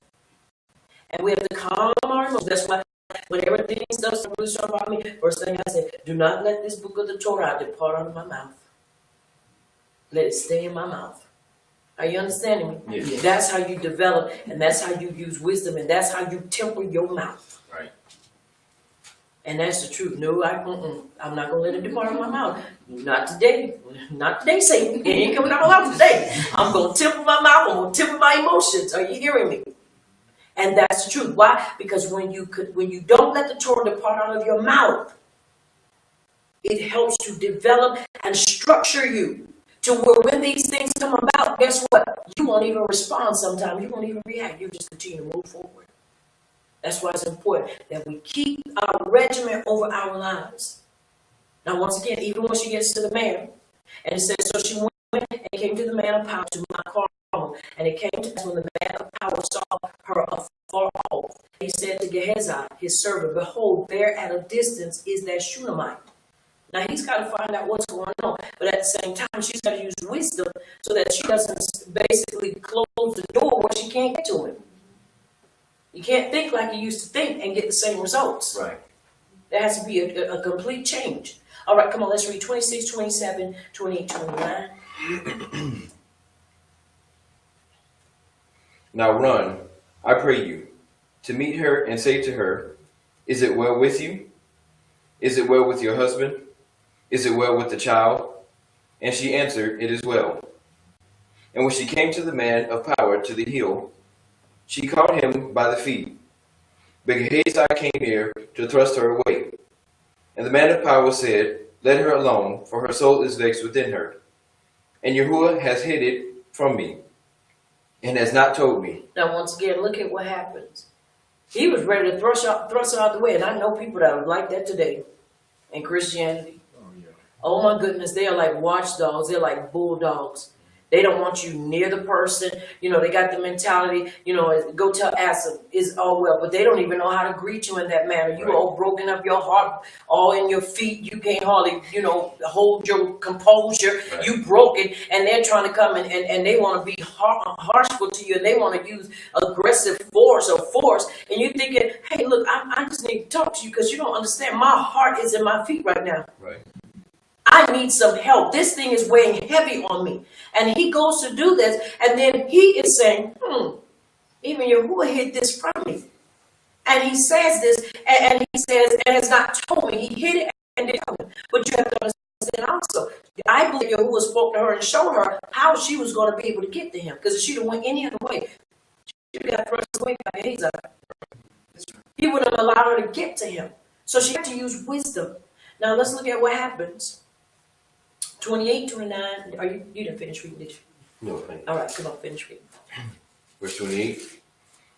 And we have to calm our emotions. That's why when everything starts to really about me, first thing I say, do not let this book of the Torah depart out of my mouth. Let it stay in my mouth. Are you understanding me? Yes. That's how you develop, and that's how you use wisdom, and that's how you temper your mouth. Right. And that's the truth. No, I'm not going to let it depart out of my mouth. Not today. Not today, Satan. It ain't coming out of my mouth today. I'm going to temper my mouth. I'm going to temper my emotions. Are you hearing me? And that's the truth. Why? Because when you don't let the Torah depart out of your mouth, it helps to develop and structure you to where when these things come about, guess what? You won't even respond sometimes. You won't even react. You just continue to move forward. That's why it's important that we keep our regimen over our lives. Now, once again, even when she gets to the man, and it says, so she went and came to the man of power to my car. And it came to us when the man of power saw her afar off. He said to Gehazi, his servant, behold, there at a distance is that Shunammite. Now he's got to find out what's going on. But at the same time, she's got to use wisdom so that she doesn't basically close the door where she can't get to him. You can't think like you used to think and get the same results. Right. There has to be a complete change. All right, come on, let's read 26, 27, 28, 29. Now run, I pray you, to meet her and say to her, is it well with you? Is it well with your husband? Is it well with the child? And she answered, it is well. And when she came to the man of power to the hill, she caught him by the feet. But Gehazi came near to thrust her away. And the man of power said, let her alone, for her soul is vexed within her. And Yahuwah has hid it from me, and has not told me. Now, once again, look at what happens. He was ready to thrust her out the way. And I know people that are like that today in Christianity. Oh, my goodness. They are like watchdogs. They're like bulldogs. They don't want you near the person. You know, they got the mentality, you know, go tell Asa, it's all well. But they don't even know how to greet you in that manner. You all broken up, your heart all in your feet. You can't hardly, you know, hold your composure. Right. You broken. And they're trying to come and they want to be harshful to you. And they want to use aggressive force. And you're thinking, hey, look, I just need to talk to you because you don't understand. My heart is in my feet right now. Right. I need some help. This thing is weighing heavy on me. And he goes to do this. And then he is saying, even Yahuwah hid this from me. And he says this, and he says, and has not told me. He hid it and didn't tell me. But you have to understand also, I believe Yahuwah spoke to her and showed her how she was going to be able to get to him. Because if she'd have went any other way, she got thrust away by Gehazi. He wouldn't have allowed her to get to him. So she had to use wisdom. Now let's look at what happens. 28, 29, you didn't finish reading, did you? No, thank you. All right, come on, finish reading. Verse 28.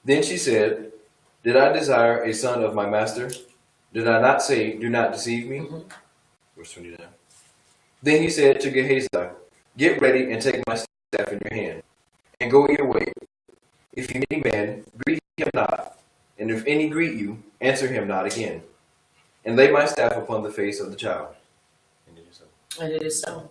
Then she said, did I desire a son of my master? Did I not say, do not deceive me? Verse 29. Then he said to Gehazi, get ready and take my staff in your hand, and go your way. If you meet any man, greet him not, and if any greet you, answer him not again. And lay my staff upon the face of the child. And it is so.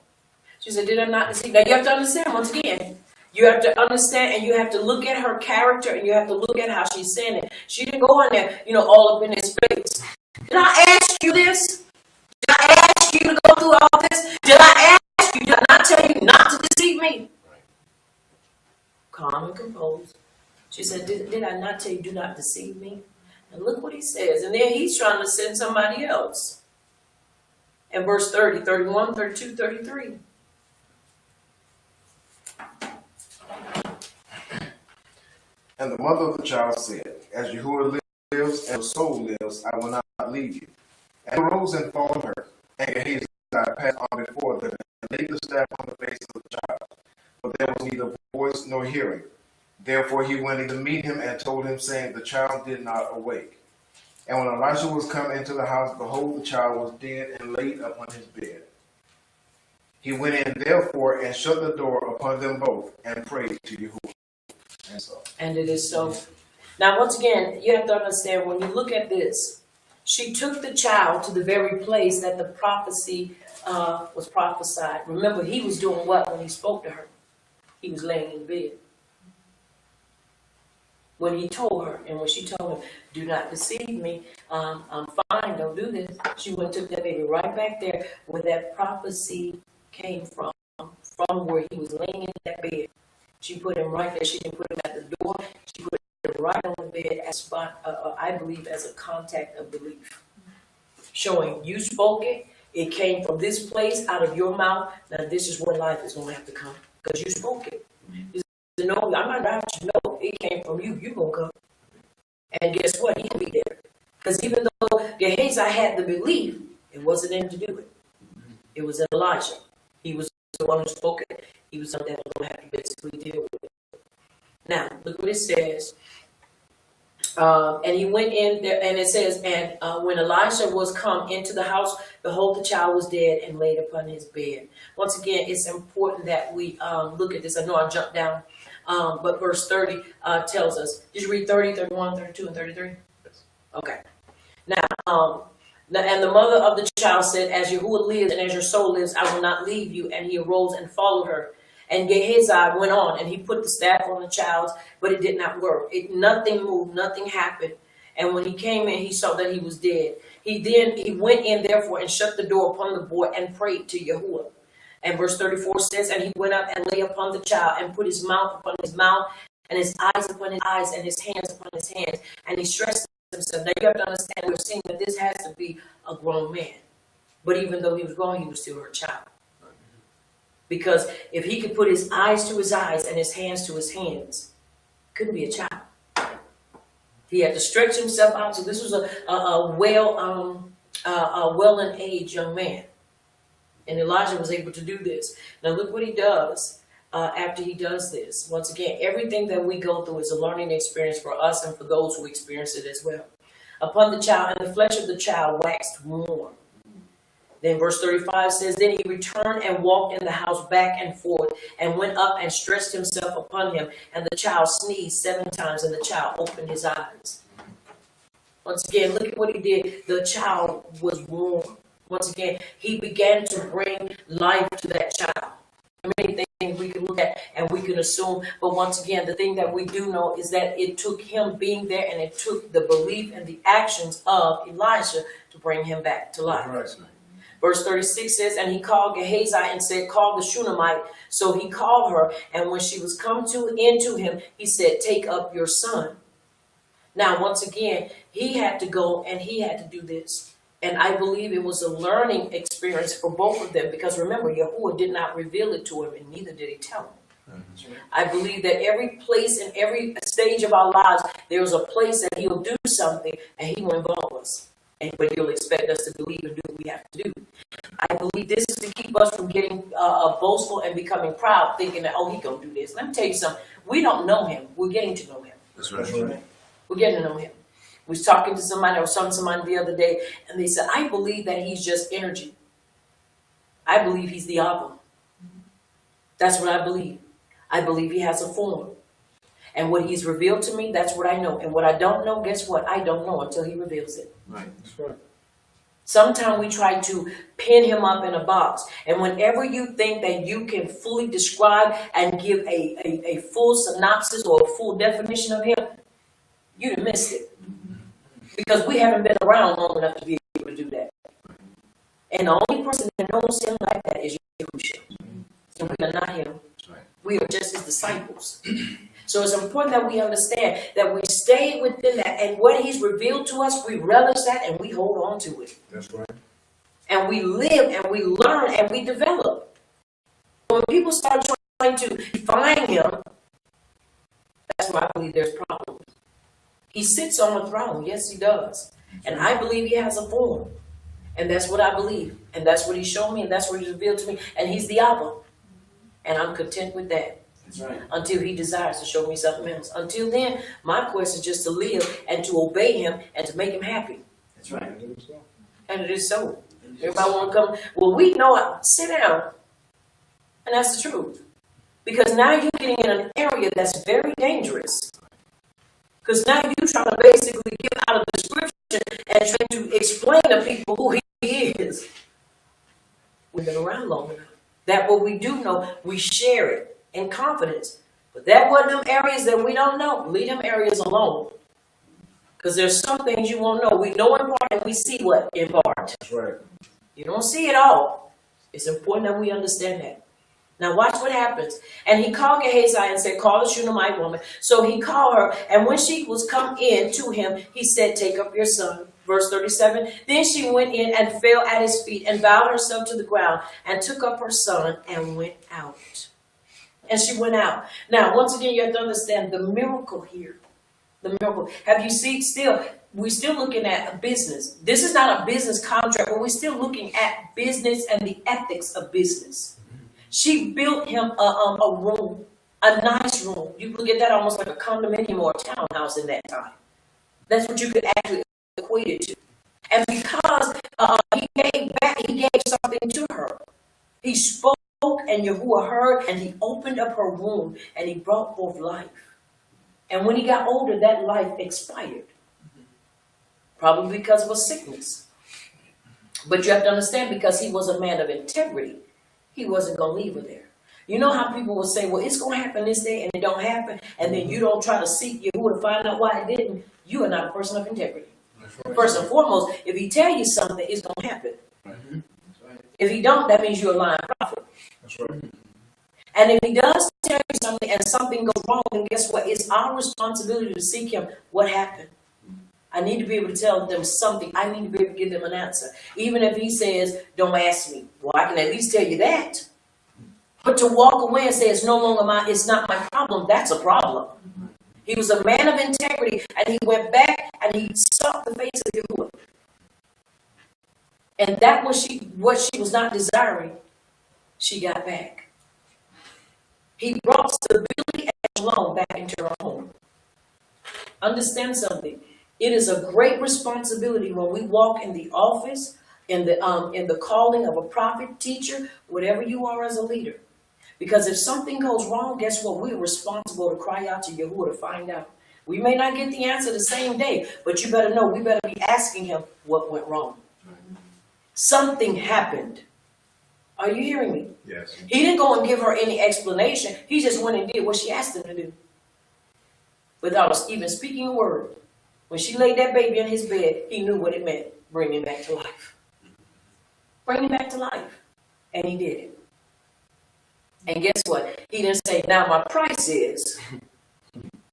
She said, did I not deceive? Now you have to understand, once again, you have to understand and you have to look at her character and you have to look at how she's saying it. She didn't go in there, you know, all up in his face. Did I ask you this? Did I ask you to go through all this? Did I ask you? Did I not tell you not to deceive me? Calm and composed. She said, did I not tell you, do not deceive me? And look what he says. And then he's trying to send somebody else. And verse 30, 31, 32, 33. And the mother of the child said, as Yahuwah lives and your soul lives, I will not leave you. And he arose and followed her. And Gehazi passed before them, and laid the staff on the face of the child. But there was neither voice nor hearing. Therefore he went in to meet him and told him, saying, the child did not awake. And when Elisha was come into the house, behold, the child was dead and laid upon his bed. He went in therefore and shut the door upon them both and prayed to Yahuwah. And so. And it is so. Now, once again, you have to understand, when you look at this, she took the child to the very place that the prophecy was prophesied. Remember, he was doing what when he spoke to her? He was laying in bed. When he told her, and when she told him, do not deceive me, I'm fine, don't do this. She went and took that baby right back there where that prophecy came from where he was laying in that bed. She put him right there. She didn't put him at the door. She put him right on the bed as spot, I believe, as a contact of belief. Showing you spoke it. It came from this place out of your mouth. Now this is where life is going to have to come because you spoke it. You know, I'm not doubt you know it came from you. You're going to come. And guess what? He'll be there. Because even though Gehazi had the belief, it wasn't him to do it. It was Elijah. He was the one who spoke it. He was the one that was going to have to basically deal with it. Now, look what it says. And he went in there, and it says, and when Elisha was come into the house, behold, the child was dead and laid upon his bed. Once again, it's important that we look at this. I know I jumped down, but verse 30 tells us. Did you read 30, 31, 32, and 33? Yes. Okay. Now, and the mother of the child said, as Yahuwah lives and as your soul lives, I will not leave you. And he arose and followed her. And Gehazi went on, and he put the staff on the child, but it did not work. Nothing moved, nothing happened. And when he came in, he saw that he was dead. He went in, therefore, and shut the door upon the boy and prayed to Yahuwah. And verse 34 says, and he went up and lay upon the child and put his mouth upon his mouth and his eyes upon his eyes and his hands upon his hands. And he stretched himself. Now you have to understand, we're seeing that this has to be a grown man. But even though he was grown, he was still her child. Because if he could put his eyes to his eyes and his hands to his hands, couldn't be a child. He had to stretch himself out. So this was a well in age young man. And Elijah was able to do this. Now look what he does after he does this. Once again, everything that we go through is a learning experience for us and for those who experience it as well. Upon the child, and the flesh of the child waxed warm. Then verse 35 says, then he returned and walked in the house back and forth and went up and stretched himself upon him. And the child sneezed 7 times and the child opened his eyes. Once again, look at what he did. The child was warm. Once again, he began to bring life to that child. Many things we can look at and we can assume. But once again, the thing that we do know is that it took him being there and it took the belief and the actions of Elijah to bring him back to life. Right. Verse 36 says, and he called Gehazi and said, call the Shunammite. So he called her, and when she was come into him, he said, take up your son. Now, once again, he had to go and he had to do this. And I believe it was a learning experience for both of them, because remember, Yahuwah did not reveal it to him, and neither did he tell him. I believe that every place and every stage of our lives, there's a place that he'll do something and he will involve us. But he'll expect us to believe and do what we have to do. I believe this is to keep us from getting boastful and becoming proud, thinking that, oh, he's going to do this. Let me tell you something. We don't know him. We're getting to know him. That's right. We're getting to know him. We was talking to somebody, I was talking to somebody the other day, and they said, I believe that he's just energy. I believe he's the Abba. That's what I believe. I believe he has a form. And what he's revealed to me, that's what I know. And what I don't know, guess what? I don't know until he reveals it. Right. That's right. Sometimes we try to pin him up in a box. And whenever you think that you can fully describe and give a full synopsis or a full definition of him, you'd have missed it. Because we haven't been around long enough to be able to do that. And the only person that knows him like that is Yahushua. And we are not him. We are just his disciples. So it's important that we understand that we stay within that, and what he's revealed to us, we relish that and we hold on to it. That's right. And we live and we learn and we develop. When people start trying to define him, that's why I believe there's problems. He sits on the throne. Yes, he does. And I believe he has a form. And that's what I believe. And that's what he showed me, and that's what he revealed to me. And he's the Abba. And I'm content with that. That's right. Until he desires to show me something else. Until then, my quest is just to live and to obey him and to make him happy. That's right. And it is so. Everybody want to come, well, we know it. Sit down. And that's the truth. Because now you're getting in an area that's very dangerous. Because now you're trying to basically get out of the scripture and trying to explain to people who he is. We've been around long enough. That what we do know, we share it in confidence. But that wasn't them areas that we don't know. Leave them areas alone. Because there's some things you won't know. We know in part and we see what in part. That's right. You don't see it all. It's important that we understand that. Now watch what happens. And he called Gehazi and said, call the Shunammite woman. So he called her, and when she was come in to him, he said, take up your son. Verse 37, then she went in and fell at his feet and bowed herself to the ground and took up her son and went out. And she went out. Now, once again, you have to understand the miracle here. The miracle. Have you seen still, we're still looking at a business. This is not a business contract, but we're still looking at business and the ethics of business. She built him a room, a nice room. You look at that almost like a condominium or a townhouse in that time. That's what you could actually equate it to. And because he gave something to her. He spoke and Yahuwah heard, and he opened up her womb and he brought forth life. And when he got older, that life expired. Probably because of a sickness. But you have to understand, because he was a man of integrity, he wasn't going to leave her there. You know how people will say, well, it's going to happen this day, and it don't happen, and then you don't try to seek Yahuwah to find out why it didn't. You are not a person of integrity. Right. First and foremost, if he tell you something, it's going to happen. Mm-hmm. Right. If he don't, that means you're a lying prophet. That's right. And if he does tell you something and something goes wrong, then guess what? It's our responsibility to seek him. What happened? I need to be able to tell them something. I need to be able to give them an answer. Even if he says, don't ask me. Well, I can at least tell you that. But to walk away and say it's no longer it's not my problem, that's a problem. He was a man of integrity, and he went back and he sought the face of Yahuwah. And that was what she was not desiring, she got back. He brought stability and shalom back into her home. Understand something. It is a great responsibility when we walk in the office, in the calling of a prophet, teacher, whatever you are as a leader. Because if something goes wrong, guess what? We're responsible to cry out to Yahuwah to find out. We may not get the answer the same day, but you better know, we better be asking him what went wrong. Something happened. Are you hearing me? Yes. He didn't go and give her any explanation. He just went and did what she asked him to do. Without even speaking a word. When she laid that baby in his bed, he knew what it meant. Bring him back to life. Bring him back to life. And he did it. And guess what? He didn't say, now my price is.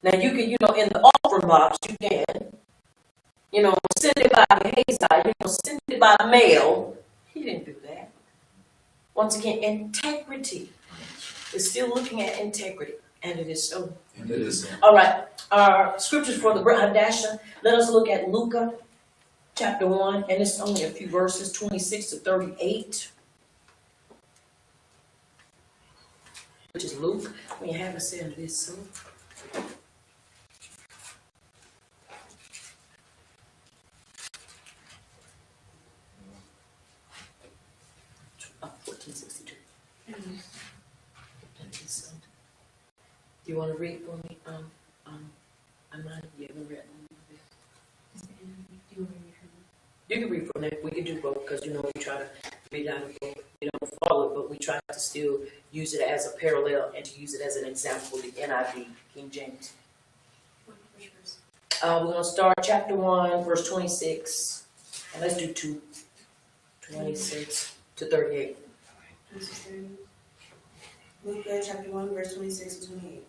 Now you can, in the offering box, you can, send it by Gehazi, send it by mail. He didn't do that. Once again, integrity. Is still looking at integrity. And it is so. And it is so. All right. Our scriptures for the Hadasha. Let us look at Luke chapter 1. And it's only a few verses, 26 to 38. Which is Luke. We haven't said this, so. 1462. Do you want to read for me? I'm not. You haven't read. You can read from that. We can do both because we try to read out of both. We don't follow it, but we try to still use it as a parallel and to use it as an example. The NIV, King James. We're going to start chapter 1, verse 26, and let's do 2, 26 to 38. Luke chapter 1, verse 26 to 28.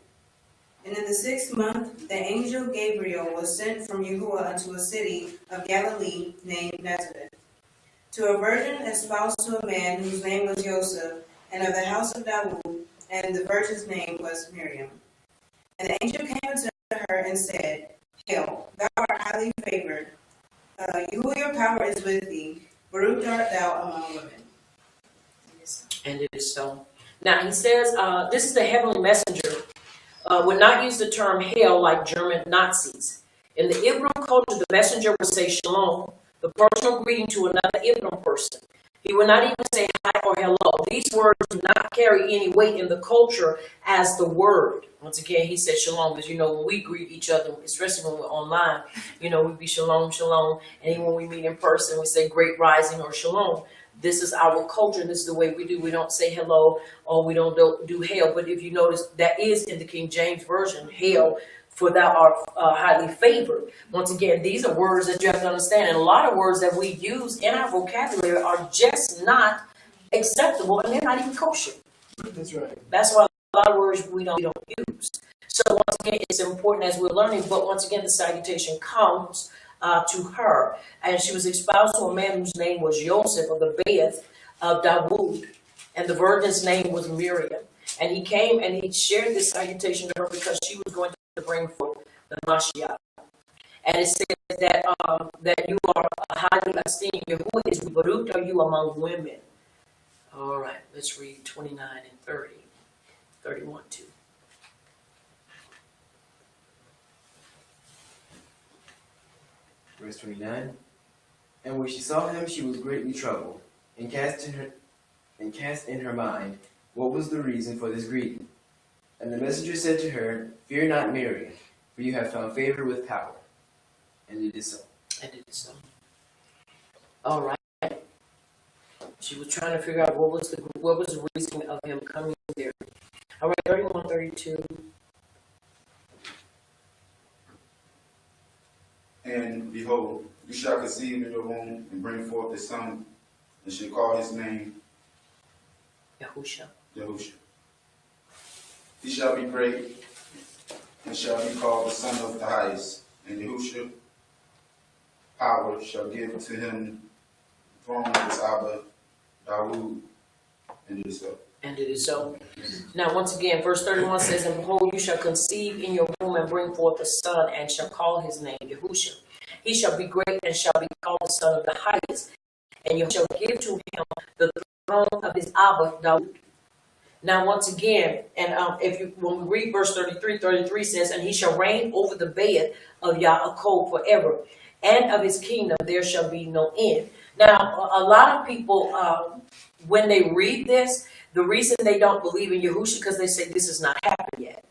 And in the 6th month, the angel Gabriel was sent from Yahuwah unto a city of Galilee named Nazareth, to a virgin espoused to a man whose name was Joseph, and of the house of Dawood, and the virgin's name was Miriam. And the angel came unto her and said, Hail, thou art highly favored. Yahuwah your power is with thee. Baruch art thou among women. And it is so. Now he says, this is the heavenly messenger. Would not use the term hail like German Nazis. In the Ibram culture, the messenger would say shalom, the personal greeting to another Ibram person. He would not even say hi or hello. These words do not carry any weight in the culture as the word. Once again, he said shalom, because when we greet each other, especially when we're online, we be shalom, shalom. And even when we meet in person, we say great rising or shalom. This is our culture, and this is the way we do. We don't say hello, or we don't do hail. But if you notice, that is in the King James Version, hail, for thou art highly favored. Once again, these are words that you have to understand. And a lot of words that we use in our vocabulary are just not acceptable, and they're not even kosher. That's right. That's why a lot of words we don't use. So once again, it's important as we're learning, but once again, the salutation comes to her. And she was espoused to a man whose name was Joseph of the Beth of Dawood. And the virgin's name was Miriam. And he came and he shared this salutation to her because she was going to bring forth the Mashiach. And it says that that you are highly esteemed. Who is Baruch are you among women? All right, let's read 29 and 30. 31 too. Verse 29. And when she saw him, she was greatly troubled, and cast in her mind what was the reason for this greeting. And the messenger said to her, Fear not, Miriam, for you have found favor with power. And it is so. And it is so. All right. She was trying to figure out what was the reason of him coming there. All right, 31, 32. And behold, you shall conceive in your womb and bring forth a son, and shall call his name Yahusha. Yahusha. He shall be great, and shall be called the Son of the Highest. And Yahusha power shall give to him the throne of his Abba Dawood, and it is so. And it is so. Now, once again, verse 31 says, And behold, you shall conceive in your womb and bring forth a son, and shall call his name Yahusha. He shall be great and shall be called the Son of the Highest. And you shall give to him the throne of his Abba Dawood. Now, once again, and when we read verse 33 says, And he shall reign over the bed of Yaakov forever, and of his kingdom there shall be no end. Now, a lot of people, when they read this, the reason they don't believe in Yahusha because they say this has not happened yet.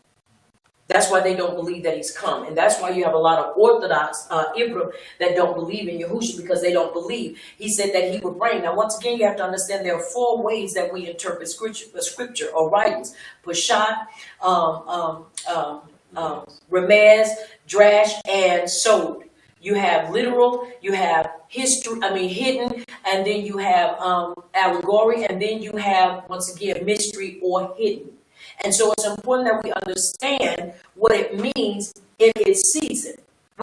That's why they don't believe that he's come. And that's why you have a lot of Orthodox Ibram that don't believe in Yahusha because they don't believe. He said that he would reign. Now, once again, you have to understand there are four ways that we interpret scripture or writings. Pashat, Remez, Drash, and Sod. You have literal, you have hidden, and then you have allegory, and then you have, once again, mystery or hidden. And so it's important that we understand what it means in its season.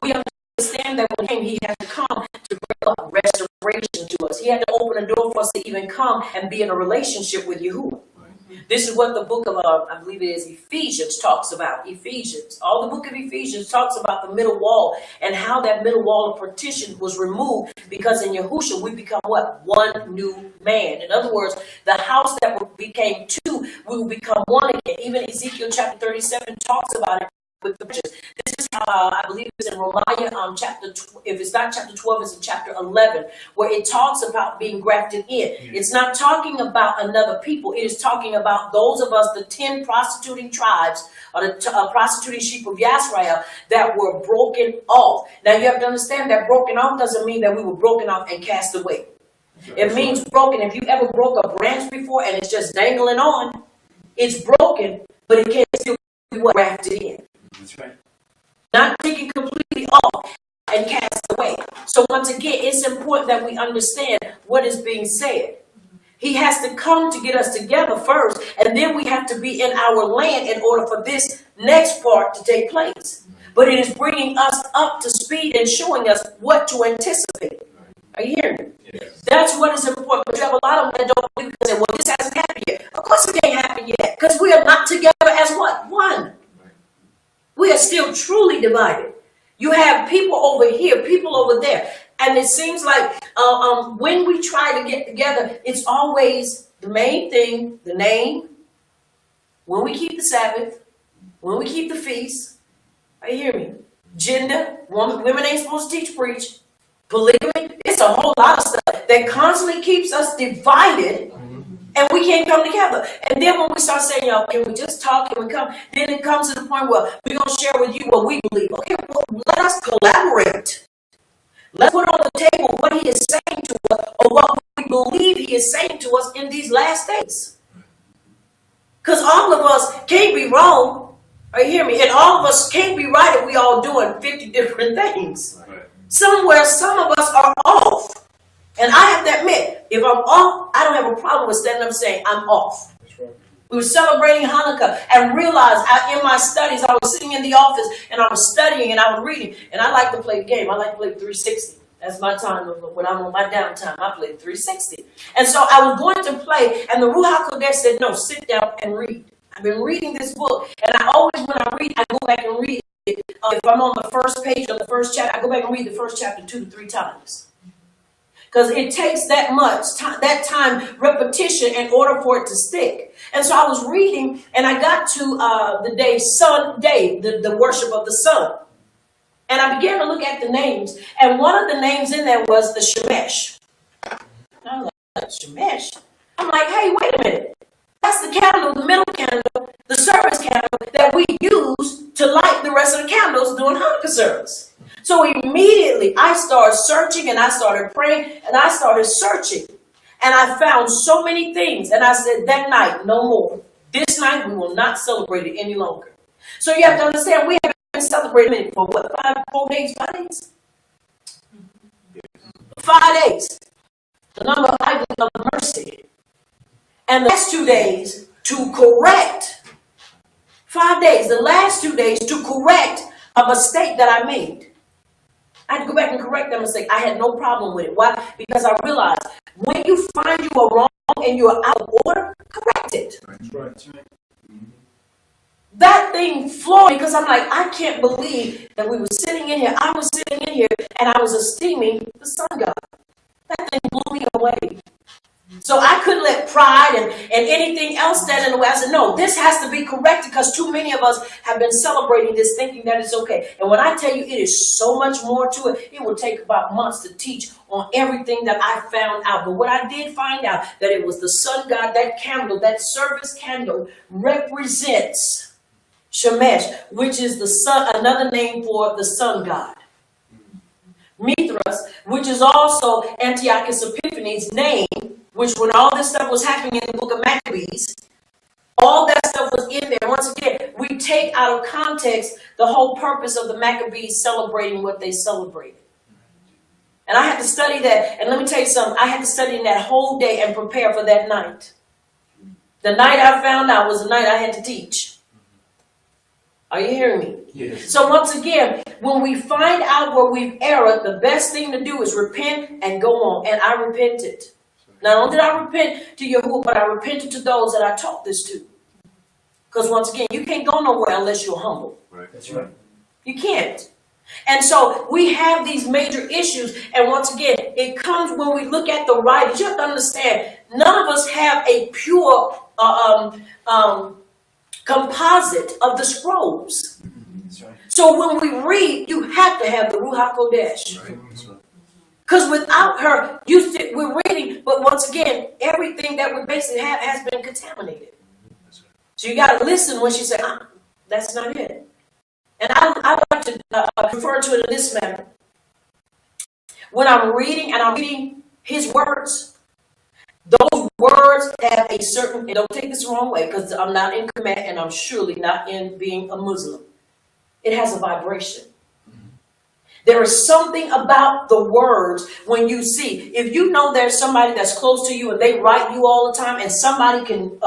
We understand that when he came, he had to come to bring up restoration to us. He had to open a door for us to even come and be in a relationship with Yahuwah. This is what the book of, I believe it is Ephesians talks about. Ephesians. All the book of Ephesians talks about the middle wall and how that middle wall of partition was removed because in Yahusha we become what? One new man. In other words, the house that became two, we will become one again. Even Ezekiel chapter 37 talks about it with the churches. This is I believe it's in Romania chapter, if it's not chapter 12, it's in chapter 11, where it talks about being grafted in. It's not talking about another people. It is talking about those of us, the 10 prostituting tribes, or the prostituting sheep of Yisrael that were broken off. Now you have to understand that broken off doesn't mean that we were broken off and cast away. It means broken. If you ever broke a branch before and it's just dangling on, it's broken, but it can't still be grafted in. That's right. Not taken completely off and cast away. So once again, it's important that we understand what is being said. He has to come to get us together first, and then we have to be in our land in order for this next part to take place. But it is bringing us up to speed and showing us what to anticipate. Are you hearing me? Yes. That's what is important. But you have a lot of them that don't believe because they say, well, this hasn't happened yet. Of course it ain't happened yet, because we are not together as what? One. We are still truly divided. You have people over here, people over there. And it seems like when we try to get together, it's always the main thing, the name, when we keep the Sabbath, when we keep the feast. Are you hear me? Gender, women ain't supposed to teach, preach. Polygamy, it's a whole lot of stuff that constantly keeps us divided, and we can't come together. And then when we start saying, y'all, can we just talk? Can we come? Then it comes to the point where we're going to share with you what we believe. Okay, well, let us collaborate. Let's put on the table what he is saying to us, or what we believe he is saying to us in these last days. Because all of us can't be wrong. Are you hear me? And all of us can't be right if we all doing 50 different things. Somewhere, some of us are off. And I have to admit, if I'm off, I don't have a problem with standing up saying I'm off. We were celebrating Hanukkah and realized in my studies, I was sitting in the office and I was studying and I was reading. And I like to play the game. I like to play 360. That's my time when I'm on my downtime. I play 360. And so I was going to play, and the Ruach HaKodesh said, no, sit down and read. I've been reading this book, and I always, when I read, I go back and read it. If I'm on the first page or the first chapter, I go back and read the first chapter 2 to 3 times. Because it takes that much time, that time repetition in order for it to stick. And so I was reading, and I got to the day, Sun Day, the worship of the sun. And I began to look at the names, and one of the names in there was the Shemesh. I'm like, Shemesh? I'm like, hey, wait a minute. That's the candle, the middle candle, the service candle that we use to light the rest of the candles during Hanukkah service. So immediately I started searching and I started praying and I started searching. And I found so many things. And I said, that night, no more. This night, we will not celebrate it any longer. So you have to understand, we have been celebrating for what, 4 days, 5 days? 5 days. The number of mercy. And the last 2 days to correct. 5 days, the last 2 days to correct a mistake that I made. I had to go back and correct that mistake. I had no problem with it. Why? Because I realized when you find you are wrong and you are out of order, correct it. That's right. That thing floored because I'm like, I can't believe that we were sitting in here. I was sitting in here and I was esteeming the sun god. That thing blew me away. So I couldn't let pride and anything else stand in the way. I said, no, this has to be corrected because too many of us have been celebrating this thinking that it's okay. And when I tell you it is so much more to it, it will take about months to teach on everything that I found out. But what I did find out, that it was the sun god, that candle, that service candle represents Shemesh, which is the sun, another name for the sun god. Mithras, which is also Antiochus Epiphanes' name, which when all this stuff was happening in the book of Maccabees, all that stuff was in there. Once again, we take out of context the whole purpose of the Maccabees celebrating what they celebrated. And I had to study that. And let me tell you something. I had to study that whole day and prepare for that night. The night I found out was the night I had to teach. Are you hearing me? Yes. So once again, when we find out where we've erred, the best thing to do is repent and go on. And I repented. Not only did I repent to Yahuwah, but I repented to those that I taught this to. Because once again, you can't go nowhere unless you're humble. Right. That's right. You can't. And so we have these major issues. And once again, it comes when we look at the writings. You have to understand, none of us have a pure composite of the scrolls. That's right. So when we read, you have to have the Ruach HaKodesh. Right. That's right. Because without her, we're reading, but once again, everything that we basically have has been contaminated. So you got to listen when she says, that's not it. And I like to refer to it in this manner. When I'm reading and I'm reading his words, those words have a certain, and don't take this the wrong way, because I'm not in command and I'm surely not in being a Muslim. It has a vibration. There is something about the words when you see. If you know there's somebody that's close to you and they write you all the time and somebody can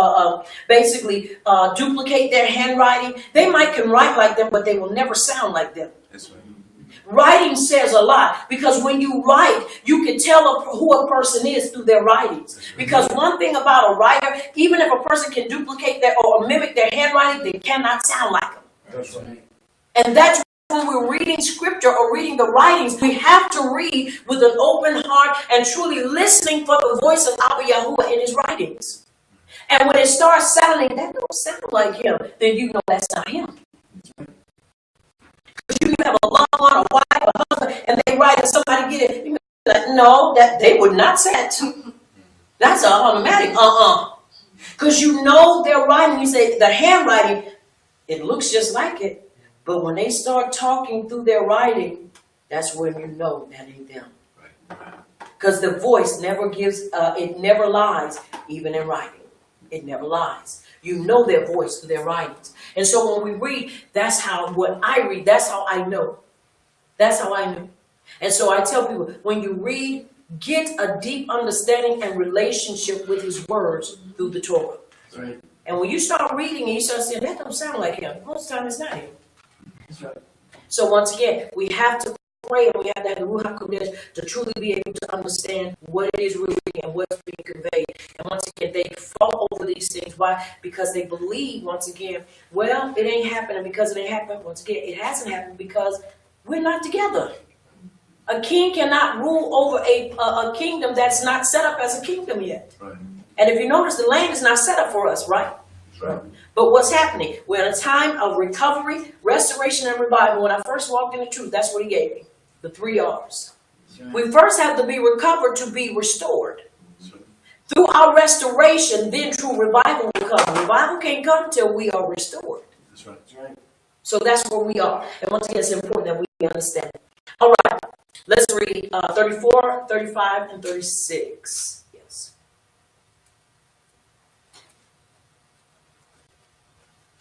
basically duplicate their handwriting, they might can write like them, but they will never sound like them. That's right. Writing says a lot because when you write, you can tell who a person is through their writings. Because one thing about a writer, even if a person can duplicate their or mimic their handwriting, they cannot sound like them. That's right. And that's when we're reading scripture or reading the writings, we have to read with an open heart and truly listening for the voice of Abba Yahuwah in his writings. And when it starts sounding, that don't sound like him, then you know that's not him. You have a loved one, a wife, a husband, and they write and somebody get it. You be like, no, that they would not say that. That's an automatic because you know they're writing. You say the handwriting, it looks just like it. But when they start talking through their writing, that's when you know that ain't them. Because the voice never gives, it never lies, even in writing. It never lies. You know their voice through their writings. And so when we read, that's how, what I read, that's how I know. That's how I know. And so I tell people, when you read, get a deep understanding and relationship with his words through the Torah. Right. And when you start reading and you start saying, that don't sound like him, most of the time it's not him. That's right. So once again, we have to pray and we have to have the Ruach HaKodesh to truly be able to understand what it is we're reading and what's being conveyed. And once again, they fall over these things. Why? Because they believe, once again, well, it ain't happening because it ain't happened. Once again, it hasn't happened because we're not together. A king cannot rule over a kingdom that's not set up as a kingdom yet. Right. And if you notice, the land is not set up for us, right? That's right. But what's happening? We're in a time of recovery, restoration, and revival. When I first walked in the truth, that's what he gave me. The 3 R's. Right. We first have to be recovered to be restored. Right. Through our restoration, then true revival will come. Revival can't come till we are restored. That's right. That's right. So that's where we are. And once again, it's important that we understand. All right. Let's read 34, 35, and 36. Yes.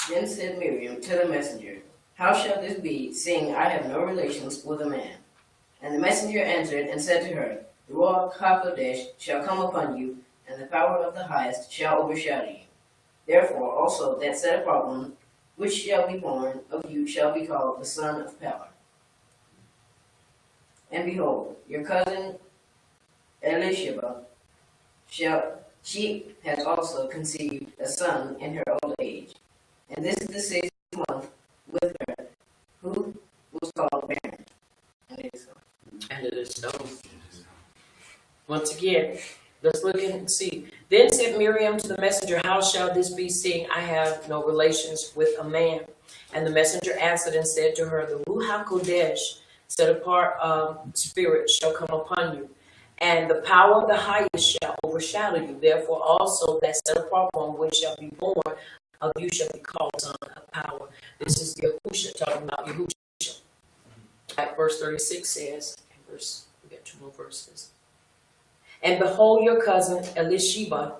Then said Miriam to the messenger, how shall this be, seeing I have no relations with a man? And the messenger answered and said to her, the Ruach HaKodesh shall come upon you, and the power of the highest shall overshadow you. Therefore also that set apart one, which shall be born of you, shall be called the Son of Power. And behold, your cousin Elisheba she has also conceived a son in her old age. And this is the 6th month with her, who was called barren. And it is so. And it is so. Once again, let's look and see. Then said Miriam to the messenger, how shall this be, seeing I have no relations with a man? And the messenger answered and said to her, the Ruach HaKodesh, set apart spirit, shall come upon you, and the power of the highest shall overshadow you. Therefore also that set apart one which shall be born of you shall be called Son of Power. This is Yahusha, talking about Yahusha. Like verse 36 says, we got 2 more verses. And behold, your cousin Elisheba,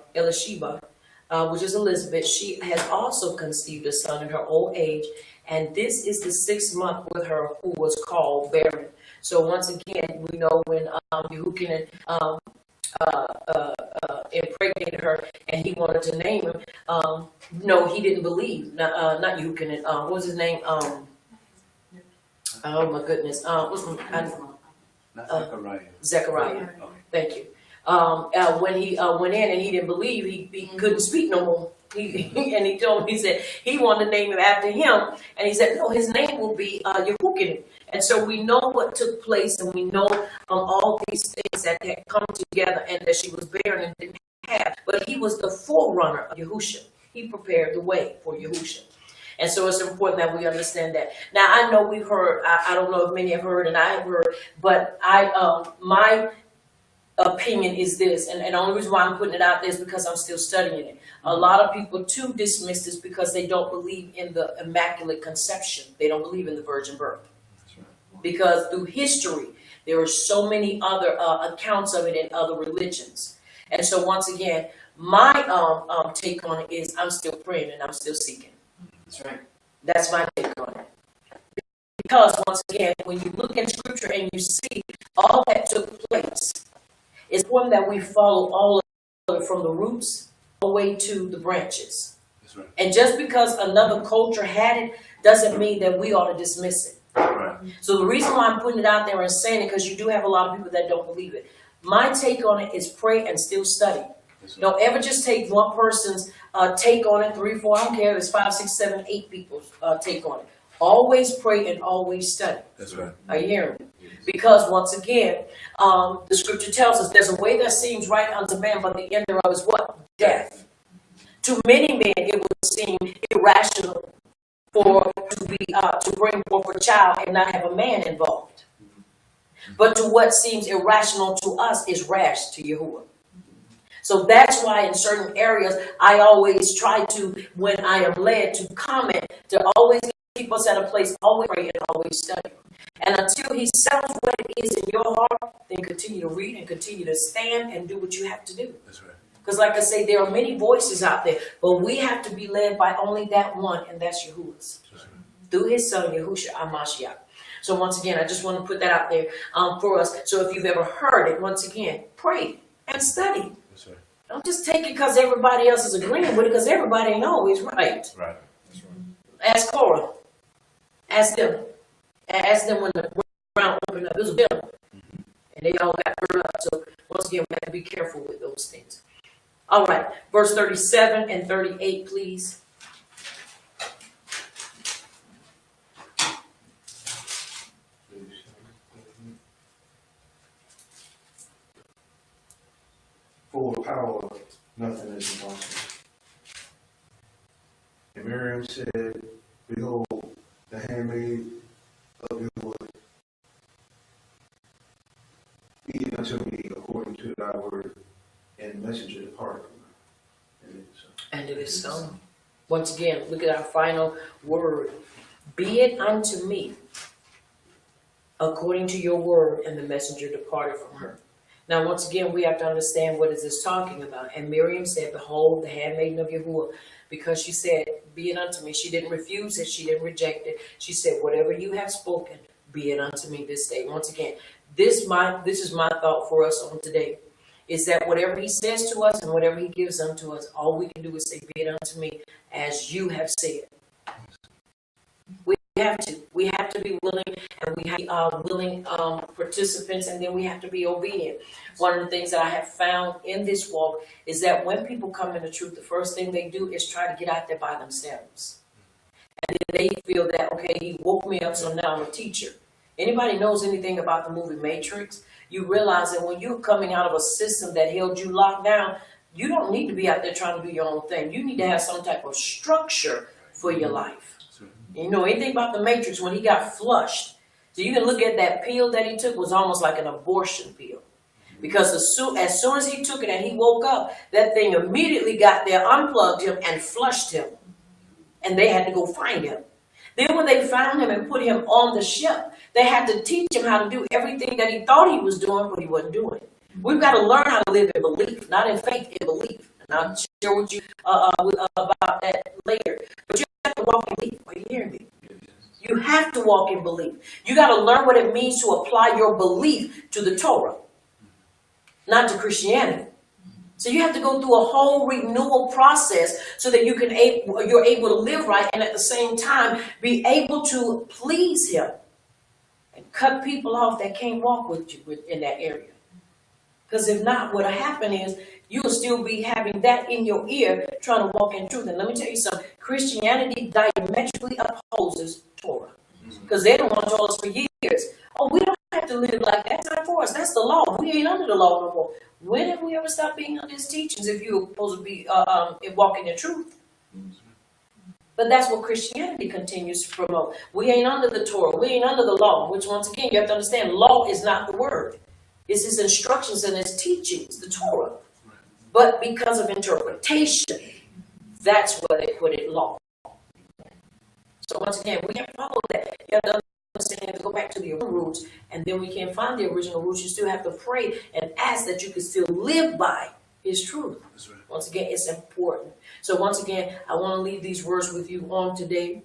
which is Elizabeth, she has also conceived a son in her old age, and this is the 6th month with her, who was called barren. So once again, we know when Yehukin impregnated her, and he wanted to name him. No, he didn't believe. Not Yehukin. What was his name? Oh my goodness. Not Zechariah. Zechariah. Okay. Thank you. When he went in and he didn't believe, he couldn't speak no more. And he told me, he said he wanted to name him after him, and he said no, his name will be Yehukin. And so we know what took place, and we know all these things that had come together, and that she was barren and didn't have. But he was the forerunner of Yahusha. He prepared the way for Yahusha. And so it's important that we understand that. Now I know we've heard. I don't know if many have heard, and I have heard, but my opinion is this, and the only reason why I'm putting it out there is because I'm still studying it. A lot of people too dismiss this because they don't believe in the Immaculate Conception. They don't believe in the virgin birth. Because through history, there are so many other accounts of it in other religions. And so once again, my take on it is I'm still praying and I'm still seeking. That's right. That's my take on it. Because once again, when you look in scripture and you see all that took place, it's important that we follow all of it from the roots all the way to the branches. That's right. And just because another culture had it doesn't mean that we ought to dismiss it. Right. So the reason why I'm putting it out there and saying it, because you do have a lot of people that don't believe it. My take on it is pray and still study. That's right. Don't ever just take one person's take on it, 3, 4, I don't care if it's 5, 6, 7, 8 people's take on it. Always pray and always study. That's right. Are you hearing me? Because once again, the scripture tells us there's a way that seems right unto man, but the end thereof is what? Death. To many men, it would seem irrational to bring forth a child and not have a man involved. But to what seems irrational to us is rash to Yahuwah. So that's why in certain areas, I always try to, when I am led, to comment, to always keep us at a place, always pray and always study. And until he settles what it is in your heart, then continue to read and continue to stand and do what you have to do. That's right. Because like I say, there are many voices out there, but we have to be led by only that one, and that's Yahuwah's. Right. Through his son, Yahushua HaMashiach. So once again, I just want to put that out there for us. So if you've ever heard it, once again, pray and study. That's right. Don't just take it because everybody else is agreeing with it, because everybody ain't always right. Right. That's right. Ask Korah. Ask them. Ask them when the ground opened up. It was a bill. And they all got burned up. So once again, we have to be careful with those things. All right. Verse 37 and 38, please. For with power, nothing is impossible. And Miriam said, Behold, the handmaid of Yahuwah, be it unto me according to thy word, and the messenger departed from her. And it is so. Once again, look at our final word. Be it unto me according to your word, and the messenger departed from her. Now, once again, we have to understand what is this talking about. And Miriam said, Behold, the handmaiden of Yahuwah, because she said, be it unto me. She didn't refuse it. She didn't reject it. She said, whatever you have spoken, be it unto me this day. Once again, this is my thought for us on today, is that whatever he says to us and whatever he gives unto us, all we can do is say, be it unto me as you have said. We have to be willing, and we have to be willing participants, and then we have to be obedient. One of the things that I have found in this walk is that when people come into truth, the first thing they do is try to get out there by themselves. And then they feel that, okay, he woke me up, so now I'm a teacher. Anybody knows anything about the movie Matrix? You realize that when you're coming out of a system that held you locked down, you don't need to be out there trying to do your own thing. You need to have some type of structure for your life. You know anything about the Matrix when he got flushed? So you can look at that pill that he took was almost like an abortion pill. Because as soon as he took it and he woke up, that thing immediately got there, unplugged him, and flushed him. And they had to go find him. Then when they found him and put him on the ship, they had to teach him how to do everything that he thought he was doing, but he wasn't doing. We've got to learn how to live in belief, not in faith, in belief. And I'll share with you about that later. But you have to walk in belief. Are you hearing me? You have to walk in belief. You got to learn what it means to apply your belief to the Torah, not to Christianity. So you have to go through a whole renewal process so that you're able to live right, and at the same time be able to please him and cut people off that can't walk with you in that area. Because if not, what'll happen is you'll still be having that in your ear trying to walk in truth. And let me tell you something, Christianity diametrically opposes Torah. Because they don't want to tell us for years, oh, we don't have to live like that. That's not for us. That's the law. We ain't under the law no more. When have we ever stopped being under his teachings if you're supposed to be walking in truth? But that's what Christianity continues to promote. We ain't under the Torah. We ain't under the law, which once again, you have to understand, law is not the word. It's his instructions and his teachings, the Torah. But because of interpretation, that's where they put it law. So once again, we can't follow that. You have to understand, you have to go back to the original roots, and then we can't find the original roots. You still have to pray and ask that you can still live by his truth. That's right. Once again, it's important. So once again, I want to leave these words with you on today.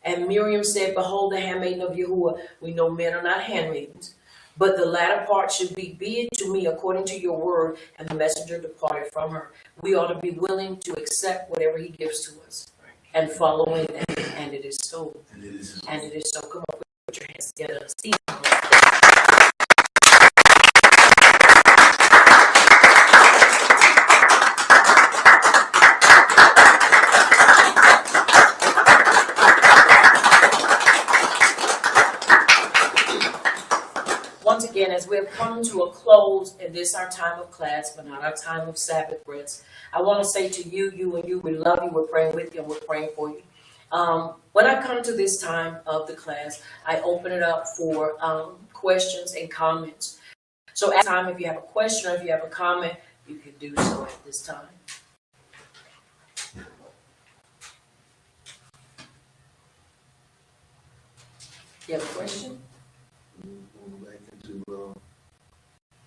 And Miriam said, Behold, the handmaiden of Yahuwah. We know men are not handmaidens. But the latter part should be it to me according to your word, and the messenger departed from her. We ought to be willing to accept whatever he gives to us and following that. And it is so. And it is so. And it is so. Come on, put your hands together. once again, as we have come to a close in this our time of class, but not our time of Sabbath rest, I want to say to you, we love you, we're praying with you, and we're praying for you. When I come to this time of the class, I open it up for questions and comments. So at this time, if you have a question or if you have a comment, you can do so at this time. You have a question? Going back into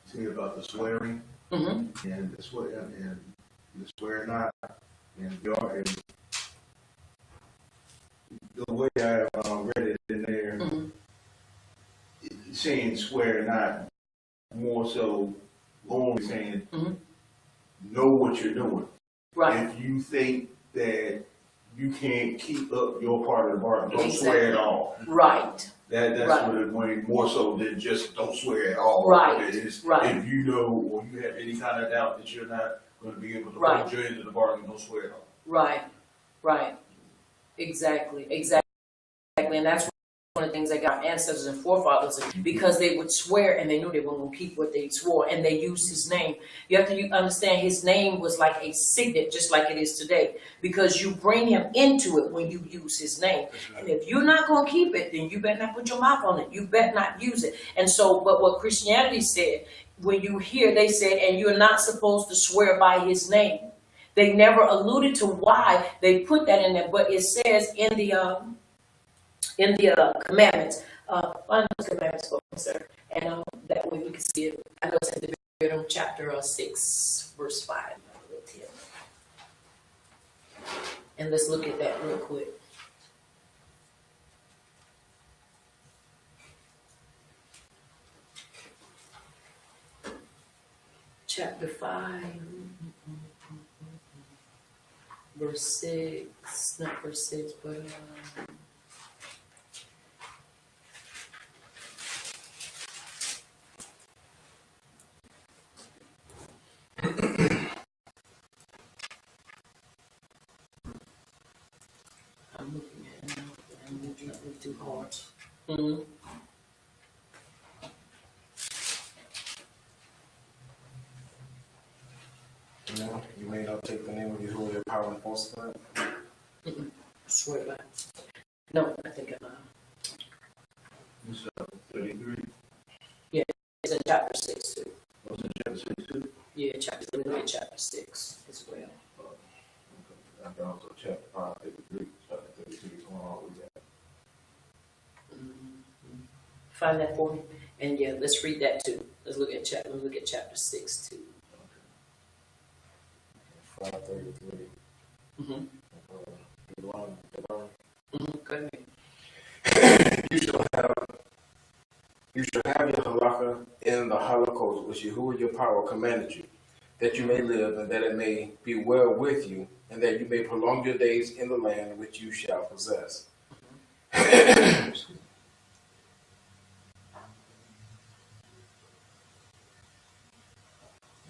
see about the swearing Mm-hmm. and the swear not and the way I read it in there, Mm-hmm. it's saying swear not, more so only saying know what you're doing. Right. If you think that you can't keep up your part of the bargain, don't Exactly. swear at all. Right. That's Right. what it means, more so than just don't swear at all. Right. It is, Right. if you know or you have any kind of doubt that you're not going to be able to Right. hold your end of the bargain, don't swear at all. Right. Right. Exactly. And that's one of the things that got ancestors and forefathers, because they would swear and they knew they weren't going to keep what they swore, and they used his name. You have to understand his name was like a signet, just like it is today, because you bring him into it when you use his name. And if you're not going to keep it, then you better not put your mouth on it. You better not use it. And so, but what Christianity said, when you hear, they said, and you're not supposed to swear by his name. They never alluded to why they put that in there, but it says in the commandments. Find those commandments for me, sir, and that way we can see it. I know it's in Deuteronomy chapter 6, verse 5. And let's look at that real quick. Chapter 5, verse 6, not verse 6, but I'm looking at it now, but I'm looking at it too hard. Mm-hmm. No, you may not take the name of Yahuwah, your power and falsify. Swear by. No, I think It's 33. yeah, it's in chapter 6 too. Was it chapter 6 too? Yeah, chapter 6 as well. I thought also chapter 5, 33, chapter 33 going all the way back. Find that for me, and yeah, let's read that too. Let's look at chapter 6 too. 5:33. Mm-hmm. Go ahead. You shall have your halakha in the holocaust which Yahuwah your power commanded you, that you may live, and that it may be well with you, and that you may prolong your days in the land which you shall possess.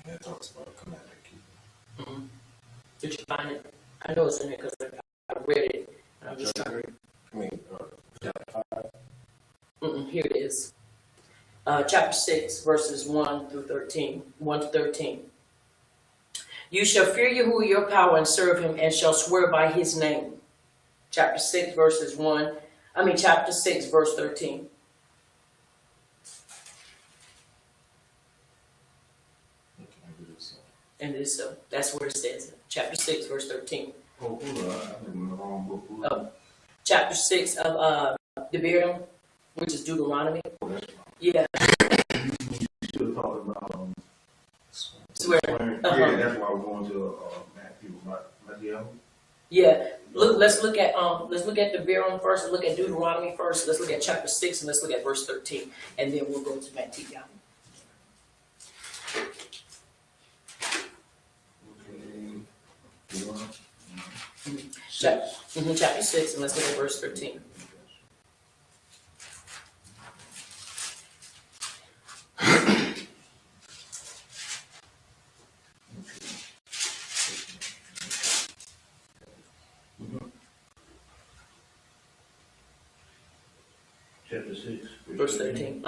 That talks about commandment keeping. Mm-hmm. Did you find it? I know it's in there because I read it. And I'm just trying to. Chapter 5. Here it is. Chapter 6, verses 1 through 13. 1 to 13. You shall fear Yahuwah your power and serve him, and shall swear by his name. Chapter 6, chapter 6, verse 13. And it is so. That's where it says. Chapter 6, verse 13. Oh, hold on. I think we're in the wrong book. Hold on. Chapter 6 of Devarim, which is Deuteronomy. Yeah. You should have talked about Swear. swearing. Uh-huh. Yeah, that's why we're going to Matthew. Matthew. Yeah. Let's look at Devarim first, and look at Deuteronomy first. Let's look at chapter 6, and let's look at verse 13, and then we'll go to Matthew. Chapter 6, and let's look at verse 13. Chapter 6. Verse 13.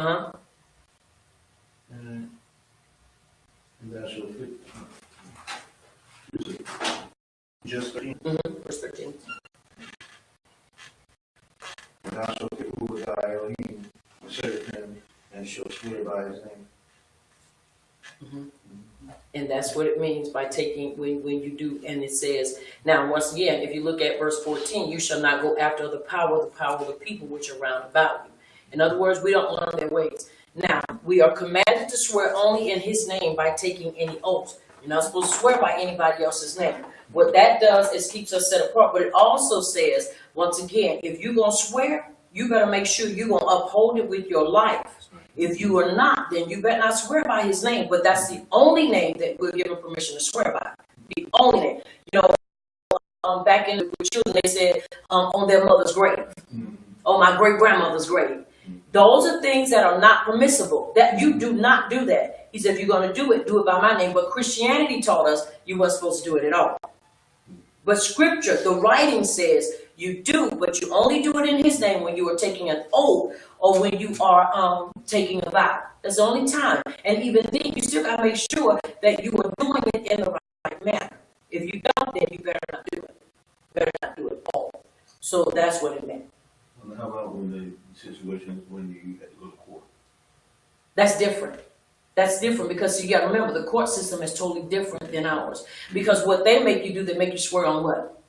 And that's your fit. Just 13. Verse 13. And thou shalt get who is thy Elohim, serve him, and shall swear by his name. And that's what it means by taking, when you do, and it says, now once again, if you look at verse 14, you shall not go after the power of the people which are round about you. In other words, we don't learn their ways. Now, we are commanded to swear only in his name by taking any oath. You're not supposed to swear by anybody else's name. What that does is keeps us set apart. But it also says, once again, if you're going to swear, you better make sure you're going to uphold it with your life. If you are not, then you better not swear by his name. But that's the only name that we're given permission to swear by. The only name. You know, back in the children, they said on their mother's grave, on my great-grandmother's grave. Those are things that are not permissible. That you do not do that. He said, if you're going to do it by my name. But Christianity taught us you weren't supposed to do it at all. But scripture, the writing says you do, but you only do it in his name when you are taking an oath or when you are taking a vow. That's the only time. And even then, you still got to make sure that you are doing it in the right manner. If you don't, then you better not do it. Better not do it all. So that's what it meant. And how about when the situations when you had to go to court? That's different. That's different because you got to remember the court system is totally different than ours. Because what they make you do, they make you swear on what?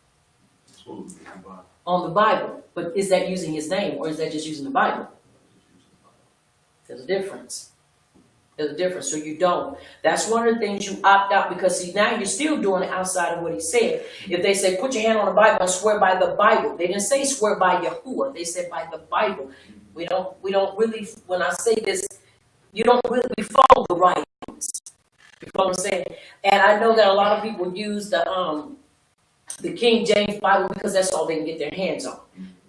On the Bible. But is that using his name or is that just using the Bible? There's a difference. There's a difference. So you don't. That's one of the things you opt out because see now you're still doing it outside of what he said. If they say put your hand on the Bible and swear by the Bible, they didn't say swear by Yahuwah. They said by the Bible. We don't really. When I say this, you don't really follow the writings. You know what I'm saying? And I know that a lot of people use the King James Bible because that's all they can get their hands on.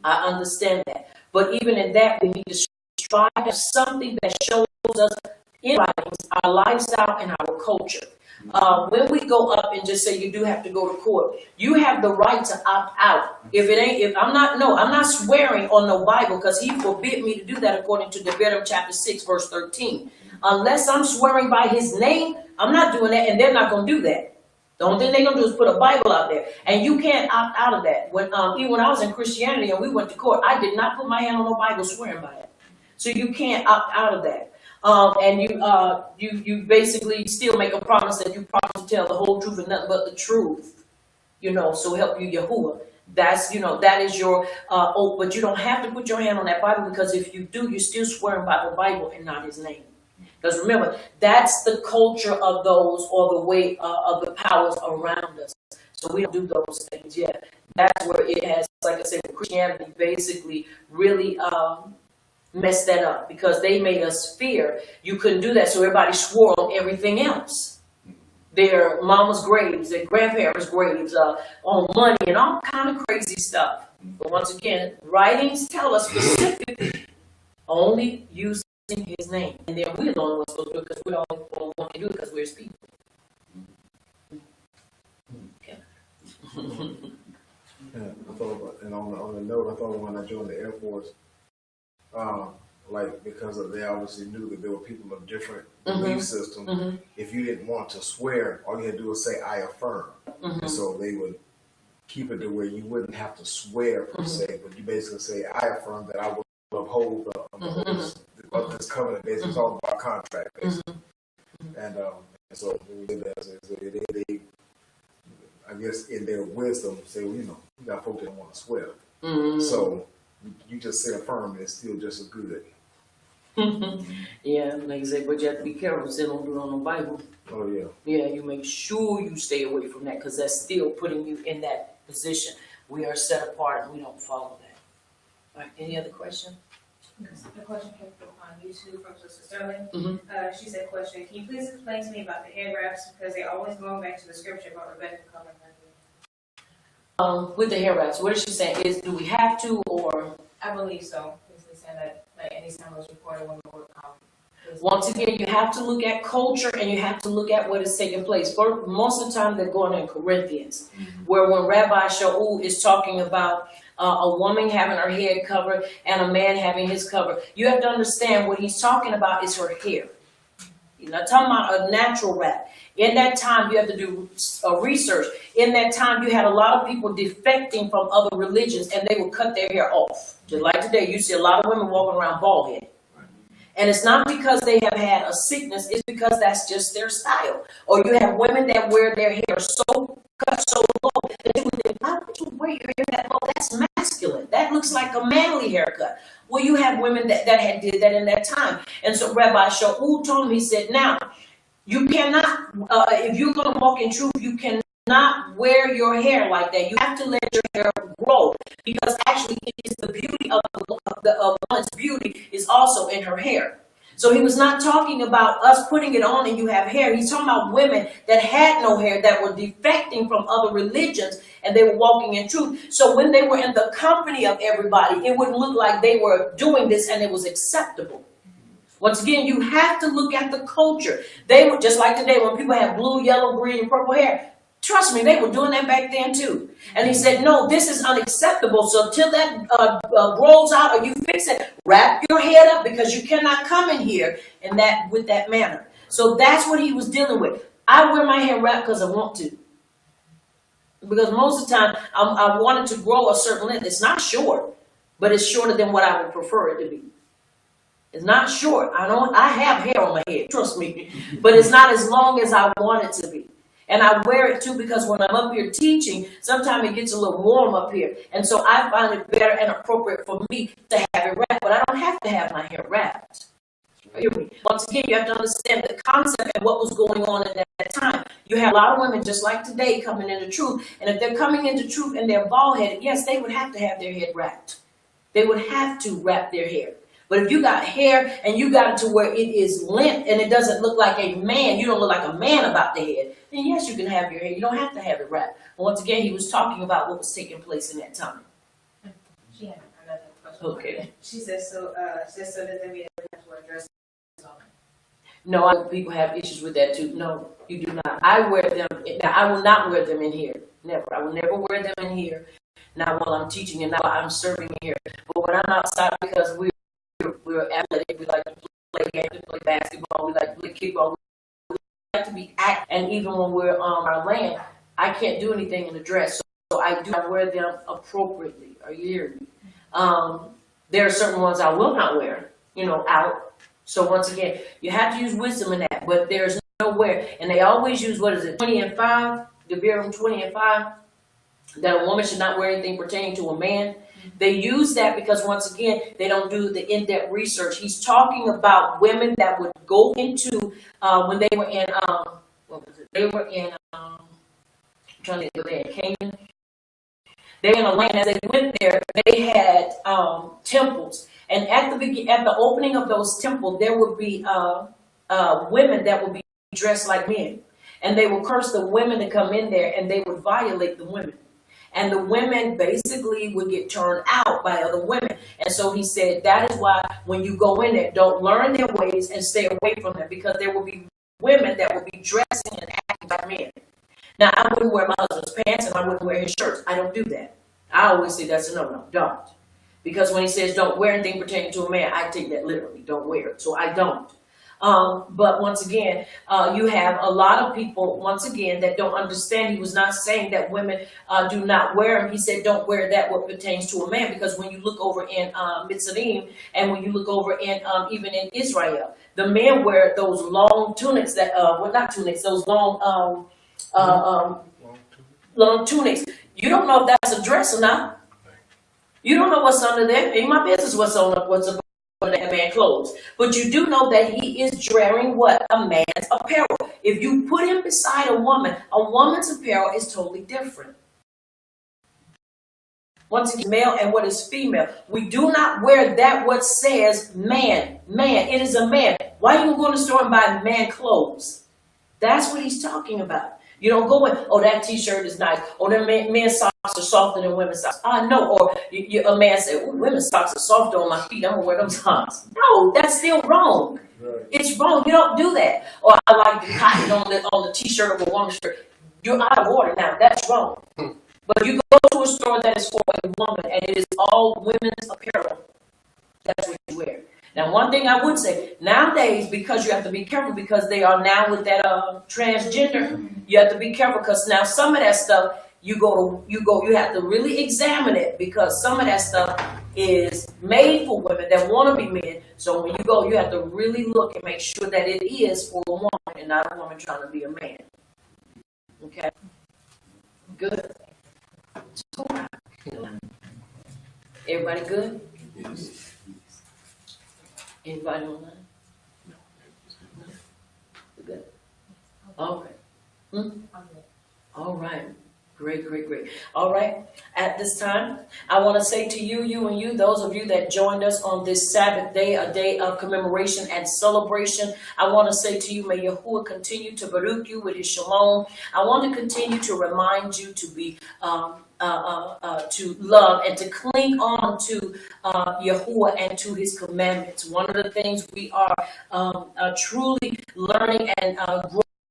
I understand that. But even in that, we need to try to have something that shows us in writings, our lifestyle and our culture. When we go up and just say you do have to go to court, you have the right to opt out. I'm not swearing on no Bible because he forbid me to do that according to Deuteronomy chapter 6, verse 13. Unless I'm swearing by his name, I'm not doing that, and they're not going to do that. The only thing they're going to do is put a Bible out there, and you can't opt out of that. Even when I was in Christianity and we went to court, I did not put my hand on no Bible swearing by it. So you can't opt out of that. And you basically still make a promise that you promise to tell the whole truth and nothing but the truth, so help you Yahuwah. That's, that is your oath, but you don't have to put your hand on that Bible because if you do, you're still swearing by the Bible and not his name. Because remember, that's the culture of those or the way of the powers around us. So we don't do those things yet. That's where it has, like I said, Christianity basically really messed that up because they made us fear you couldn't do that, so everybody swore on everything else. Their mama's graves, their grandparents' graves, on money and all kind of crazy stuff. But once again, writings tell us specifically only using his name, and then we're the only ones supposed to do it because we don't want to do it because we're his people. Okay. Yeah, I thought about, and on the note, I thought when I joined the Air Force, because they obviously knew that there were people of different belief systems. If you didn't want to swear, all you had to do was say, I affirm. And so they would keep it to where you wouldn't have to swear per se, but you basically say, I affirm that I will uphold this covenant. Basically, it's all about contract, basically. And so they, I guess in their wisdom, say, well, you got folks that don't want to swear. So you just say affirm, it's still just as good. Yeah, like I say, but you have to be careful, so don't do it on the Bible. Oh, yeah. Yeah, you make sure you stay away from that because that's still putting you in that position. We are set apart and we don't follow that. All right, any other question? The question came from on YouTube from Sister Sterling. She said, question, can you please explain to me about the hair wraps because they're always going back to the scripture about Rebecca covering her. With the hair wraps, what is she saying? Do we have to or? I believe so. Basically saying that anytime it was reported when we were once again, you have to look at culture and you have to look at what is taking place. Most of the time, they're going in Corinthians, where when Rabbi Shaul is talking about a woman having her head covered and a man having his cover, you have to understand what he's talking about is her hair. You're not talking about a natural wrap. In that time, you have to do research. In that time, you had a lot of people defecting from other religions, and they would cut their hair off. Just like today, you see a lot of women walking around bald headed. And it's not because they have had a sickness, it's because that's just their style. Or you have women that wear their hair so cut so low that you would think, why would you wear your hair that low? That's masculine. That looks like a manly haircut. Well, you have women that had did that in that time. And so Rabbi Shaul told him, he said, now, you cannot, if you're going to walk in truth, you cannot wear your hair like that. You have to let your hair grow, because actually it is the beauty of the woman's beauty is also in her hair. So he was not talking about us putting it on and you have hair. He's talking about women that had no hair, that were defecting from other religions, and they were walking in truth. So when they were in the company of everybody, it wouldn't look like they were doing this and it was acceptable. Once again, you have to look at the culture. They were just like today when people have blue, yellow, green, and purple hair. Trust me, they were doing that back then too. And he said, no, this is unacceptable. So till that grows out or you fix it, wrap your head up, because you cannot come in here in that with that manner. So that's what he was dealing with. I wear my hair wrapped because I want to. Because most of the time, I wanted to grow a certain length. It's not short, but it's shorter than what I would prefer it to be. It's not short. I have hair on my head, trust me. But it's not as long as I want it to be. And I wear it too because when I'm up here teaching, sometimes it gets a little warm up here. And so I find it better and appropriate for me to have it wrapped. But I don't have to have my hair wrapped. Hear me? Once again, you have to understand the concept and what was going on at that time. You have a lot of women just like today coming into truth. And if they're coming into truth and they're bald-headed, yes, they would have to have their head wrapped. They would have to wrap their hair. But if you got hair and you got it to where it is limp and it doesn't look like a man, you don't look like a man about the head, then yes, you can have your hair. You don't have to have it wrapped. But once again, he was talking about what was taking place in that time. She had another question. Okay. She says so that they made have to wear dresses on. No, people have issues with that too. No, you do not. I wear them. Now, I will not wear them in here. Never. I will never wear them in here. Not while I'm teaching and not while I'm serving here. But when I'm outside, because we're athletic, we like to play games, we play basketball, we like to play kickball, we like to be active. And even when we're on our land, I can't do anything in a dress, so I wear them appropriately. Are you hearing me? There are certain ones I will not wear, out. So once again, you have to use wisdom in that, but there's nowhere, and they always use, 20 and 5, the Devarim 20 and 5, that a woman should not wear anything pertaining to a man. They use that because, once again, they don't do the in-depth research. He's talking about women that would go into, when they were in, what was it? They were in, I'm trying to think, they in Canaan. They were in a land, as they went there, they had temples. And at the opening of those temples, there would be women that would be dressed like men. And they would curse the women to come in there, and they would violate the women. And the women basically would get turned out by other women. And so he said, that is why when you go in there, don't learn their ways and stay away from them, because there will be women that will be dressing and acting like men. Now, I wouldn't wear my husband's pants and I wouldn't wear his shirts. I don't do that. I always say that's a no-no. Don't. Because when he says don't wear anything pertaining to a man, I take that literally. Don't wear it. So I don't. But once again, you have a lot of people, once again, that don't understand. He was not saying that women do not wear them. He said don't wear that what pertains to a man, because when you look over in Mitzrayim, and when you look over in even in Israel, the men wear those long tunics that, not tunics, those long tunics. You don't know if that's a dress or not. You don't know what's under there. Ain't my business what's above that man's clothes. But you do know that he is wearing what? A man's apparel. If you put him beside a woman's apparel is totally different. Once again, male and what is female. We do not wear that what says man. Man. It is a man. Why are you going to the store and buy man clothes? That's what he's talking about. You don't go in, oh, that t-shirt is nice. Oh, them men's socks are softer than women's socks. No. Or a man said, oh, women's socks are softer on my feet. I'm going to wear them socks. No, that's still wrong. Right. It's wrong. You don't do that. Or I like the cotton on the t-shirt of a woman's shirt. You're out of order now. That's wrong. But you go to a store that is for a woman and it is all women's apparel. That's what you wear. Now, one thing I would say, nowadays, because you have to be careful, because they are now with that transgender, you have to be careful, because now some of that stuff, you have to really examine it, because some of that stuff is made for women that want to be men. So when you go, you have to really look and make sure that it is for a woman and not a woman trying to be a man. Okay? Good. Everybody good? Yes. Anybody online? No. We're good. All right. All right. Great, great, great. All right. At this time, I want to say to you, those of you that joined us on this Sabbath day, a day of commemoration and celebration, I want to say to you, may Yahuwah continue to baruch you with his shalom. I want to continue to remind you to be to love and to cling on to Yahuwah and to his commandments. One of the things we are truly learning and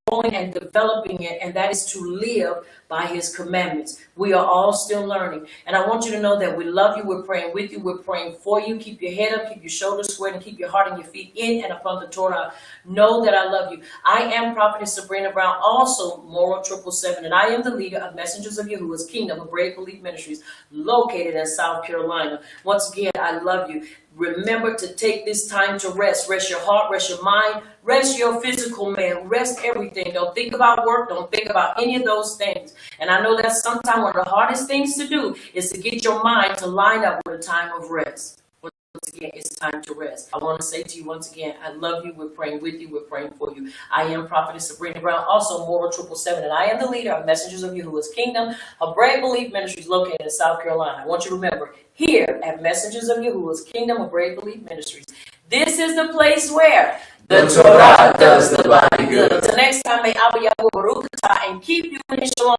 growing and developing it, and that is to live by his commandments. We are all still learning. And I want you to know that we love you, we're praying with you, we're praying for you. Keep your head up, keep your shoulders squared, and keep your heart and your feet in and upon the Torah. Know that I love you. I am Prophetess Sabrina Brown, also Moral 777, and I am the leader of Messengers of Yahuwah's Kingdom of Brave Belief Ministries, located in South Carolina. Once again, I love you. Remember to take this time to rest. Rest your heart, rest your mind, rest your physical man, rest everything. Don't think about work, don't think about any of those things. And I know that's sometimes one of the hardest things to do is to get your mind to line up with a time of rest. Once again, it's time to rest. I want to say to you once again, I love you. We're praying with you. We're praying for you. I am Prophetess Sabrina Brown, also Moral 777, and I am the leader of Messengers of Yahuwah's Kingdom of Brave Belief Ministries, located in South Carolina. I want you to remember, here at Messengers of Yahuwah's Kingdom of Brave Belief Ministries, this is the place where the Torah does the body good. Until next time, may Abba Yahuwah Baruch Atah and keep you in his shalom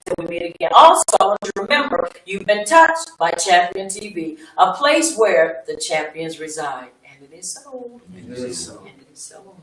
till we meet again. Also, I want you to remember, you've been touched by Champion TV, a place where the champions reside. And it is so. And it is so. And it is so.